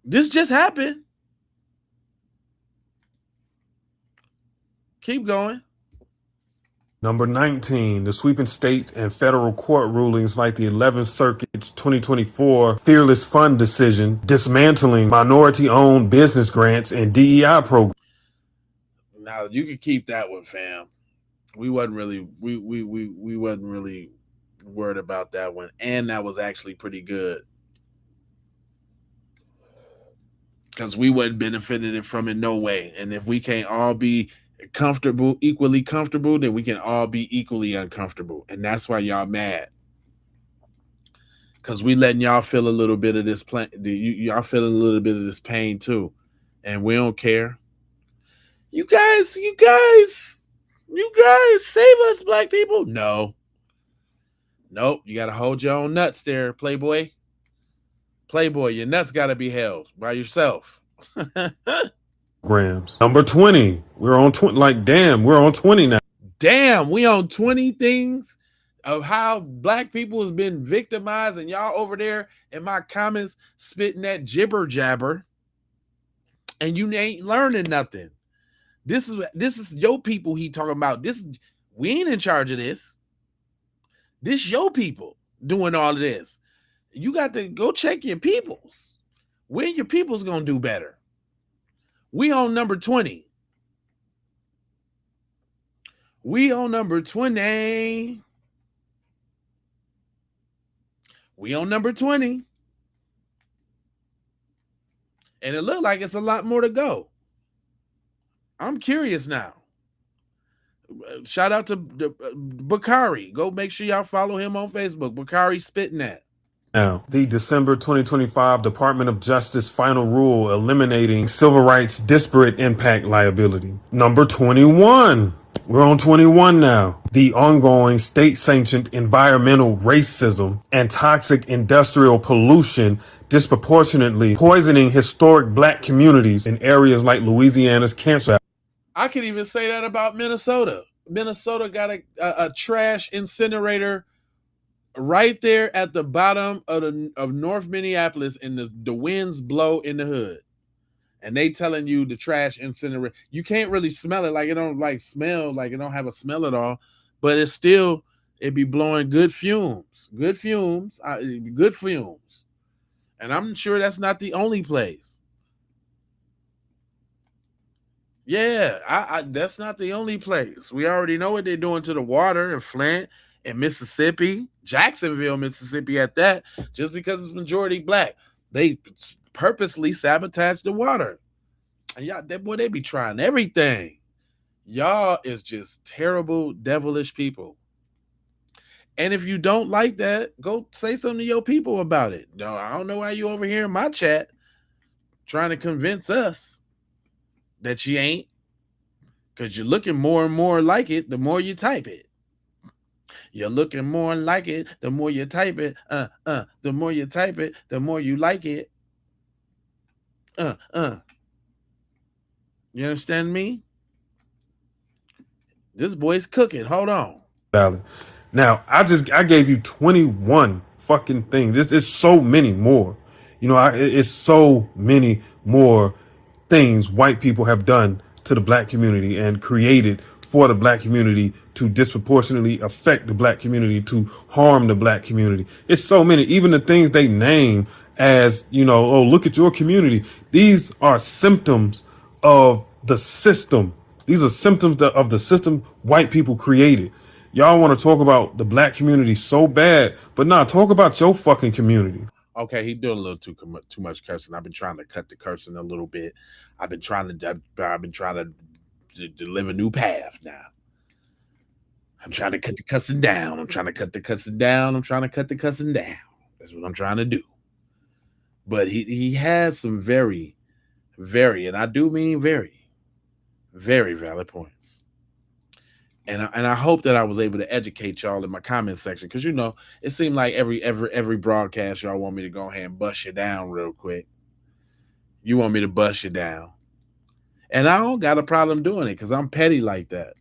Speaker 1: This just happened. Keep going.
Speaker 16: Number 19, the sweeping state and federal court rulings like the 11th Circuit's 2024 Fearless Fund decision, dismantling minority-owned business grants and DEI programs.
Speaker 1: Now you can keep that one, fam. We wasn't really we wasn't really worried about that one, and that was actually pretty good because we wasn't benefiting from it no way. And if we can't all be comfortable, equally comfortable, then we can all be equally uncomfortable, and that's why y'all mad. Because we letting y'all feel a little bit of this y'all feeling a little bit of this pain too, and we don't care. You guys, save us, black people. No, nope. You got to hold your own nuts there, Playboy. Playboy, your nuts got to be held by yourself.
Speaker 16: Grams. Number 20, we're on 20. Like, damn, we're on 20 now.
Speaker 1: Damn, we on 20 things of how black people has been victimized, and y'all over there in my comments spitting that jibber jabber, and you ain't learning nothing. This is your people he talking about. We ain't in charge of this. This your people doing all of this. You got to go check your peoples. When your people's gonna do better? We on number 20. We on number 20. We on number 20. And it looked like it's a lot more to go. I'm curious now. Shout out to Bakari. Go make sure y'all follow him on Facebook. Bakari spitting that.
Speaker 16: Now, the December 2025 Department of Justice final rule eliminating civil rights disparate impact liability. Number 21. We're on 21 now. The ongoing state-sanctioned environmental racism and toxic industrial pollution disproportionately poisoning historic black communities in areas like Louisiana's Cancer.
Speaker 1: I could even say that about Minnesota. Minnesota got a trash incinerator right there at the bottom of North Minneapolis, and the winds blow in the hood. And they telling you the trash incinerator, you can't really smell it. Like it don't like smell, like it don't have a smell at all. But it's still, it be blowing good fumes. Good fumes. And I'm sure that's not the only place. Yeah, that's not the only place. We already know what they're doing to the water in Flint and Mississippi, Jacksonville, Mississippi at that, just because it's majority black. They purposely sabotage the water. And y'all, they be trying everything. Y'all is just terrible, devilish people. And if you don't like that, go say something to your people about it. No, I don't know why you over here in my chat trying to convince us that you ain't, because you're looking more and more like it the more you type it. You're looking more like it the more you type it. The more you type it, the more you like it. You understand me? This boy's cooking. Hold on.
Speaker 16: Now, I gave you 21 fucking things. This is so many more. You know, it's so many more things white people have done to the black community and created for the black community to disproportionately affect the black community, to harm the black community. It's so many. Even the things they name as, you know, oh, look at your community. These are symptoms of the system. These are symptoms of the system white people created. Y'all want to talk about the black community so bad, but nah, talk about your fucking community.
Speaker 1: Okay, he doing a little too much cursing. I've been trying to cut the cursing a little bit. I've been trying to live a new path now. I'm trying to cut the cussing down. I'm trying to cut the cussing down. That's what I'm trying to do. But he has some very, very, and I do mean very, very valid points. And I hope that I was able to educate y'all in my comment section, because, you know, it seemed like every broadcast y'all want me to go ahead and bust you down real quick. You want me to bust you down. And I don't got a problem doing it because I'm petty like that.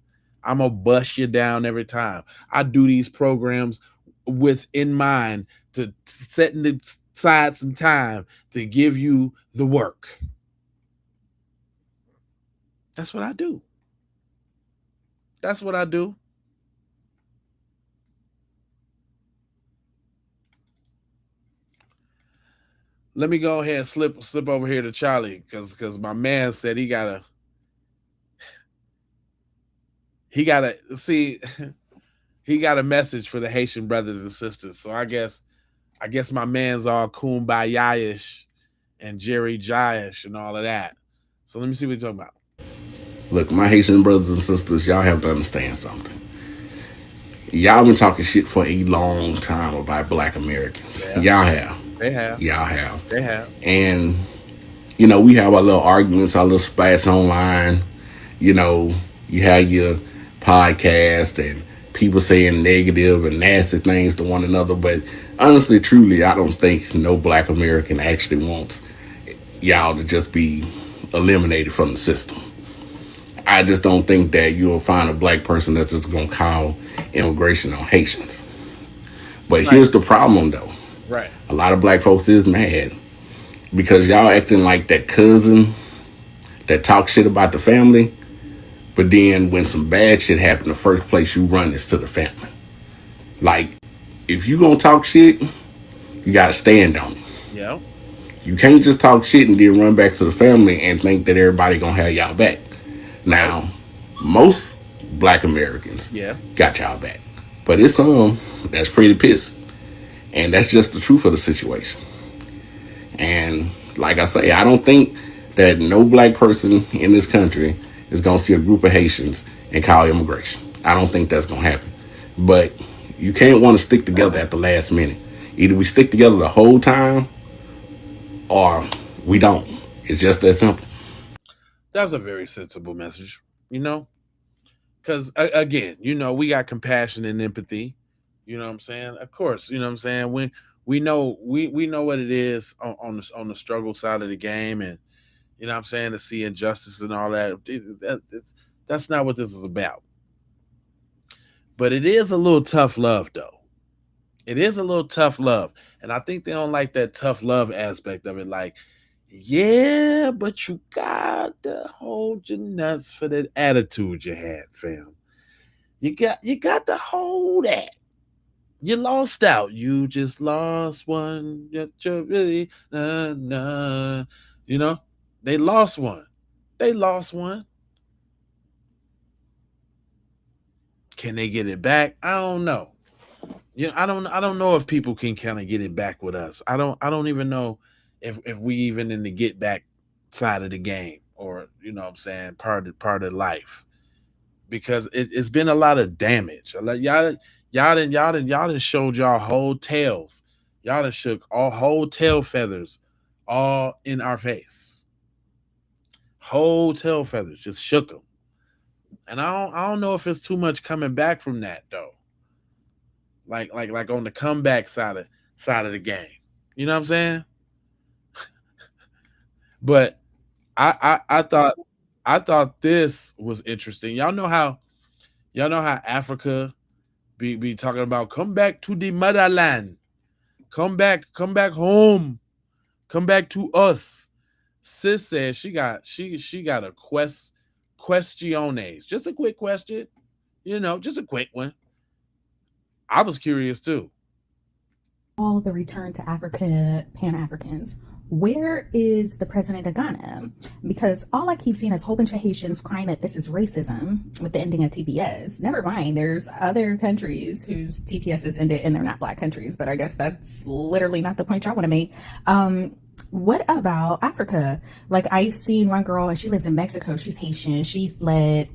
Speaker 1: I'm going to bust you down every time. I do these programs with in mind to setting the aside some time to give you the work. That's what I do. That's what I do. Let me go ahead and slip over here to Charlie because my man said he gotta see he got a message for the Haitian brothers and sisters. So I guess my man's all kumbaya-ish and Jerry Jaish and all of that. So let me see what you're talking about.
Speaker 17: Look, my Haitian brothers and sisters, y'all have to understand something. Y'all been talking shit for a long time about black Americans.
Speaker 1: Yeah.
Speaker 17: Y'all have.
Speaker 1: They have.
Speaker 17: Y'all have.
Speaker 1: They have.
Speaker 17: And, you know, we have our little arguments, our little spats online. You know, you have your podcast and people saying negative and nasty things to one another. But honestly, truly, I don't think no black American actually wants y'all to just be eliminated from the system. I just don't think that you'll find a black person that's just going to call immigration on Haitians. But here's the problem, though.
Speaker 1: Right.
Speaker 17: A lot of black folks is mad because y'all acting like that cousin that talk shit about the family, but then when some bad shit happen, the first place you run is to the family. Like, if you gonna talk shit, you gotta stand on it.
Speaker 1: Yeah.
Speaker 17: You can't just talk shit and then run back to the family and think that everybody gonna have y'all back. Now, most black Americans got y'all back. But it's some that's pretty pissed. And that's just the truth of the situation. And like I say, I don't think that no black person in this country is going to see a group of Haitians and call immigration. I don't think that's going to happen. But you can't want to stick together at the last minute. Either we stick together the whole time or we don't. It's just that simple.
Speaker 1: That was a very sensible message, you know? Because, again, you know, we got compassion and empathy. You know what I'm saying? Of course, you know what I'm saying? We know we know what it is on the struggle side of the game, and you know what I'm saying, to see injustice and all that. That's not what this is about. But it is a little tough love, though. It is a little tough love. And I think they don't like that tough love aspect of it. Like, yeah, but you got to hold your nuts for that attitude you had, fam. You got to hold that. You lost out. You just lost one. You're really, nah. You know, they lost one. They lost one. Can they get it back? I don't know. You know, I don't know if people can kind of get it back with us. I don't even know if we even in the get back side of the game, or you know what I'm saying, part of life. Because it's been a lot of damage. Like y'all done showed y'all whole tails. Y'all done shook all whole tail feathers all in our face. Whole tail feathers just shook them. And I don't know if it's too much coming back from that though. Like on the comeback side of the game. You know what I'm saying? But I thought this was interesting. Y'all know how Africa be talking about come back to the motherland. Come back home. Come back to us. Sis says she got a questiones. Just a quick question. You know, just a quick one. I was curious too.
Speaker 18: All the return to Africa, Pan-Africans. Where is the president of Ghana? Because all I keep seeing is a whole bunch of Haitians crying that this is racism with the ending of TPS. Never mind, there's other countries whose TPS is ended and they're not black countries, but I guess that's literally not the point y'all want to make. What about Africa? Like, I've seen one girl and she lives in Mexico. She's Haitian. She fled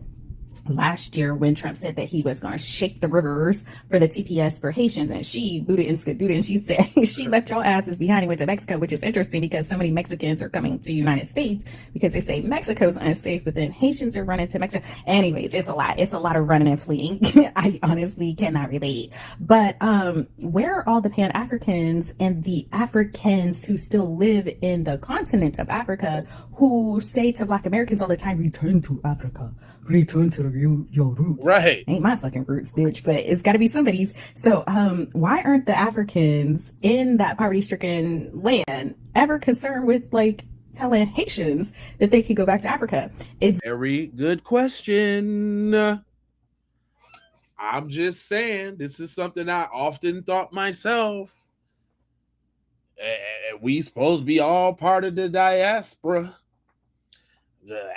Speaker 18: last year when Trump said that he was going to shake the rivers for the TPS for Haitians, and she booted and skadooted, and she said she left your asses behind and went to Mexico, which is interesting because so many Mexicans are coming to the United States because they say Mexico's unsafe, but then Haitians are running to Mexico. Anyways, it's a lot of running and fleeing. I honestly cannot relate. But where are all the Pan-Africans and the Africans who still live in the continent of Africa who say to Black Americans all the time, return to Africa, return to the your roots.
Speaker 1: Right.
Speaker 18: Ain't my fucking roots, bitch, but it's got to be somebody's. So, why aren't the Africans in that poverty-stricken land ever concerned with like telling Haitians that they could go back to Africa? It's
Speaker 1: very good question. I'm just saying, this is something I often thought myself. We supposed to be all part of the diaspora.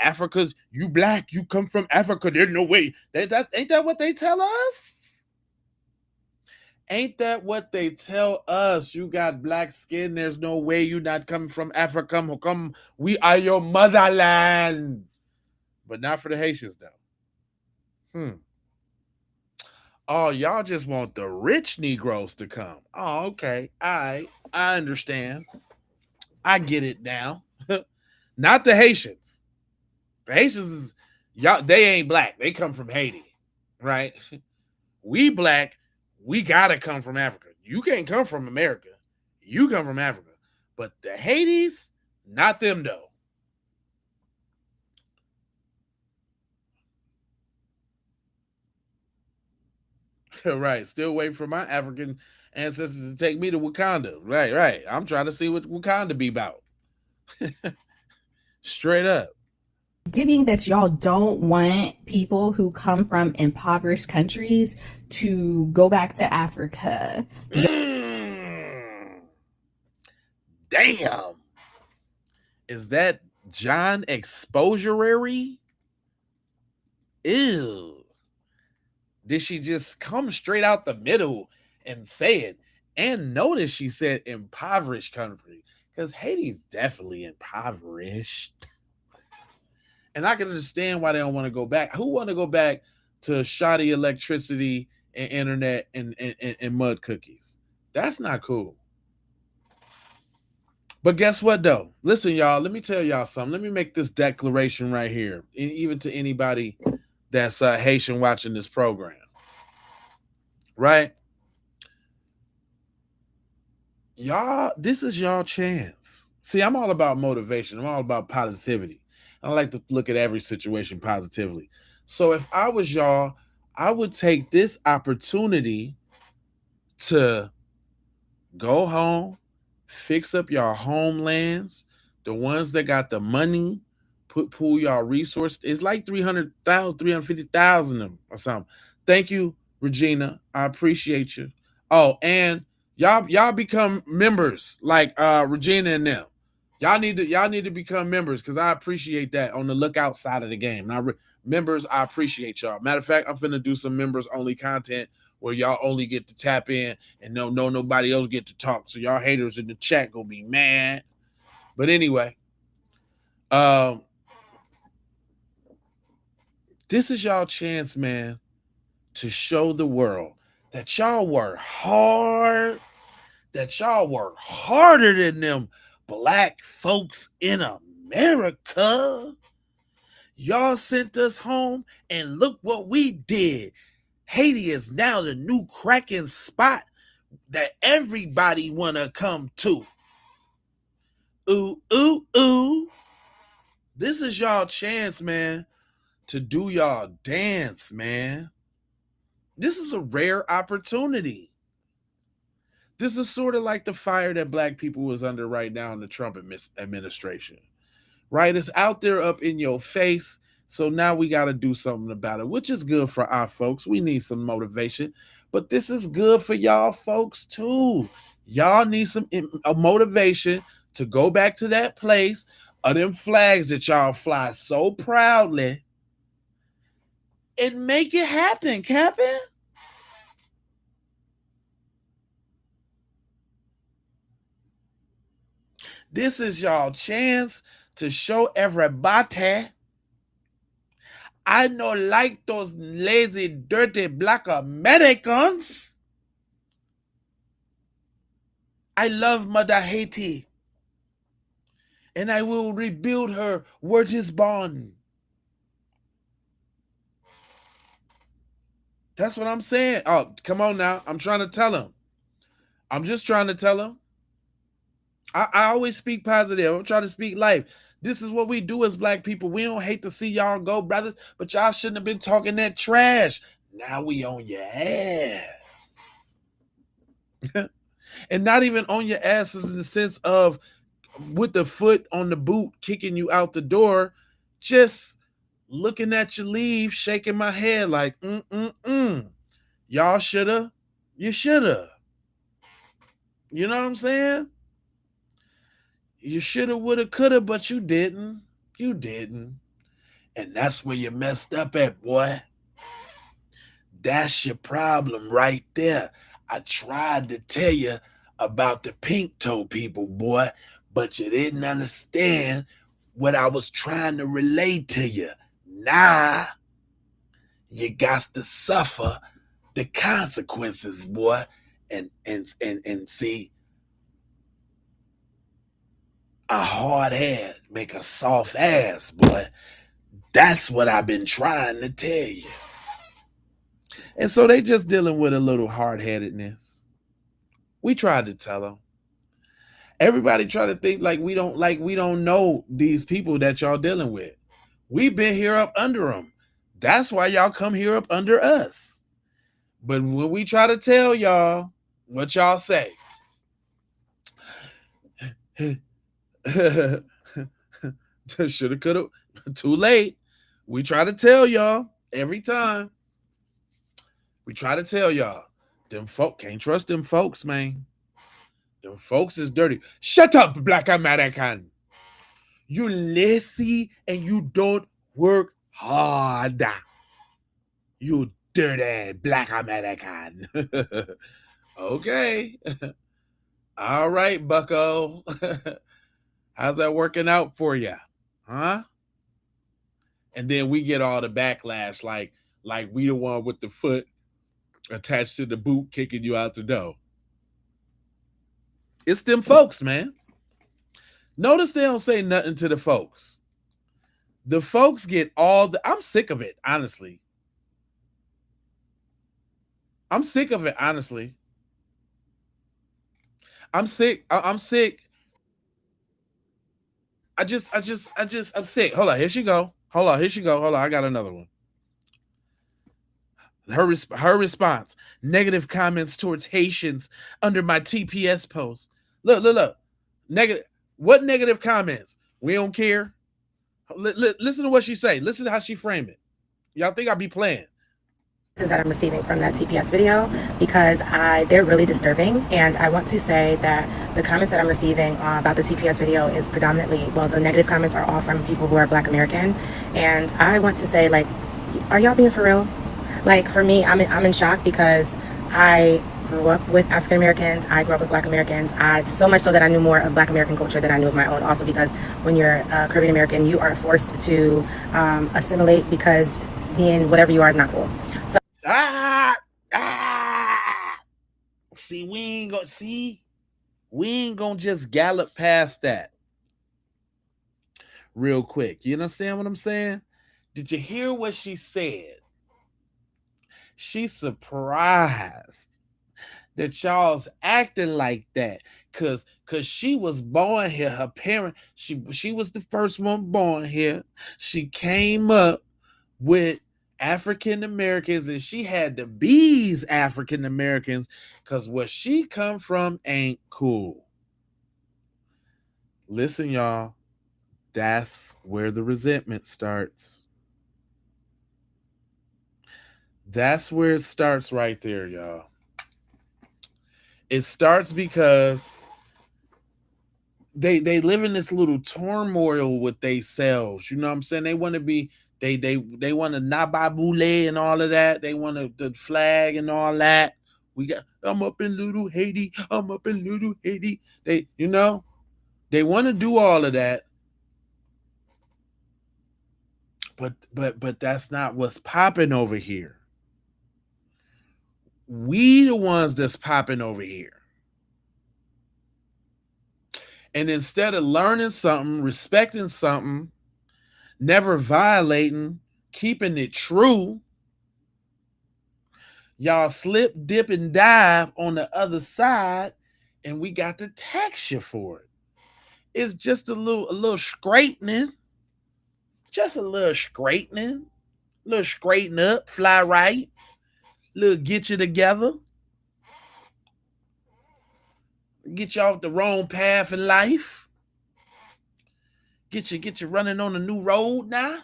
Speaker 1: Africa's, you black, you come from Africa. There's no way. That ain't that what they tell us? Ain't that what they tell us? You got black skin. There's no way you not coming from Africa. Come, we are your motherland. But not for the Haitians, though. Oh, y'all just want the rich Negroes to come. Oh, okay. I understand. I get it now. Not the Haitians. The Haitians, y'all, they ain't black. They come from Haiti, right? We black, we gotta come from Africa. You can't come from America. You come from Africa. But the Haitis, not them though. Right. Still waiting for my African ancestors to take me to Wakanda. Right. I'm trying to see what Wakanda be about. Straight up.
Speaker 18: giving that y'all don't want people who come from impoverished countries to go back to Africa.
Speaker 1: Damn. Is that John Exposurary? Ew. Did she just come straight out the middle and say it? And notice she said impoverished country, because Haiti's definitely impoverished. And I can understand why they don't want to go back. Who want to go back to shoddy electricity and internet and mud cookies? That's not cool. But guess what, though? Listen, y'all, let me tell y'all something. Let me make this declaration right here, even to anybody that's Haitian watching this program. Right? Y'all, this is y'all chance. See, I'm all about motivation. I'm all about positivity. I like to look at every situation positively. So if I was y'all, I would take this opportunity to go home, fix up your homelands, the ones that got the money, pool y'all resources. It's like 300,000, 350,000 of them or something. Thank you, Regina. I appreciate you. Oh, and y'all become members like Regina and them. Y'all need to become members, because I appreciate that on the lookout side of the game. Now, members, I appreciate y'all. Matter of fact, I'm finna do some members only content where y'all only get to tap in and no nobody else get to talk. So y'all haters in the chat gonna be mad. But anyway, this is y'all chance, man, to show the world that y'all work hard, that y'all work harder than them black folks in America. Y'all sent us home, and look what we did. Haiti is now the new cracking spot that everybody wanna come to. Ooh, ooh, ooh. This is y'all chance, man, to do y'all dance, man. This is a rare opportunity. This is sort of like the fire that black people was under right now in the Trump administration. Right? It's out there up in your face. So now we got to do something about it, which is good for our folks. We need some motivation, but this is good for y'all folks too. Y'all need some motivation to go back to that place of them flags that y'all fly so proudly and make it happen, Captain. This is y'all chance to show everybody I don't like those lazy, dirty black Americans. I love Mother Haiti, and I will rebuild her where it is born. That's what I'm saying. Oh, come on now. I'm trying to tell him. I'm just trying to tell him. I always speak positive. I'm trying to speak life. This is what we do as black people. We don't hate to see y'all go, brothers, but y'all shouldn't have been talking that trash. Now we on your ass. And not even on your asses in the sense of with the foot on the boot kicking you out the door, just looking at you leave, shaking my head like, y'all shoulda, you shoulda. You know what I'm saying? You shoulda, woulda, coulda, but you didn't. You didn't. And that's where you messed up at, boy. That's your problem right there. I tried to tell you about the pink toe people, boy, but you didn't understand what I was trying to relate to you. Nah, you got to suffer the consequences, boy. And see, a hard head make a soft ass, boy. That's what I've been trying to tell you. And so they just dealing with a little hard-headedness. We tried to tell them. Everybody try to think like we don't know these people that y'all dealing with. We've been here up under them. That's why y'all come here up under us. But when we try to tell y'all, what y'all say? Shoulda, coulda, too late. We try to tell y'all every time. We try to tell y'all. Them folk can't trust them folks, man. Them folks is dirty. Shut up, Black American. You lazy and you don't work hard. You dirty Black American. Okay. All right, bucko. How's that working out for you? Huh? And then we get all the backlash like we the one with the foot attached to the boot kicking you out the door. It's them folks, man. Notice they don't say nothing to the folks. The folks get all the. I'm sick of it, honestly. I'm sick of it, honestly. I'm sick. I'm sick. I'm sick. Hold on. Here she go. Hold on. Here she go. Hold on. I got another one. Her response: negative comments towards Haitians under my TPS post. Look. Negative. What negative comments? We don't care. Listen to what she say. Listen to how she frame it. Y'all think I be playing?
Speaker 19: That I'm receiving from that TPS video because they're really disturbing, and I want to say that the comments that I'm receiving about the TPS video is predominantly, well, the negative comments are all from people who are Black American, and I want to say, like, are y'all being for real? Like, for me, I'm in shock because I grew up with African Americans, I grew up with Black Americans, so much so that I knew more of Black American culture than I knew of my own, also because when you're Caribbean American, you are forced to assimilate because being whatever you are is not cool. So
Speaker 1: See, we ain't gonna just gallop past that real quick. You understand what I'm saying? Did you hear what she said? She's surprised that y'all's acting like that cause she was born here. Her parent, she was the first one born here. She came up with African Americans and she had to be African Americans because where she come from ain't cool. Listen, y'all, that's where the resentment starts. That's where it starts right there, y'all. It starts because they live in this little turmoil with themselves. You know what I'm saying? They want to be they want to nababule and all of that. They want the flag and all that. I'm up in little Haiti. I'm up in little Haiti. They they want to do all of that. But that's not what's popping over here. We the ones that's popping over here. And instead of learning something, respecting something, never violating, keeping it true, y'all slip, dip, and dive on the other side, and we got to tax you for it. It's just a little straightening, just a little straightening, little straighten up, fly right, little get you together, get you off the wrong path in life, get you running on a new road now.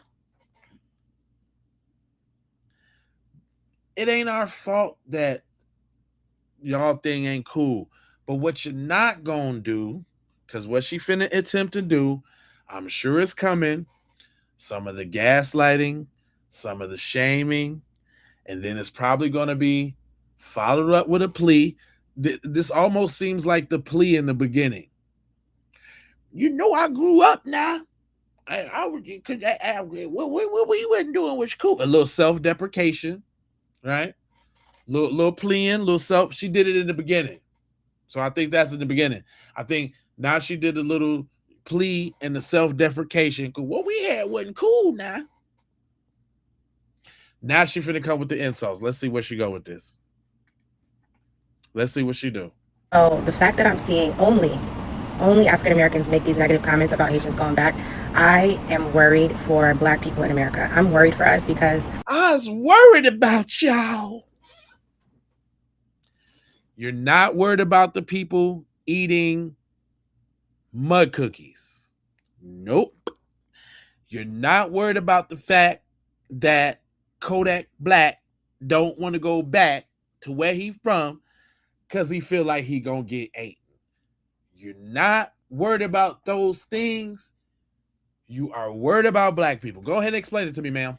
Speaker 1: It ain't our fault that y'all thing ain't cool. But what you're not gonna do, because what she finna attempt to do, I'm sure it's coming. Some of the gaslighting, some of the shaming, and then it's probably gonna be followed up with a plea. This almost seems like the plea in the beginning. You know, I grew up now. I because what we wasn't doing was cool. A little self-deprecation, right? Little pleading, little self. She did it in the beginning, so I think that's in the beginning. I think now she did a little plea and the self-deprecation. Cause what we had wasn't cool. Now she finna come with the insults. Let's see where she go with this. Let's see what she do.
Speaker 19: So the fact that I'm seeing only African Americans make these negative comments about Haitians going back, I am worried for Black people in America. I'm worried for us because
Speaker 1: I was worried about y'all. You're not worried about the people eating mud cookies. Nope. You're not worried about the fact that Kodak Black don't want to go back to where he from because he feel like he gonna get ate. You're not worried about those things. You are worried about Black people. Go ahead and explain it to me, ma'am.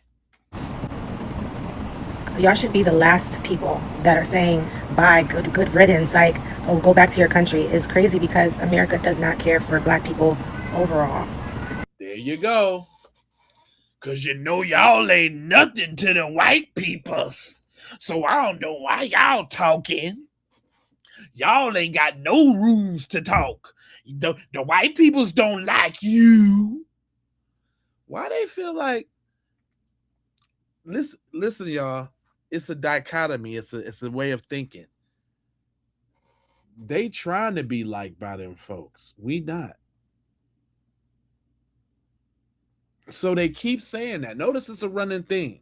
Speaker 19: y'all should be the last people that are saying bye, good riddance, like, oh, go back to your country. Is crazy because America does not care for Black people overall.
Speaker 1: There you go. Cause you know y'all ain't nothing to the white peoples. So I don't know why y'all talking. Y'all ain't got no rooms to talk. The white peoples don't like you. Why they feel like listen, y'all, it's a dichotomy, it's a way of thinking. They trying to be liked by them folks. We not. So they keep saying that. Notice it's a running thing.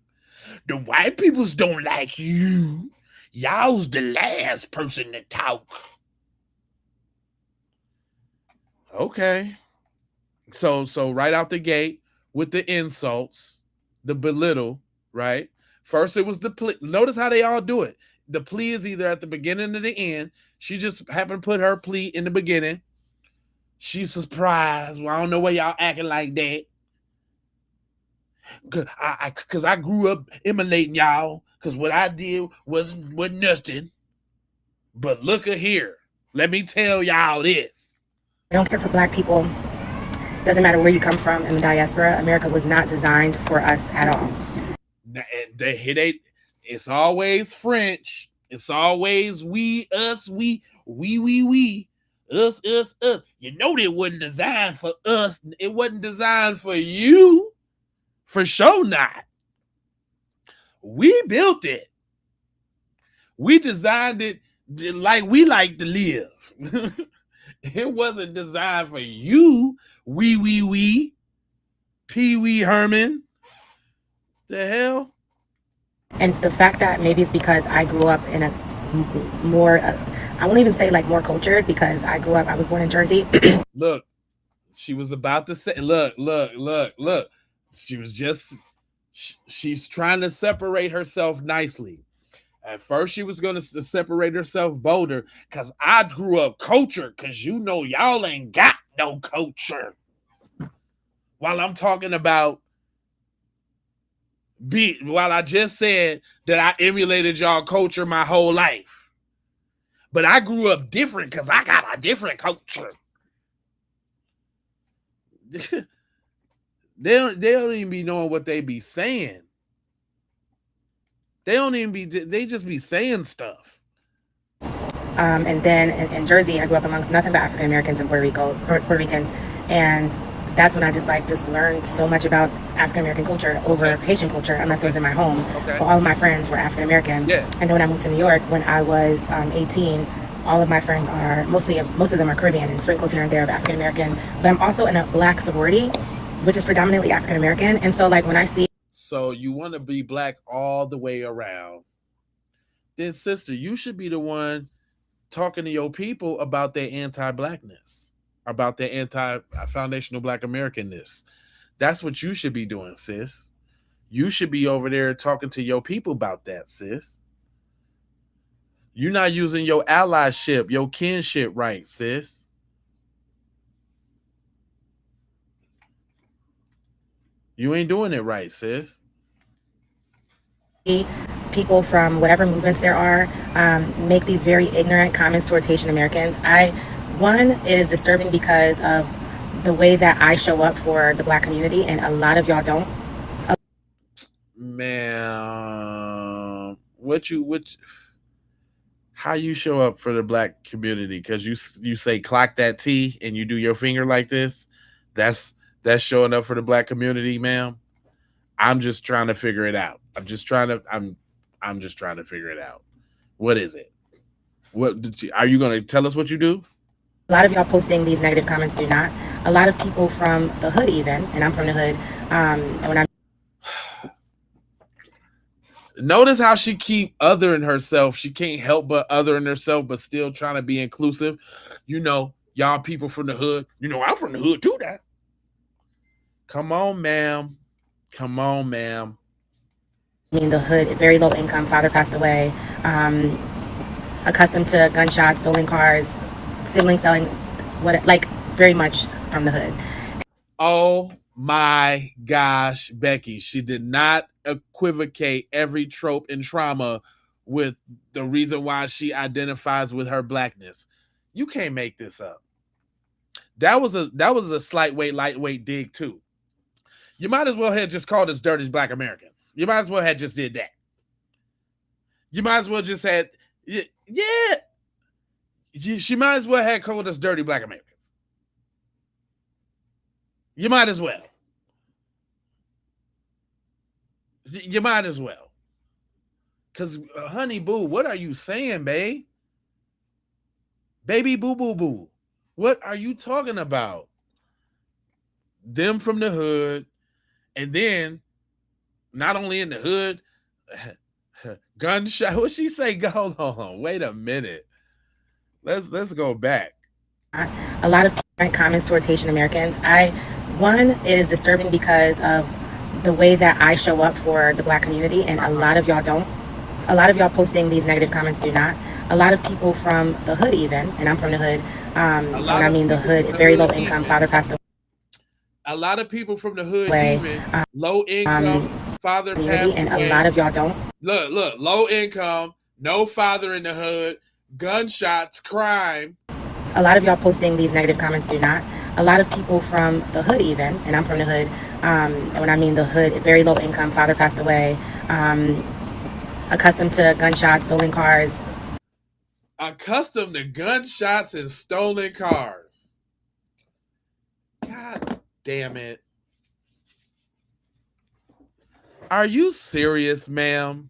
Speaker 1: The white peoples don't like you. Y'all's the last person to talk. Okay. So right out the gate with the insults, the belittle, right? First it was the plea. Notice how they all do it. The plea is either at the beginning or the end. She just happened to put her plea in the beginning. She's surprised. Well, I don't know why y'all acting like that. Cause I grew up emulating y'all. Cause what I did wasn't nothing. But look at here. Let me tell y'all this.
Speaker 19: I don't care for Black people. Doesn't matter where you come from in the diaspora. America was not designed for us at all.
Speaker 1: It's always French. It's always we, us, we, us. You know it wasn't designed for us. It wasn't designed for you. For sure not. We built it. We designed it like we like to live. It wasn't designed for you. We. Pee Wee Herman. The hell?
Speaker 19: And the fact that maybe it's because I grew up in a more, I won't even say like more cultured, because I was born in Jersey.
Speaker 1: Look, she was about to say, look. She was she's trying to separate herself nicely. At first, she was going to separate herself bolder because I grew up cultured, because you know y'all ain't got no culture. While I'm talking about while I just said that I emulated y'all culture my whole life. But I grew up different because I got a different culture. They don't even be knowing what they be saying. They just be saying stuff.
Speaker 19: And then in Jersey, I grew up amongst nothing but African Americans and Puerto Ricans. And that's when I just learned so much about African American culture over Haitian culture, unless it was in my home. Okay. All of my friends were African American. Yeah. And then when I moved to New York, when I was 18, all of my friends are most of them are Caribbean and sprinkles here and there of African American. But I'm also in a black sorority, which is predominantly African American. And so like when I see,
Speaker 1: so you want to be black all the way around, then sister, you should be the one talking to your people about their anti-blackness, about their anti-foundational Black Americanness. That's what you should be doing, sis. You should be over there talking to your people about that, sis. You're not using your allyship, your kinship right, sis. You ain't doing it right, sis.
Speaker 19: people from whatever movements there are make these very ignorant comments towards Haitian Americans. It is disturbing because of the way that I show up for the Black community, and a lot of y'all don't.
Speaker 1: Man, how you show up for the Black community? Because you say clock that T and you do your finger like this. That's showing up for the Black community, ma'am. I'm just trying to figure it out. I'm just trying to figure it out. What is it? Are you going to tell us what you do?
Speaker 19: A lot of y'all posting these negative comments do not. A lot of people from the hood even, and I'm from the hood, and when I'm
Speaker 1: Notice how she keep othering herself. She can't help but othering herself, but still trying to be inclusive. You know, y'all people from the hood. You know, I'm from the hood too. That. Come on, ma'am. Come on, ma'am.
Speaker 19: I mean, the hood, very low income, father passed away, accustomed to gunshots, stolen cars, siblings selling, very much from the hood.
Speaker 1: Oh my gosh, Becky. She did not equivocate every trope and trauma with the reason why she identifies with her Blackness. You can't make this up. That was a lightweight dig too. You might as well have just called us dirty Black Americans. You might as well have just did that. You might as well just had, yeah. She might as well have called us dirty Black Americans. You might as well. You might as well. Because, honey boo, what are you saying, babe? Baby boo boo boo. What are you talking about? Them from the hood. And then, not only in the hood, gunshot. What she say? Hold on. Wait a minute. Let's go back.
Speaker 19: A lot of comments towards Haitian Americans. It is disturbing because of the way that I show up for the Black community, and a lot of y'all don't. A lot of y'all posting these negative comments do not. A lot of people from the hood even, and I'm from the hood, and I mean the hood, very low income, father passed away.
Speaker 1: A lot of people from the hood even, low income, father passed away.
Speaker 19: And a lot of y'all don't.
Speaker 1: Look, low income, no father in the hood, gunshots, crime.
Speaker 19: A lot of y'all posting these negative comments do not. A lot of people from the hood even, and I'm from the hood, and when I mean the hood, very low income, father passed away, accustomed to gunshots, stolen cars.
Speaker 1: Accustomed to gunshots and stolen cars. God damn it. Are you serious, ma'am?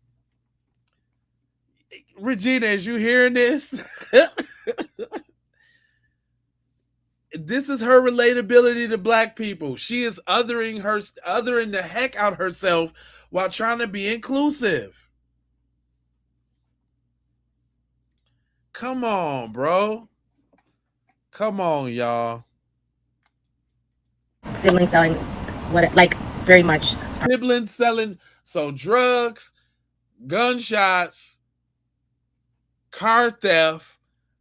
Speaker 1: Regina, is you hearing this? This is her relatability to Black people. She is othering the heck out herself while trying to be inclusive. Come on, bro. Come on, y'all.
Speaker 19: Siblings selling very much.
Speaker 1: Siblings selling, so drugs, gunshots, car theft,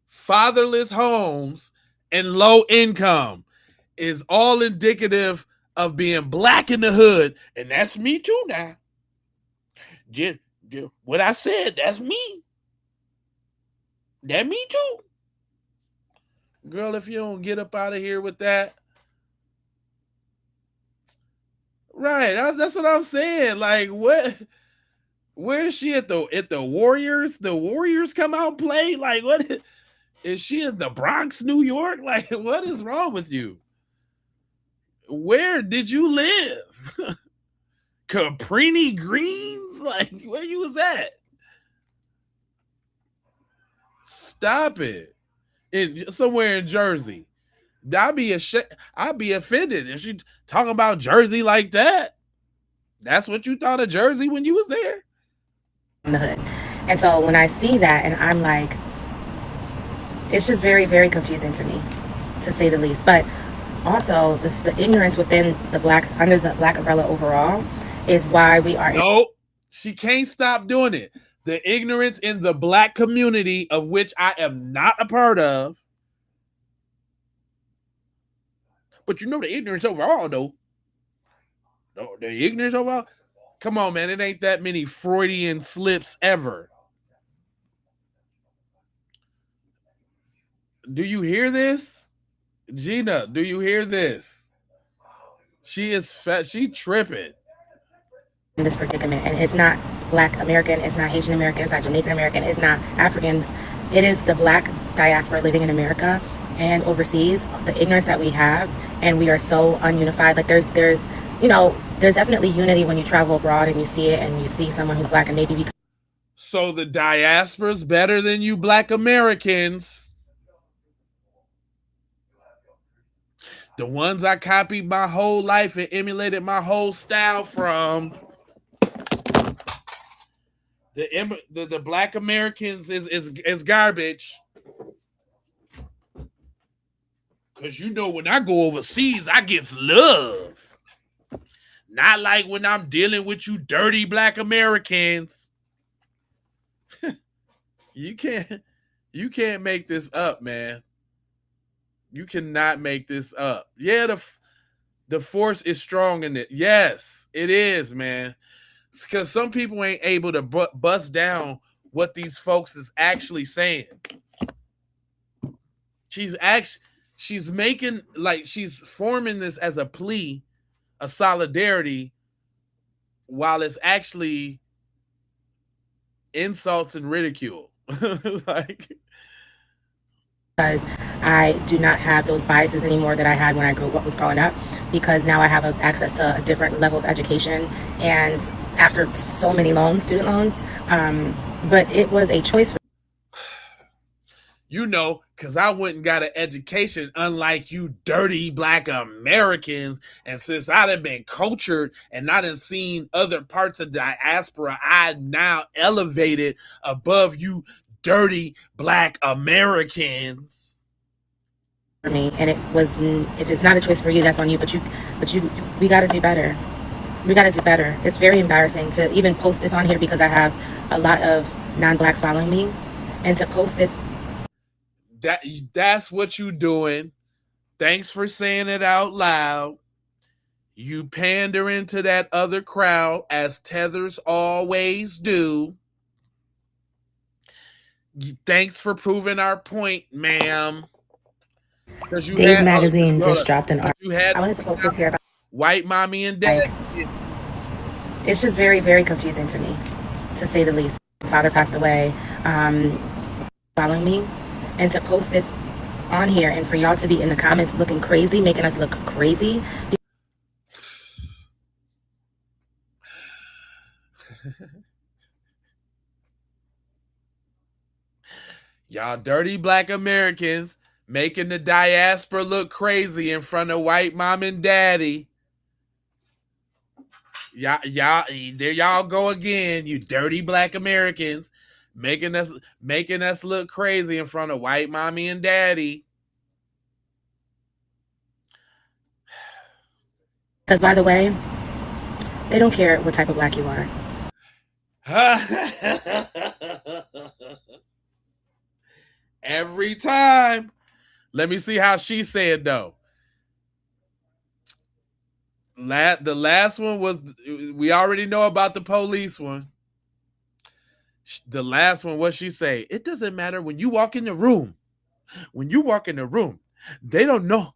Speaker 1: fatherless homes, and low income is all indicative of being Black in the hood. And that's me too now. What I said, that's me. That me too. Girl, if you don't get up out of here with that. Right. That's what I'm saying. Like, what? Where is she at the Warriors? The Warriors come out and play? Like, what? Is she in the Bronx, New York? Like, what is wrong with you? Where did you live? Caprini Greens? Like, where you was at? Stop it. Somewhere in Jersey. I'd be offended if she talking about Jersey like that. That's what you thought of Jersey when you was there?
Speaker 19: In the hood. And so when I see that, and I'm like, it's just very, very confusing to me, to say the least. But also the ignorance within under the black umbrella overall is why we are.
Speaker 1: No, she can't stop doing it. The ignorance in the black community, of which I am not a part of. But you know the ignorance overall, though. No, the ignorance overall. Come on, man. It ain't that many Freudian slips ever. Do you hear this? Gina, do you hear this? She is fat. She tripping.
Speaker 19: In this predicament, and it's not Black American, it's not Haitian American, it's not Jamaican American, it's not Africans. It is the Black diaspora living in America and overseas. The ignorance that we have, and we are so ununified. Like there's definitely unity when you travel abroad and you see it, and you see someone who's Black and maybe.
Speaker 1: So the diaspora's better than you Black Americans. The ones I copied my whole life and emulated my whole style from. The Black Americans is garbage. Cause when I go overseas, I get love. Not like when I'm dealing with you dirty Black Americans. You can't make this up, man. You cannot make this up. Yeah, the force is strong in it. Yes, it is, man. Because some people ain't able to bust down what these folks is actually saying. She's making, like, she's forming this as a plea, a solidarity, while it's actually insults and ridicule. Like,
Speaker 19: because I do not have those biases anymore that I had when I was growing up, because now I have access to a different level of education, and after so many student loans, but it was a choice for
Speaker 1: because I went and got an education, unlike you dirty Black Americans. And since I done been cultured and I done seen other parts of diaspora, I now elevated above you dirty Black Americans.
Speaker 19: For me, and it was, if it's not a choice for you, that's on you. But we got to do better. We got to do better. It's very embarrassing to even post this on here, because I have a lot of non-Blacks following me, and to post this.
Speaker 1: That's what you doing. Thanks for saying it out loud. You pandering to that other crowd, as tethers always do. Thanks for proving our point, ma'am.
Speaker 19: Days Magazine just dropped an article. I wanted to post this here about
Speaker 1: white mommy and dad.
Speaker 19: It's just very, very confusing to me, to say the least. My father passed away, following me, and to post this on here, and for y'all to be in the comments looking crazy, making us look crazy.
Speaker 1: Y'all dirty Black Americans making the diaspora look crazy in front of white mom and daddy. Y'all, there y'all go again, you dirty Black Americans making us look crazy in front of white mommy and daddy.
Speaker 19: Because, by the way, they don't care what type of Black you are.
Speaker 1: Every time. Let me see how she said, though. The last one was, we already know about the police one. The last one, what she say? It doesn't matter when you walk in the room. When you walk in the room, they don't know.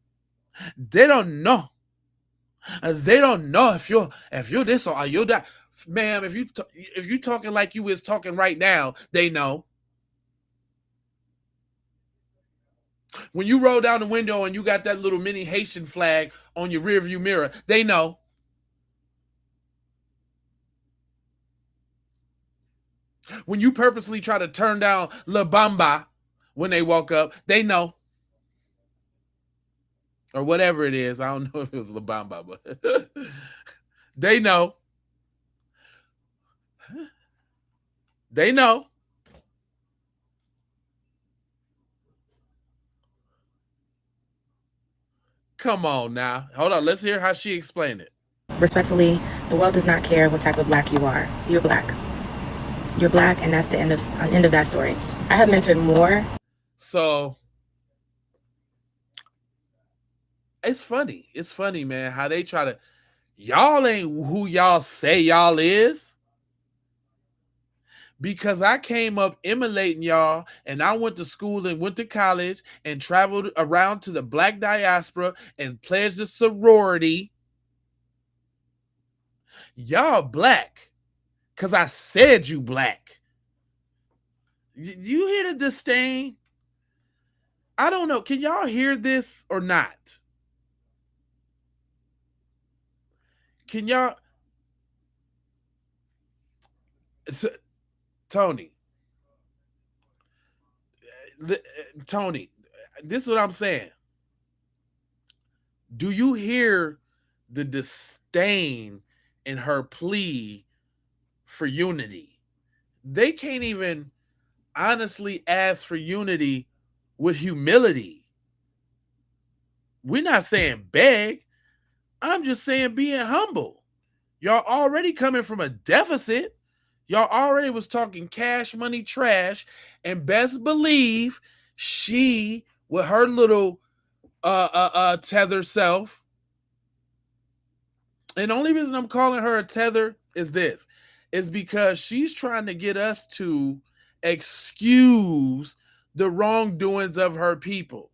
Speaker 1: They don't know. They don't know if you're this or you're that. Ma'am, if you talking like you is talking right now, they know. When you roll down the window and you got that little mini Haitian flag on your rearview mirror, they know. When you purposely try to turn down La Bamba when they woke up. They know. Or whatever it is. I don't know if it was La Bamba, but they know. They know. Come on now. Hold on. Let's hear how she explained it.
Speaker 19: Respectfully, the world does not care what type of black you are. You're black. You're black, and that's the end of that story. I have mentored more.
Speaker 1: So it's funny. It's funny, man, how they try to. Y'all ain't who y'all say y'all is. Because I came up emulating y'all, and I went to school and went to college and traveled around to the black diaspora and pledged a sorority. Y'all black because I said you black. You hear the disdain? I don't know. Can y'all hear this or not? Can y'all? Tony. Tony, this is what I'm saying. Do you hear the disdain in her plea for unity? They can't even honestly ask for unity with humility. We're not saying beg. I'm just saying being humble. Y'all already coming from a deficit. Y'all already was talking cash money trash, and best believe she with her little tether self. And the only reason I'm calling her a tether is this, is because she's trying to get us to excuse the wrongdoings of her people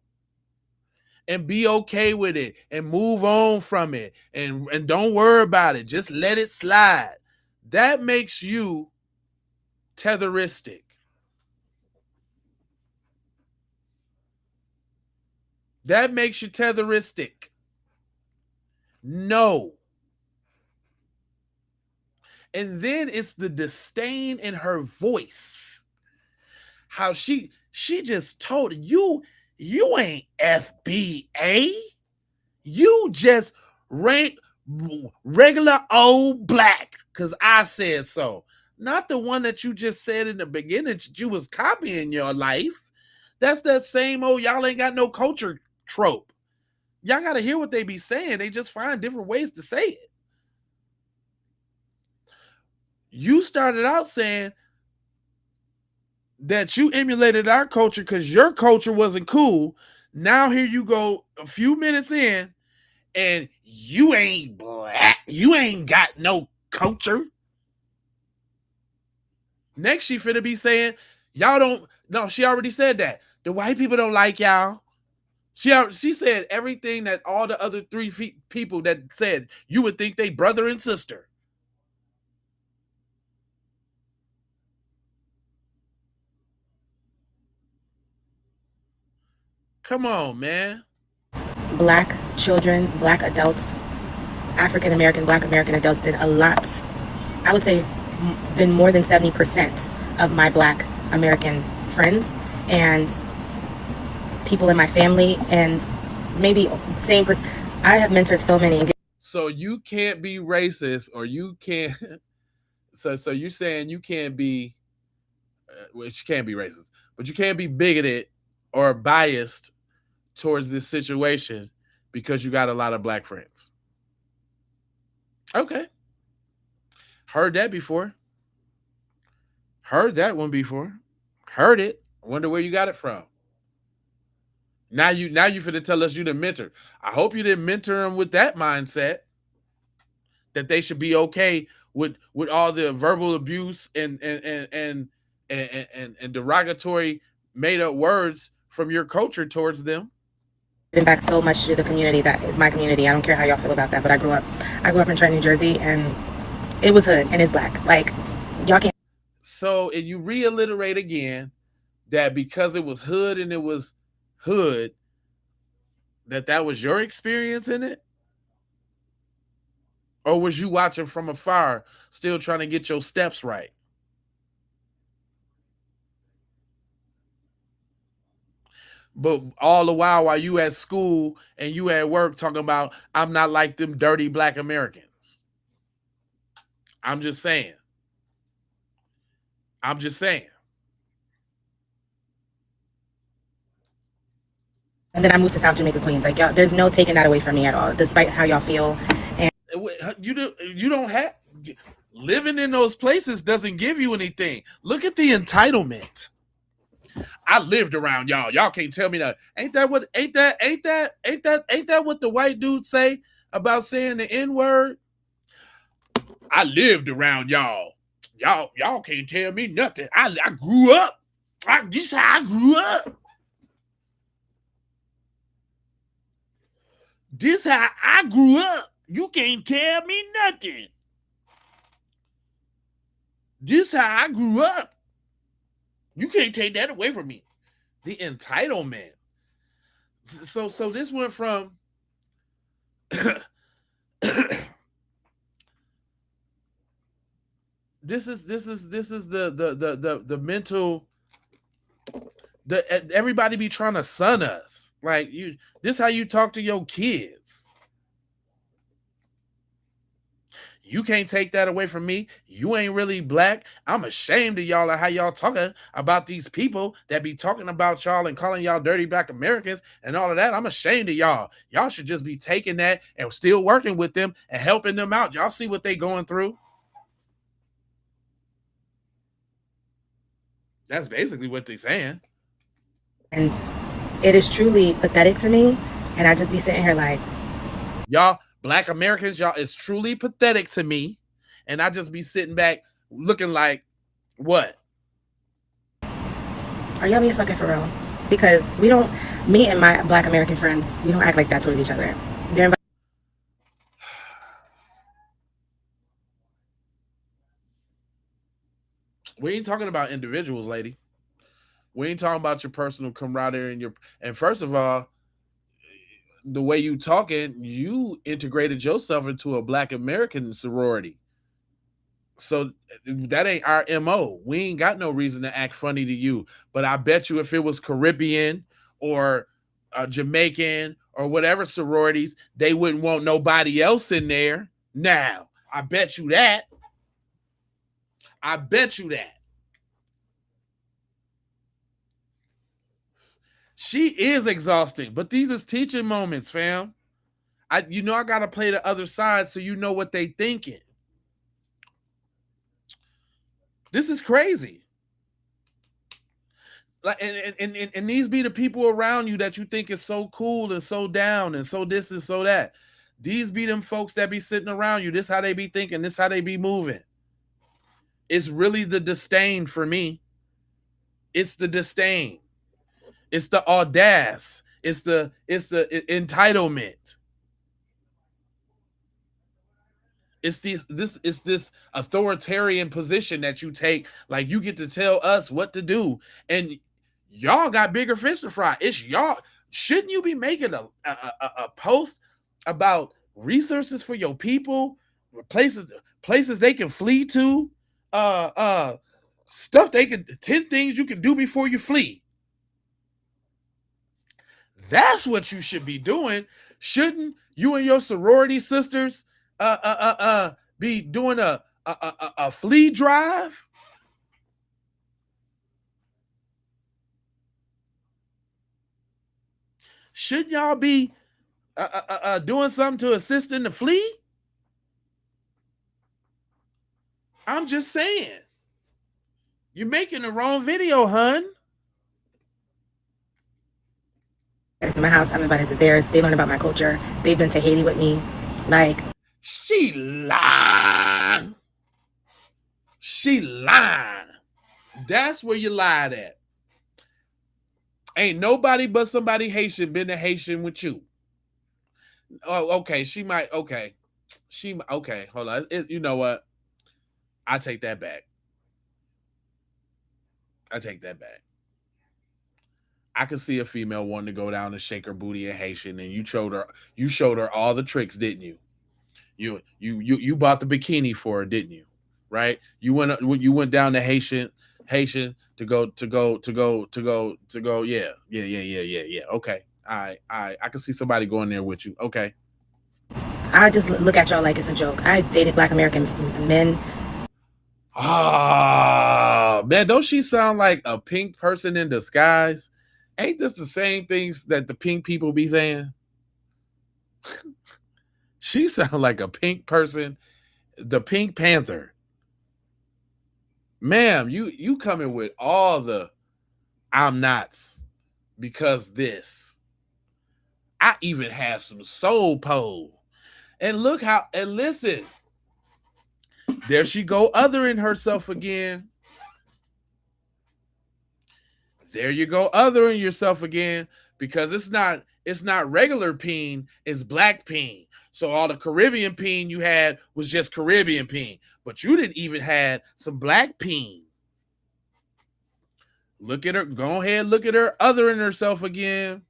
Speaker 1: and be okay with it and move on from it and don't worry about it. Just let it slide. That makes you tetheristic. That makes you tetheristic. No. And then it's the disdain in her voice. How she just told you ain't FBA. You just regular old black because I said so. Not the one that you just said in the beginning that you was copying your life. That's that same old y'all ain't got no culture trope. Y'all got to hear what they be saying. They just find different ways to say it. You started out saying that you emulated our culture because your culture wasn't cool. Now here you go a few minutes in and you ain't black. You ain't got no culture. Next she finna be saying, y'all don't, no, she already said that. The white people don't like y'all. She said everything that all the other three people that said you would think they brother and sister. Come on, man.
Speaker 19: Black children, black adults, African American, black American adults did a lot. I would say than more than 70% of my black American friends and people in my family, and maybe same person. I have mentored so many.
Speaker 1: So you can't be racist, or you can't. So you're saying you can't be, which can't be racist, but you can't be bigoted or biased towards this situation because you got a lot of black friends. Okay. Heard that before. Heard that one before. Heard it. Wonder where you got it from. Now you finna tell us you the mentor. I hope you didn't mentor them with that mindset that they should be okay with all the verbal abuse and derogatory made up words from your culture towards them.
Speaker 19: Giving back so much to the community that is my community. I don't care how y'all feel about that, but I grew up in Trenton, New Jersey, and it was hood and it's black. Like y'all can't.
Speaker 1: So and you reiterate again that because it was hood and it was hood, that was your experience in it? Or was you watching from afar, still trying to get your steps right? But all the while you at school and you at work talking about I'm not like them dirty black Americans. I'm just saying. I'm just saying.
Speaker 19: And then I moved to South Jamaica, Queens. Like, y'all, there's no taking that away from me at all, despite how y'all feel. And
Speaker 1: You don't have living in those places doesn't give you anything. Look at the entitlement. I lived around y'all. Y'all can't tell me that. Ain't that what the white dudes say about saying the N-word? I lived around y'all. Y'all can't tell me nothing. I grew up. This is how I grew up. This how I grew up. You can't tell me nothing. This how I grew up. You can't take that away from me. The entitlement. So this went from this is the mental everybody be trying to son us. Like this how you talk to your kids. You can't take that away from me. You ain't really black. I'm ashamed of y'all and how y'all talking about these people that be talking about y'all and calling y'all dirty black Americans and all of that. I'm ashamed of y'all. Y'all should just be taking that and still working with them and helping them out. Y'all see what they going through? That's basically what they're saying.
Speaker 19: And it is truly pathetic to me. And I just be sitting here like,
Speaker 1: y'all, black Americans, y'all, it's truly pathetic to me. And I just be sitting back looking like, what?
Speaker 19: Are y'all being fucking for real? Because we don't, me and my black American friends, we don't act like that towards each other.
Speaker 1: We ain't talking about individuals, lady. We ain't talking about your personal camaraderie and first of all, the way you talking, you integrated yourself into a black American sorority. So that ain't our MO. We ain't got no reason to act funny to you. But I bet you if it was Caribbean or Jamaican or whatever sororities, they wouldn't want nobody else in there. Now, I bet you that. I bet you that. She is exhausting, but these is teaching moments, fam. I gotta play the other side so you know what they thinking. This is crazy. Like and these be the people around you that you think is so cool and so down and so this and so that. These be them folks that be sitting around you. This how they be thinking. This how they be moving. It's really the disdain for me. It's the disdain. It's the audace. It's the entitlement. It's this authoritarian position that you take, like you get to tell us what to do, and y'all got bigger fish to fry. It's y'all. Shouldn't you be making a post about resources for your people, places they can flee to, stuff 10 things you can do before you flee. That's what you should be doing. Shouldn't you and your sorority sisters be doing a flea drive? Should y'all be doing something to assist in the flea? I'm just saying. You're making the wrong video, hun.
Speaker 19: It's my house. I'm invited to theirs. They learn about my culture. They've been to Haiti with me. Like,
Speaker 1: she lied. She lied. That's where you lied at. Ain't nobody but somebody Haitian been to Haitian with you. Oh, okay. She might. Okay. Okay. Hold on. You know what? I take that back. I take that back. I could see a female wanting to go down and shake her booty in Haitian, and you showed her all the tricks, didn't you? You bought the bikini for her, didn't you? Right? You went down to Haitian Haitian to go. Yeah. Okay. I can see somebody going there with you. Okay.
Speaker 19: I just look at y'all like it's a joke. I dated Black American men.
Speaker 1: Ah, man, don't she sound like a pink person in disguise? Ain't this the same things that the pink people be saying? She sound like a pink person, the Pink Panther. Ma'am, you coming with all the I'm nots because this. I even have some soul pole. And look how and listen. There she go othering herself again. There you go othering yourself again because it's not regular peen, it's black peen. So all the Caribbean peen you had was just Caribbean peen, but you didn't even had some black peen. Look at her, go ahead, look at her othering herself again.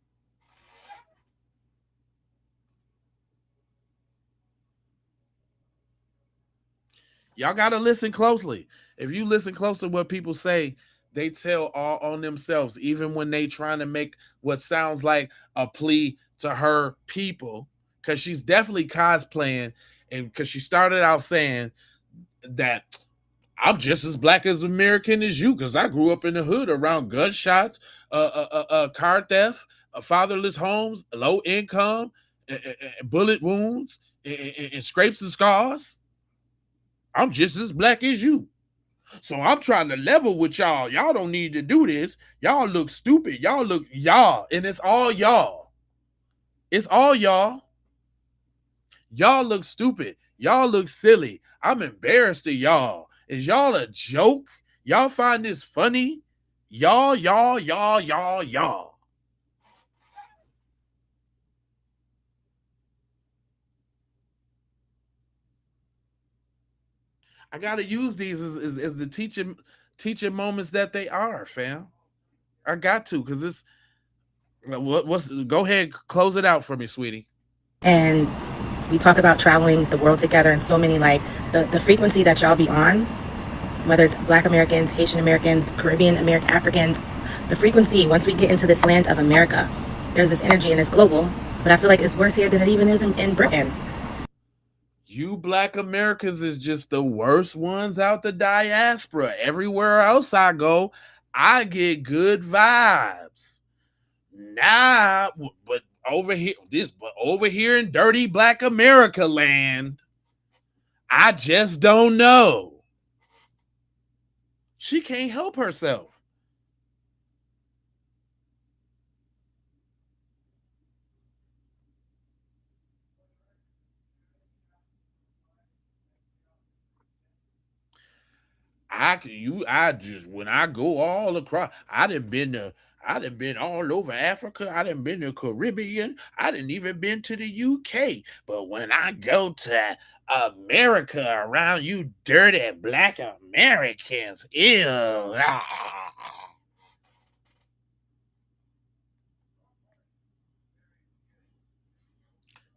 Speaker 1: Y'all got to listen closely. If you listen close to what people say, they tell all on themselves, even when they trying to make what sounds like a plea to her people, because she's definitely cosplaying, and because she started out saying that I'm just as black as American as you, because I grew up in the hood around gunshots, car theft, fatherless homes, low income, bullet wounds, and scrapes and scars. I'm just as black as you. So I'm trying to level with y'all. Y'all don't need to do this. Y'all look stupid. Y'all look y'all. And it's all y'all. It's all y'all. Y'all look stupid. Y'all look silly. I'm embarrassed of y'all. Is y'all a joke? Y'all find this funny? Y'all. I gotta use these as the teaching moments that they are, fam. I got to, because it's what's go ahead, close it out for me, sweetie.
Speaker 19: And we talk about traveling the world together and so many, like the frequency that y'all be on, whether it's Black Americans, Haitian Americans, Caribbean American, Africans, the frequency, once we get into this land of America, there's this energy and it's global, but I feel like it's worse here than it even is in Britain.
Speaker 1: You Black Americans is just the worst ones out the diaspora. Everywhere else I go, I get good vibes. Nah, but over here in dirty Black America land, I just don't know. She can't help herself. I just when I go all across, I done been all over Africa. I done been to Caribbean. I didn't even been to the UK. But when I go to America around you dirty Black Americans, ew.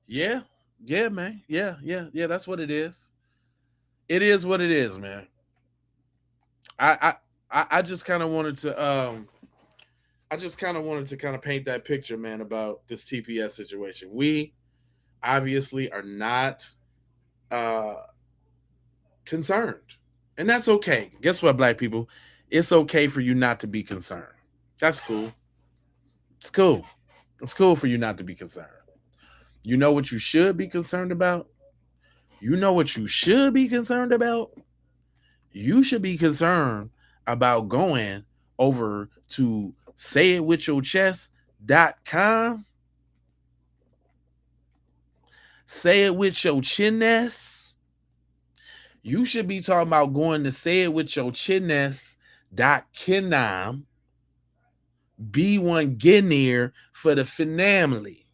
Speaker 1: Yeah, yeah, man. Yeah. That's what it is. It is what it is, man. I I just kind of wanted to kind of paint that picture, man, about this TPS situation. We obviously are not uh concerned. And that's okay. Guess what, black people? It's okay for you not to be concerned. That's cool. It's cool. It's cool for you not to be concerned. You know what you should be concerned about? You know what you should be concerned about? You should be concerned about going over to sayitwithyourchest.com. Say it with your chinness. You should be talking about going to sayitwithyourchinness.com. Be one Guinea for the family.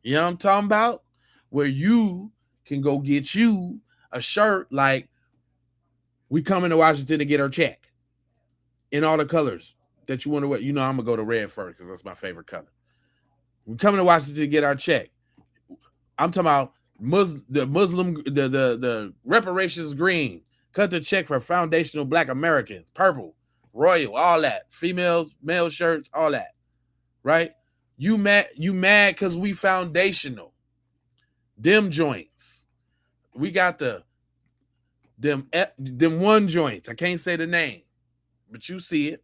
Speaker 1: You know what I'm talking about? Where you can go get you a shirt like we coming to Washington to get our check in all the colors that you want to wear. You know, I'm gonna go to red first because that's my favorite color. We coming to Washington to get our check. I'm talking about the reparations green. Cut the check for foundational Black Americans. Purple. Royal, all that. Females, male shirts, all that. Right? You mad because we foundational. Them joints. We got them one joints. I can't say the name, but you see it.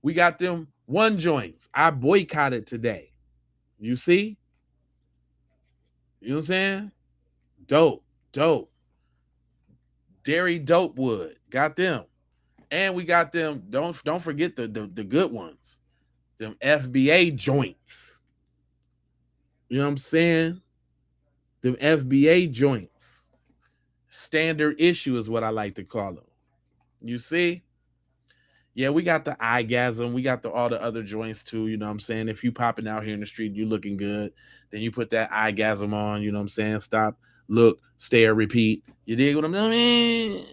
Speaker 1: We got them one joints. I boycotted today. You see? You know what I'm saying? Dope. Dairy Dope Wood. Got them. And we got them. Don't forget the good ones. Them FBA joints. You know what I'm saying? Them FBA joints. Standard issue is what I like to call them. You see? Yeah, we got the eyegasm. We got all the other joints too. You know what I'm saying? If you popping out here in the street, you looking good, then you put that eyegasm on. You know what I'm saying? Stop, look, stare, repeat. You dig what I'm doing?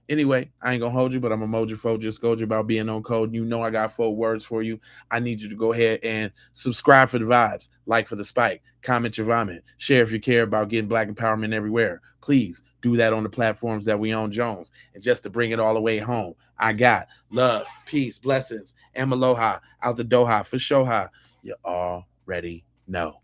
Speaker 1: Anyway, I ain't gonna hold you, but I'm a mojo folk. Just told you about being on code. You know I got 4 words for you. I need you to go ahead and subscribe for the vibes, like for the spike, comment your vomit, share if you care about getting black empowerment everywhere. Please do that on the platforms that we own, Jones. And just to bring it all the way home, I got love, peace, blessings, and aloha out the Doha for Shoha. You already know.